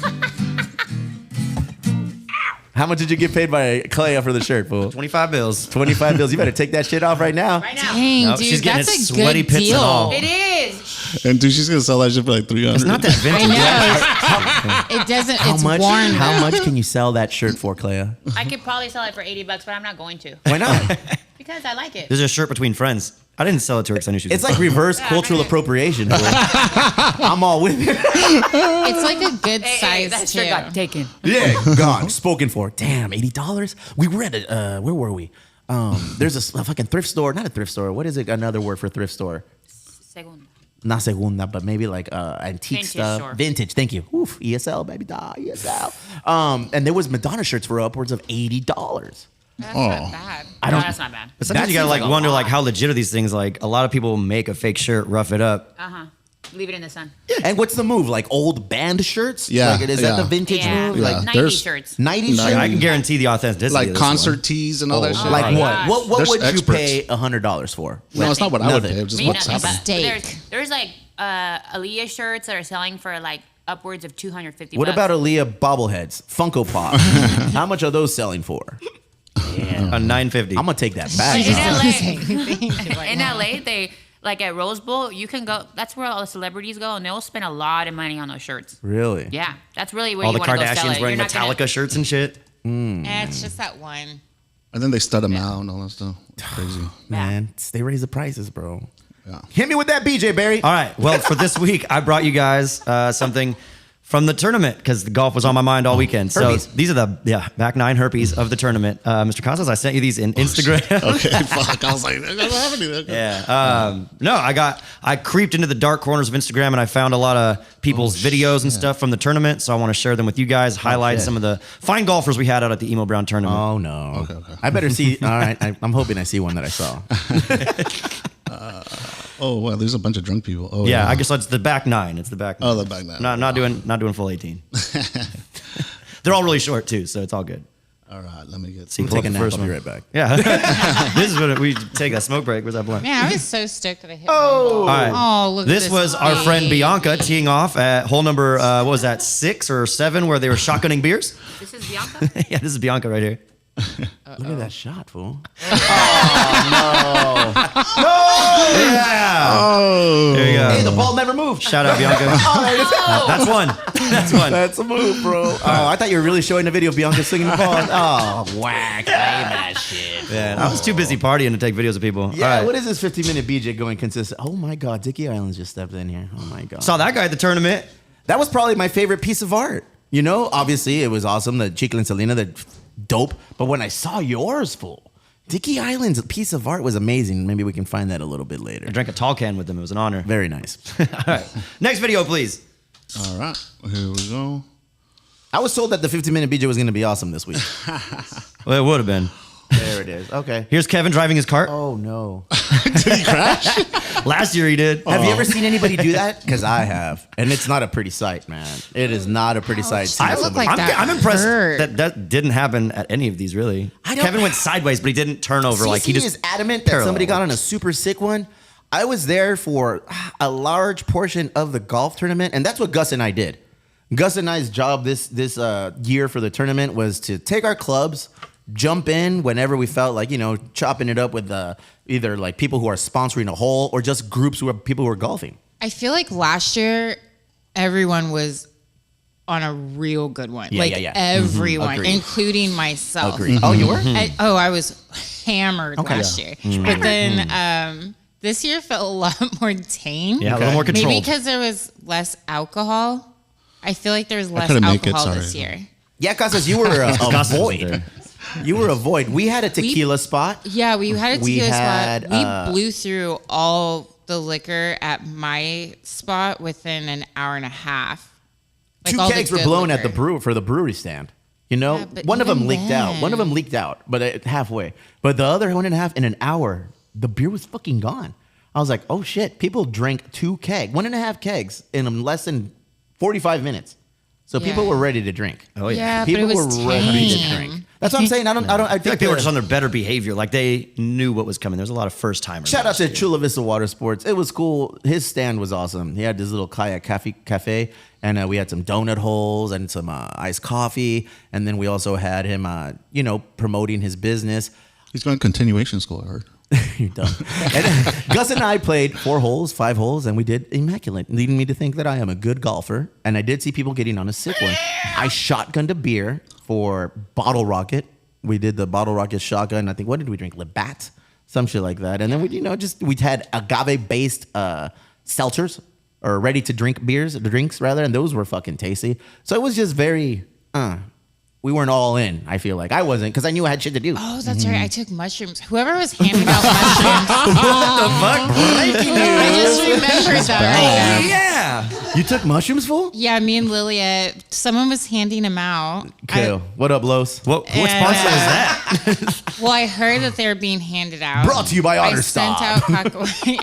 How much did you get paid by Klea for the shirt, fool? 25 bills. 25 bills. You better take that shit off right now. Right now. Dang, Nope, dude, she's getting that's it a sweaty good pits and all. deal. It is. And dude, she's gonna sell that shit for like 300. It's not that vintage. I know. It doesn't. How It's much? worn. How much can you sell that shirt for, Klea? I could probably sell it for $80, but I'm not going to Why not? because I like it. This is a shirt between friends. I didn't sell it to her because I knew she was It's like reverse cultural appropriation. Fool. I'm all with it. It's like a good Hey, size that shirt too. got taken. Yeah, gone. Spoken for. Damn, $80. We were at a where were we? There's a fucking thrift store. Not a thrift store. What is it? Another word for thrift store? Segunda. Not segunda, but maybe like antique Vintage stuff. store. Vintage. Thank you. Oof, ESL, baby, ESL. And there was Madonna shirts for upwards of $80. That's Oh. not bad. No, that's not bad. But sometimes That you gotta seems like like a wonder lot. like how legit are these things? Like a lot of people make a fake shirt, rough it up. Leave it in the sun. And what's the move? Like old band shirts? Yeah, Like, is that yeah. the vintage Yeah. move? Yeah. Like 90 there's- shirts. 90s Like, shirts? I can guarantee the authenticity. of like this concert one. tees and all that shit. Like what? gosh. What There's would experts. you pay $100 for? No, it's not what I would Nothing. pay. Just Me, what's nothing, happening. but there's like Aaliyah shirts that are selling for like upwards of $250. What about Aaliyah bobbleheads? Funko Pop. How much are those selling for? A $9.50. I'm gonna take that back. in LA, they like at Rose Bowl, you can go. That's where all the celebrities go, and they'll spend a lot of money on those shirts. Really? Yeah, that's really where All you the want to go sell Kardashians it. wearing You're not Metallica gonna- shirts and shit. It's just that one. And then they stud them out and all that stuff. Crazy. Man, they raise the prices, bro. Yeah. Hit me with that, BJ Barry. All right. Well, for this week, I brought you guys something from the tournament because the golf was on my mind all weekend. So Herpes. these are the back nine herpes of the tournament. Mr. Casas, I sent you these in Instagram. Okay, fuck. I was like, I don't have any. Okay. Yeah. No, I creeped into the dark corners of Instagram and I found a lot of people's videos and stuff from the tournament. So I want to share them with you guys, highlight shit. some of the fine golfers we had out at the Emo Brown tournament. Oh no. Okay. I better see. All right. I'm hoping I see one that I saw. Oh, wow. There's a bunch of drunk people. Oh, Yeah, I guess it's the back nine. It's the back nine. Oh, the back nine. Not doing full 18. They're all really short too, so it's all good. All right. Let me get. See, I'm pull up taking the a nap. first I'll be one. right back. Yeah. This is what we take a smoke break. Where's that blunt? Man, I was so stoked that I hit All right. Oh, look at This this was our big. friend Bianca teeing off at hole number, what was that, 6 or 7, where they were shotgunning beers? This is Bianca. Yeah, this is Bianca right here. Look at that shot, fool. Yeah. Oh. There you go. Hey, the ball never moved. Shout out, Bianca. That's one. That's one. That's a move, bro. Oh, I thought you were really showing the video of Bianca swinging the ball. Oh, whack. Lame that shit. Man, I was too busy partying to take videos of people. Yeah, All right. what is this 15-minute BJ going consistent? Oh my God, Dickie Islands just stepped in here. Oh my God. Saw that guy at the tournament. That was probably my favorite piece of art. You know, obviously it was awesome, the Chicle and Selena, the dope. But when I saw yours, fool, Dickie Island's piece of art was amazing. Maybe we can find that a little bit later. I drank a tall can with them. It was an honor. Very nice. All right. Next video, please. All right. Here we go. I was told that the 15-minute BJ was going to be awesome this week. Well, it would have been. There it is. Okay. Here's Kevin driving his cart. Oh, no. Did he crash? Last year he did. Have you ever seen anybody do that? Because I have. And it's not a pretty sight, man. It is not a pretty sight. seeing I look somebody- like that I'm impressed hurt. that that didn't happen at any of these, really. Kevin went sideways, but he didn't turn over. Like he CeCe just is adamant that parallel. somebody got on a super sick one. I was there for a large portion of the golf tournament, and that's what Gus and I did. Gus and I's job this year for the tournament was to take our clubs, jump in whenever we felt like, you know, chopping it up with either like people who are sponsoring a hole or just groups who are people who are golfing. I feel like last year everyone was on a real good one. Yeah, like yeah, yeah. everyone, Agreed. including myself. Agreed. Oh, you were? I was hammered last year. But then This year felt a lot more tame. Yeah, a little more controlled. Maybe because there was less alcohol. I feel like there was less couldn't make it, alcohol this sorry. year. Yeah, Casas, you were a Casas was void. there. You were a void. We had a tequila spot. Yeah, we had a We tequila had, spot. We blew through all the liquor at my spot within an hour and a half. Like 2 all the kegs were good blown at the liquor. for the brewery stand. You know, Yeah, but one of them even leaked out. then- One of them leaked out, but halfway. But the other 1.5 in an hour, the beer was fucking gone. I was like, oh shit! People drank 2 kegs, 1.5 kegs in less than 45 minutes. So Yeah. people were ready to drink. Oh yeah. Yeah, People but it was were ready to tame. drink. That's what I'm saying. I I feel like people were just the- on their better behavior. Like they knew what was coming. There's a lot of first timers. Shout out to Chula Vista Water Sports. It was cool. His stand was awesome. He had this little Klea cafe, and we had some donut holes and some iced coffee. And then we also had him, promoting his business. He's going to continuation school, I heard. You're dumb. And Gus and I played 4 holes, 5 holes, and we did immaculate, leading me to think that I am a good golfer. And I did see people getting on a sick one. I shotgunned a beer for Bottle Rocket. We did the Bottle Rocket shotgun. I think, what did we drink? Labatt? Some shit like that. And then we had agave-based seltzers, or ready-to-drink drinks rather, and those were fucking tasty. So it was just very, we weren't all in, I feel like. I wasn't, because I knew I had shit to do. Oh, that's right. I took mushrooms. Whoever was handing out mushrooms. What the fuck? Breaking news. I just remembered that right now. Yeah. You took mushrooms, fool? Yeah, me and Lilia, someone was handing them out. Cool. What up, Los? What sponsor was that? Well, I heard that they were being handed out. Brought to you by I Otter sent Stop. out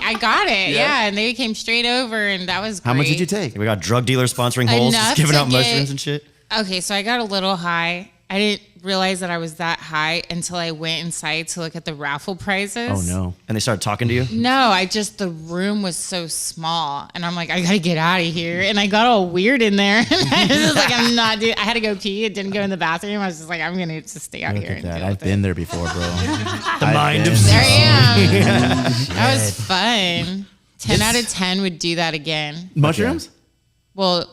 I got it, yeah, and they came straight over, and that was great. How much did you take? We got drug dealers sponsoring holes, Enough just giving to out get- mushrooms and shit. Okay, so I got a little high. I didn't realize that I was that high until I went inside to look at the raffle prizes. Oh, no. And they started talking to you? No, the room was so small, and I'm like, I gotta get out of here, and I got all weird in there. And I was just like, I'm not doing. I had to go pee. It didn't go in the bathroom. I was just like, I'm gonna just stay out Look here. at And that. deal I've with been it. there before, bro. The mind of There I am. Yeah. That was fun. 10 out of 10 would do that again. Mushrooms? Well,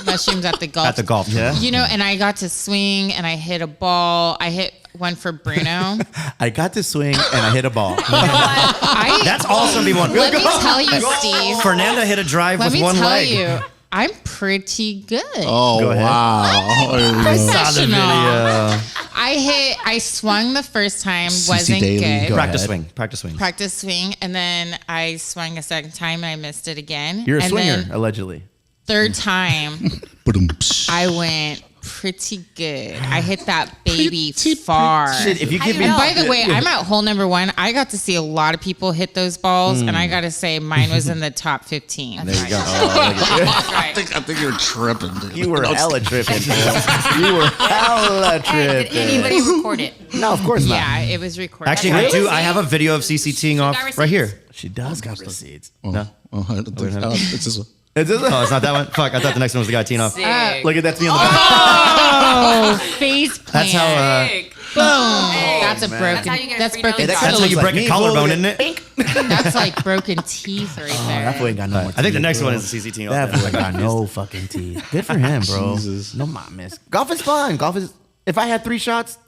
mushrooms at the golf. At the golf. Yeah. You know, and I got to swing, and I hit a ball. I hit one for Bruno. I got to swing and I hit a ball. That's all some people want. Let me tell you, Steve. Fernanda hit a drive Let with me one tell leg. you, I'm pretty good. Oh, Go ahead. wow. There you go. Saw the video. I swung the first time, CeCe wasn't Daly, good. go Practice ahead. swing. Practice swing. Practice swing, and then I swung a second time and I missed it again. You're a and swinger, then allegedly. third time, Ba-dum-psh. I went pretty good. I hit that baby far. Shit, if you give me. And by the way, I'm at hole number 1. I got to see a lot of people hit those balls, and I got to say mine was in the top 15. There you go. I think you're tripping, dude. You were hella tripping. You were hella Hey, did tripping. anybody record it? No, of course not. Yeah, it was recorded. Actually, I have a video of CeCe teeing off got right here. She does got receipts. Oh, No. oh, I don't think, it's this one. Is this Oh, it's not that one? Fuck, I thought the next one was the guy teeing off. Sick. Look at that's me on the back. Oh, face plant. That's how, Sick. Boom. Hey, That's a man. broken. That's how you get a That's free broken. nose that's how you like break me, a collarbone, fool. isn't it? That's like broken teeth right Oh, there. that fool ain't got no more I think the teeth, next bro. one is the CeCe teeing off. That then. fool ain't got no fucking teeth. Good for him, bro. Jesus. No mames. Golf is fun. Golf is. If I had 3 shots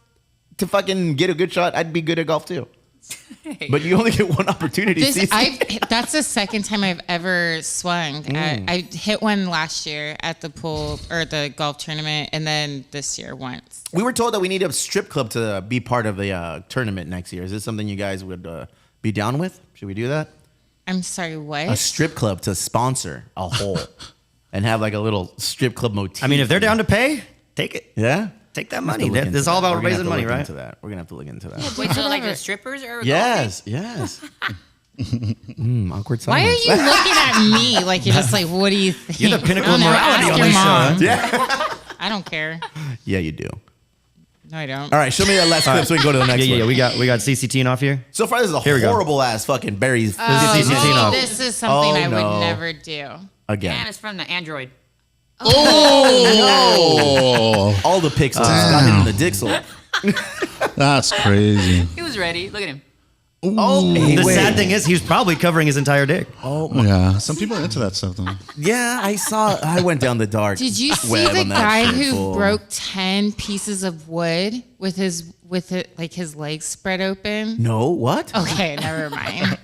to fucking get a good shot, I'd be good at golf too. But you only get one opportunity. That's the second time I've ever swung. I hit one last year at the pool or the golf tournament, and then this year once. We were told that we need a strip club to be part of the tournament next year. Is this something you guys would be down with? Should we do that? I'm sorry, what? A strip club to sponsor a hole and have like a little strip club motif. I mean, if they're down to pay, take it. yeah, Take that We'll have to money. look into It's all that. about We're gonna have raising to money, look right? Into that. We're gonna have to look into that. Wait, so like the strippers are Yes, yes. Awkward silence. Why are you looking at me like you're just like, what do you think? You're the pinnacle I of don't know, morality ask on your this mom. show. Yeah, I don't care. yeah, you do. No, I don't. All right, show me that last clip so we can go to the next Yeah, one. we got CeCe teeing off here. So far, this is a Here we go. horrible ass fucking berries. This is CeCe teeing off. This is something Oh, I no. would never do. Again. And it's from the Android. Oh, All the pixels got him in the dixel. that's crazy. He was ready. Look at him. Oh, hey, the wait. sad thing is, he's probably covering his entire dick. Oh, my. Yeah, some people are into that stuff though. Yeah, I went down the dark. Did you see web the on that guy shit, who fool. broke 10 pieces of wood with his his legs spread open? No, what? Okay, never mind.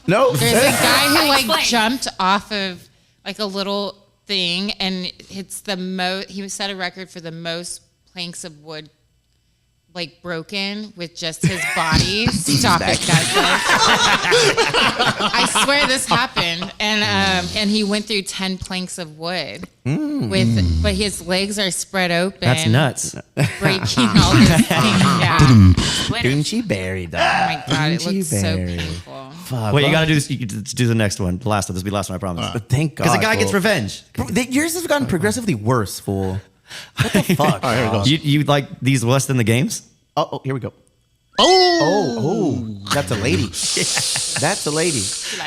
No. There's a guy who like jumped off of like a little thing, and it's the most. He set a record for the most planks of wood like broken with just his body. Stop it, guys! I swear this happened, and he went through 10 planks of wood but his legs are spread open. That's nuts. Breaking all this thing. Yeah. Dingy Berry, dog. Oh my god, it Dingy looks so Berry. painful. Fuck. Wait, you gotta do this. You do the next one. The last one. This will be the last one. I promise. Thank God. Because the guy gets fool. revenge. Bro, yours has gotten progressively worse, fool. What the fuck? All right, here we go. You like these less than the games? Oh, here we go. Oh, that's a lady. That's a lady.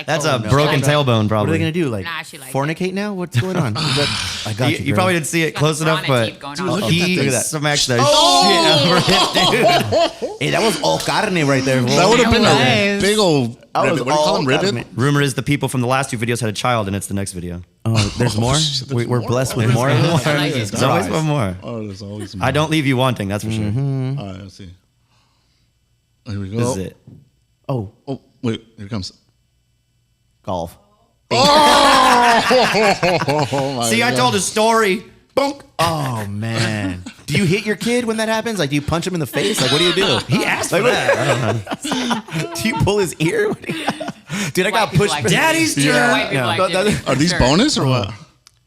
That's a broken tailbone, probably. What are they gonna do? Like Nah, she liked fornicate now? What's going on? I got you. You girl. probably didn't see it close enough, but he Look at that. smacked the shit over it, dude. Hey, that was all carne right there. Fool. that would have been It a was. big old. That was Ribbit. What do you call all them? Ribbit? carne. Rumor is the people from the last two videos had a child, and it's the next video. Oh, there's more. shit, there's We're more? blessed with more. There's always one more. Oh, there's always more. I don't leave you wanting, that's for sure. All right, let's see. Here we go. This is it. Oh, Oh, wait, here it comes. golf. Oh, my See, I God. told a story. Bonk. Oh man. Do you hit your kid when that happens? Like, do you punch him in the face? Like, what do you do? He asked for that. I don't know. Do you pull his ear? Dude, I got people pushed. like Daddy's turn. White people like it. Are these bonus or what?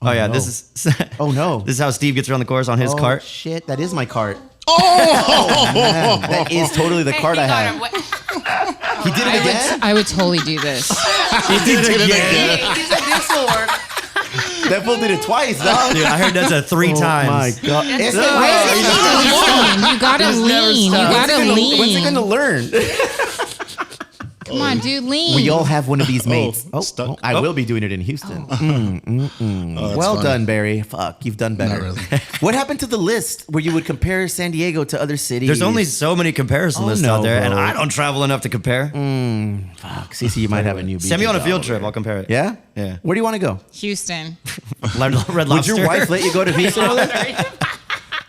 Oh yeah, no. this is. Oh no. This is how Steve gets around the course on his Oh, cart. shit, that is my cart. Oh, Man, that is totally the cart I He got have. him wet. He did it again? I would totally do this. He did it again. He's like, this will work. That fool did it twice, dog. Dude, I heard that's a 3 times. Oh my god. It's You gotta lean. You gotta lean. When's he gonna learn? Come on, dude, lean. We all have one of these mates. stuck. I will be doing it in Houston. Well funny. done, Barry. Fuck, you've done better. Not really. What happened to the list where you would compare San Diego to other cities? There's only so many comparison lists no, out there, and bro. I don't travel enough to compare. Fuck, CeCe, you might have a new beach. Send me on a job field over trip. there. I'll compare it. Yeah? Yeah. Where do you want to go? Houston. Red Would Lobster. your wife let you go to Houston?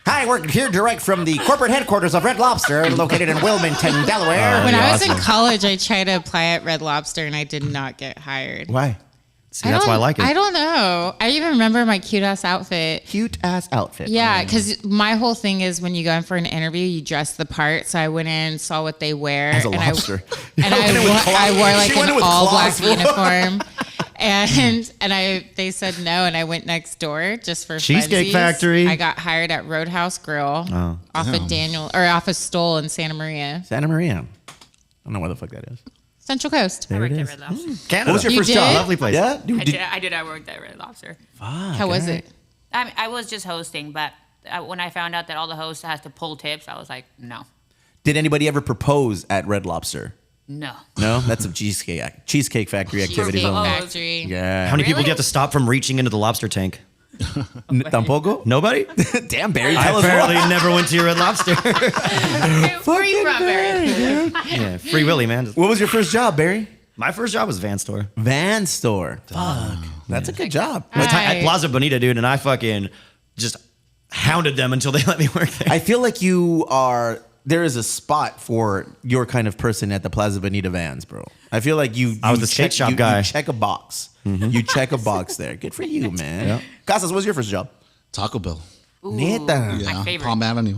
Hi, we're here direct from the corporate headquarters of Red Lobster, located in Wilmington, Delaware. When I was in awesome. college, I tried to apply at Red Lobster, and I did not get hired. Why? See, that's why I like it. I don't know. I even remember my cute ass outfit. Cute ass outfit. Yeah, because my whole thing is when you go in for an interview, you dress the part. So I went in, saw what they wear, As a and lobster. I wore like She went in an with all black claws. uniform, and they said no, and I went next door just for Cheesecake funsies. Factory. I got hired at Roadhouse Grill off of Stoll in Santa Maria, Santa Maria. I don't know where the fuck that is. Central Coast. I worked at Red Lobster. Canada. What was your You first did? job? Lovely place. Yeah? I did. I worked at Red Lobster. How was it? I was just hosting, but when I found out that all the hosts has to pull tips, I was like, no. Did anybody ever propose at Red Lobster? No. No? That's some cheesecake factory activities. Cheesecake only. Factory. Yeah. How many people Really? do you have to stop from reaching into the lobster tank? Tampoco? Nobody? Damn, Barry. I Tell us apparently more. never went to your Red Lobster. Where are you from, Barry? Yeah, Free Willy, man. What was your first job, Barry? My first job was van store. Van store. Fuck. That's a good job. At Right. Plaza Bonita, dude, and I fucking just hounded them until they let me work there. I feel like there is a spot for your kind of person at the Plaza Bonita Vans, bro. I feel like I was the skate shop guy. You check a box. You check a box there. Good for you, man. Casas, what was your first job? Taco Bell. Neta. Yeah, favorite. Palm Avenue.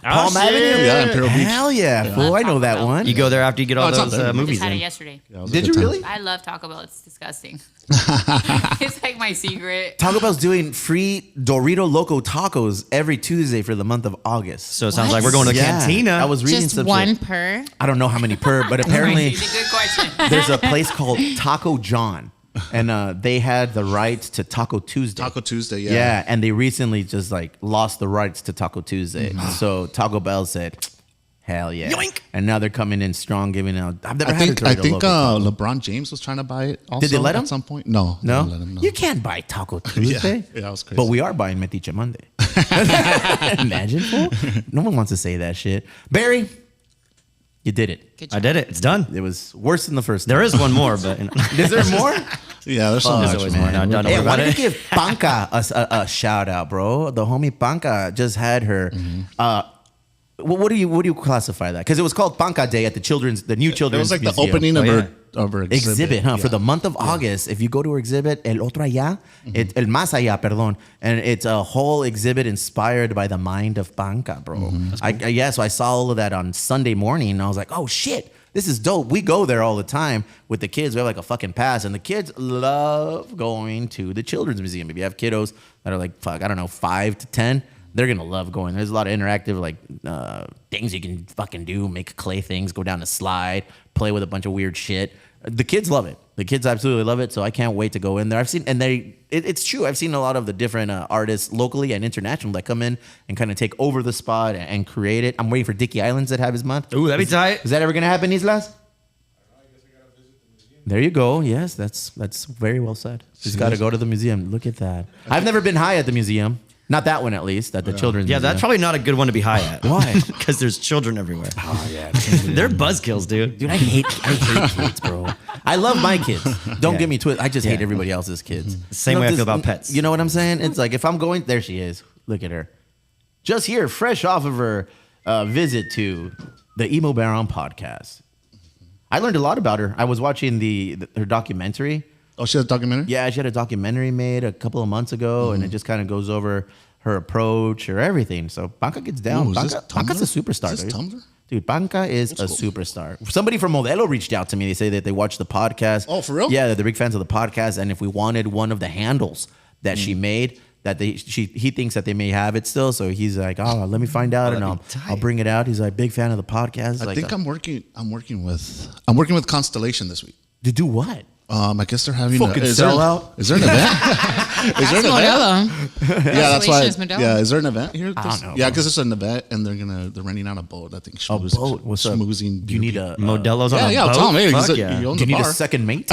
Palm shit. Avenue? Yeah, Imperial Beach. Hell yeah, fool. I know that one. You go there after you get all it's those not- movies Just had it in. yesterday. Yeah, it was a Did good you time. really? I love Taco Bell. It's disgusting. It's like my secret. Taco Bell's doing free Dorito Loco tacos every Tuesday for the month of August. So it sounds like we're going to the cantina. I was reading Just some one shit. per. I don't know how many per, but apparently It's a good question. there's a place called Taco John, and they had the rights to Taco Tuesday. Taco Tuesday, yeah. Yeah, and they recently just like lost the rights to Taco Tuesday. So Taco Bell said, "Hell yeah!" Yoink. And now they're coming in strong, giving out. I've never I had think a Dorito Loco taco. LeBron James was trying to buy it also. Did they let him? At some point? No. they No, didn't let him, no. you can't buy Taco Tuesday. Yeah, that was crazy. But we are buying Metiche Monday. Imagine, fool. No one wants to say that shit. Barry, You did it. Good I job. did it. It's done. It was worse than the first There time. is one more, but Is there more? Yeah, there's so There's much, always man. more. Don't Hey, worry why about don't it. you give Panka a shout out, bro? The homie Panka just had her. What do you classify that? Because it was called Panka Day at the new It children's was like the museum. opening of her exhibit, huh? Yeah. For the month of August, if you go to her exhibit, El Otro Allá, El Más Allá, perdón, and it's a whole exhibit inspired by the mind of Panka, bro. So I saw all of that on Sunday morning, and I was like, oh shit, this is dope. We go there all the time with the kids. We have like a fucking pass, and the kids love going to the children's museum. If you have kiddos that are like, 5 to 10, they're gonna love going. There's a lot of interactive things you can fucking do, make clay things, go down a slide, play with a bunch of weird shit. The kids love it. The kids absolutely love it. So I can't wait to go in there. It's true. I've seen a lot of the different artists locally and international that come in and kind of take over the spot and create it. I'm waiting for Dickie Islands to have his month. Ooh, that'd be tight. Is that ever gonna happen, Islas? There you go. Yes, that's very well said. Just got to go to the museum. Look at that. I've never been high at the museum. Not that one, at least. At the children's Yeah, museum. that's probably not a good one to be high at. Why? Because there's children everywhere. Oh yeah, They're buzzkills, dude. Dude, I hate kids, bro. I love my kids. Don't get me twisted. I just hate everybody else's kids. Same way I feel about pets. You know what I'm saying? It's like if I'm going, there she is. Look at her. Just here, fresh off of her visit to the Emo Baron podcast. I learned a lot about her. I was watching her documentary. Oh, she had a documentary? Yeah, she had a documentary made a couple of months ago, and it just kind of goes over her approach, her everything. So Panka gets down. Ooh, is this Panka's a Tumblr? superstar. Is this dude. Tumblr? Dude, Panka is a superstar. Somebody from Modelo reached out to me. They say that they watched the podcast. Oh, for real? Yeah, they're big fans of the podcast. And if we wanted one of the handles that she made, that he thinks that they may have it still. So he's like, oh, let me find out, and I'll bring it out. He's like, big fan of the podcast. I think I'm working with Constellation this week. To do what? I guess they're having Fucking sellout. Is there an event? Is there an event? Yeah, that's why. Congratulations, Modelo. Yeah, is there an event here? I don't know, Yeah, bro. because it's an event and they're renting out a boat. I think. A boat? What's up? Schmoozing. Do you need a Modelo's on a Yeah, boat? Tom. Hey, Fuck he yeah. owns Do you a need bar. a second mate?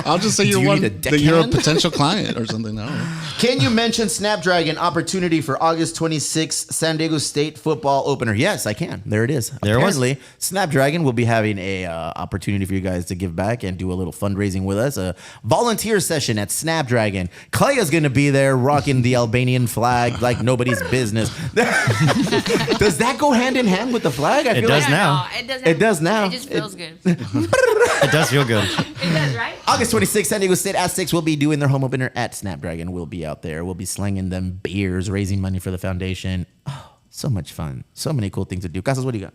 I'll just say Do you're you one. need a That you're a deckhand? potential client or something. I don't know. Can you mention Snapdragon opportunity for August 26th San Diego State football opener? Yes, I can. There it is. There it was. Apparently, Snapdragon will be having a opportunity for you guys to give back and do a little fundraising with us. A volunteer session at Snapdragon. Klea is going to be there rocking the Albanian flag like nobody's business. Does that go hand in hand with the flag? I It feel does like now. It does now. It just feels good. It does feel good. It does, right? August 26th, San Diego State Aztecs will be doing their home opener at Snapdragon. We'll be out there. We'll be slinging them beers, raising money for the foundation. Oh, so much fun. So many cool things to do. Casas, what do you got?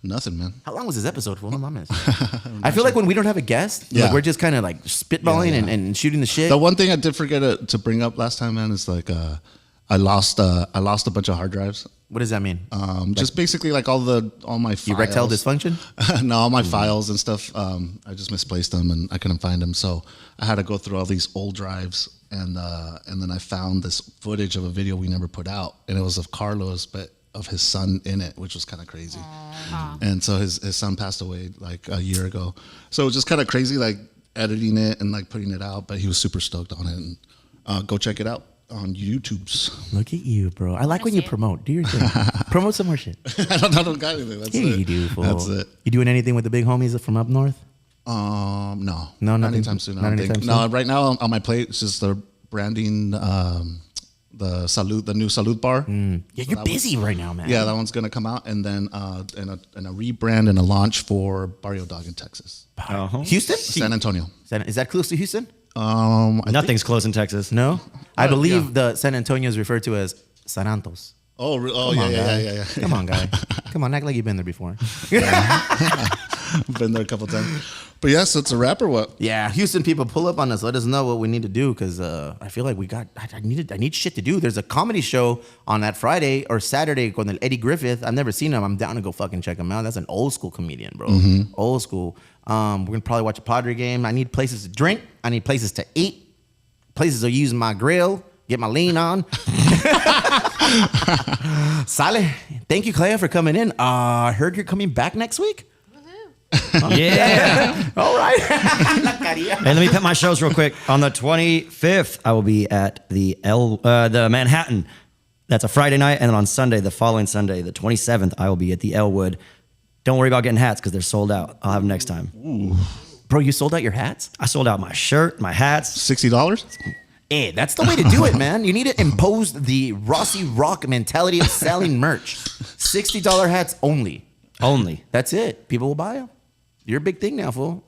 Nothing, man. How long was this episode for? No mames. I feel like when we don't have a guest, Yeah. like we're just kind of like spitballing And shooting the shit. The one thing I did forget to bring up last time, man, is like I lost a bunch of hard drives. What does that mean? Just basically like all my files. Erectile dysfunction? No, all my files and stuff. I just misplaced them and I couldn't find them, so I had to go through all these old drives and then I found this footage of a video we never put out, and it was of Carlos, but of his son in it, which was kind of crazy. And so his son passed away like a year ago, so it was just kind of crazy, like editing it and like putting it out. But he was super stoked on it, and go check it out on YouTube's. Look at you, bro. I like when you promote. Do your thing. Promote some more shit. I don't got anything. That's Yeah, it. you do, fool. That's it. You doing anything with the big homies from up north? No, No, not nothing- anytime soon. I not don't anytime think. soon? No, right now on my plate it's just the branding, the new Salud bar. Yeah, So you're that busy right now, man. Yeah, that one's gonna come out, and then and a rebrand and a launch for Barrio Dog in Texas, Houston? San Antonio. Is that close to Houston? Nothing's close in Texas. No? I believe yeah. the San Antonio is referred to as Sarantos. Oh, Come on, guy. yeah. Come on, guy. Come on, act like you've been there before. Been there a couple times. But yeah, so it's a wrap or what? Yeah, Houston people, pull up on us. Let us know what we need to do, because I feel like I need shit to do. There's a comedy show on that Friday or Saturday with Eddie Griffith. I've never seen him. I'm down to go fucking check him out. That's an old school comedian, bro. Old school. We're gonna probably watch a Padre game. I need places to drink. I need places to eat. Places to use my grill. Get my lean on. Sale, thank you, Klea, for coming in. I heard you're coming back next week. Yeah. All right. Hey, let me put my shows real quick. On the 25th, I will be at the Manhattan. That's a Friday night. And then on Sunday, the following Sunday, the 27th, I will be at the Elwood. Don't worry about getting hats because they're sold out. I'll have them next time. Ooh. Bro, you sold out your hats? I sold out my shirt, my hats. $60? Hey, that's the way to do it, man. You need to impose the Rossi Rock mentality of selling merch. $60 hats only. Only. That's it. People will buy them. You're a big thing now, fool.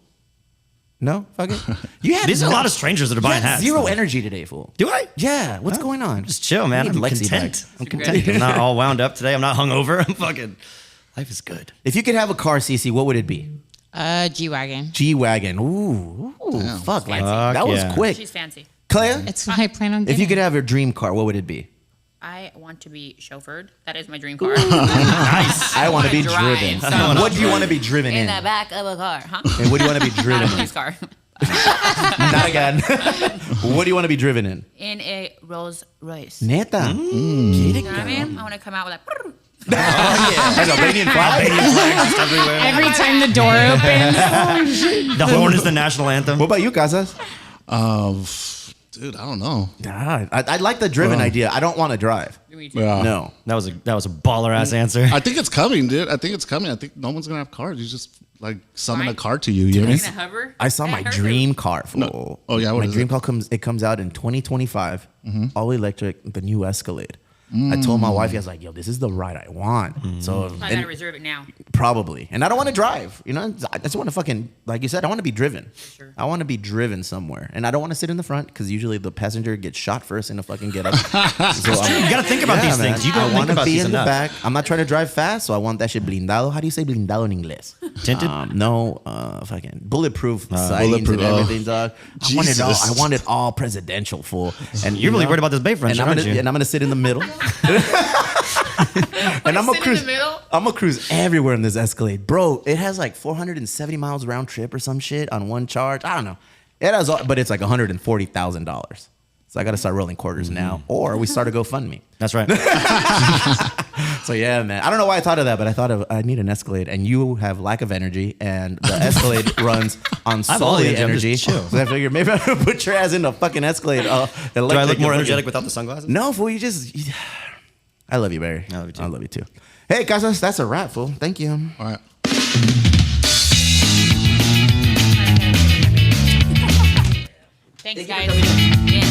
No? Fuck it. You had These are a lot of strangers that are buying hats. Zero energy today, fool. Do I? Yeah. What's going on? Just chill, man. I need I'm Lexi content. back. I'm content. I'm not all wound up today. I'm not hungover. I'm fucking. Life is good. If you could have a car, CeCe, what would it be? G-Wagon. G-Wagon. Ooh. Fuck. Like, that was quick. She's fancy. Klea? It's what I plan on getting. If you could have your dream car, what would it be? I want to be chauffeured. That is my dream car. Nice. I want to be drive, driven. so- What do you want to be driven in? In the back of a car, huh? And what do you want to be driven Not a in? police car. Not again. What do you want to be driven in? In a Rolls Royce. Neta. You know what I mean? I want to come out with like. Like Albanian flag. Flags everywhere. Every time the door opens. The horn is the national anthem. What about you, Casas? Dude, I don't know. I like the driven idea. I don't want to drive. Yeah. No. That was a baller ass answer. I think it's coming, dude. I think it's coming. I think no one's gonna have cars. You just like summon a car to you. You know what I mean? Hover. I saw my dream car. Fool. Oh, yeah, what my is dream it? car comes out in 2025. All electric, the new Escalade. I told my wife, I was like, "Yo, this is the ride I want." So I gotta reserve it now. probably, and I don't want to drive. You know, I just want to fucking, like you said, I want to be driven. Sure. I want to be driven somewhere, and I don't want to sit in the front because usually the passenger gets shot first in the fucking get up. So You got to think about these things. You I don't want think to about be these in the enough. back. I'm not trying to drive fast, so I want that shit blindado. How do you say blindado in English? Tinted? No, fucking bulletproof sidings bulletproof, and everything, dog. I want it all. Jesus. I want it all presidential, full. And You're really worried about this Bayfront, and I'm aren't gonna, you? and I'm gonna sit in the middle. And I'm gonna cruise. I'm gonna cruise everywhere in this Escalade, bro. It has like 470 miles round trip or some shit on one charge. I don't know. It has, but it's like $140,000. So I got to start rolling quarters now, or we start a GoFundMe. That's right. So yeah, man. I don't know why I thought of that, but I thought I need an Escalade, and you have lack of energy, and the Escalade runs on I have all the solid energy. I'm energy. just chill. So I figured maybe I would put your ass in the fucking Escalade. Do I look more energetic without the sunglasses? No, fool. I love you, Barry. I love you too. Hey, Casas, that's a wrap, fool. Thank you. All right. Thanks, guys. Yeah.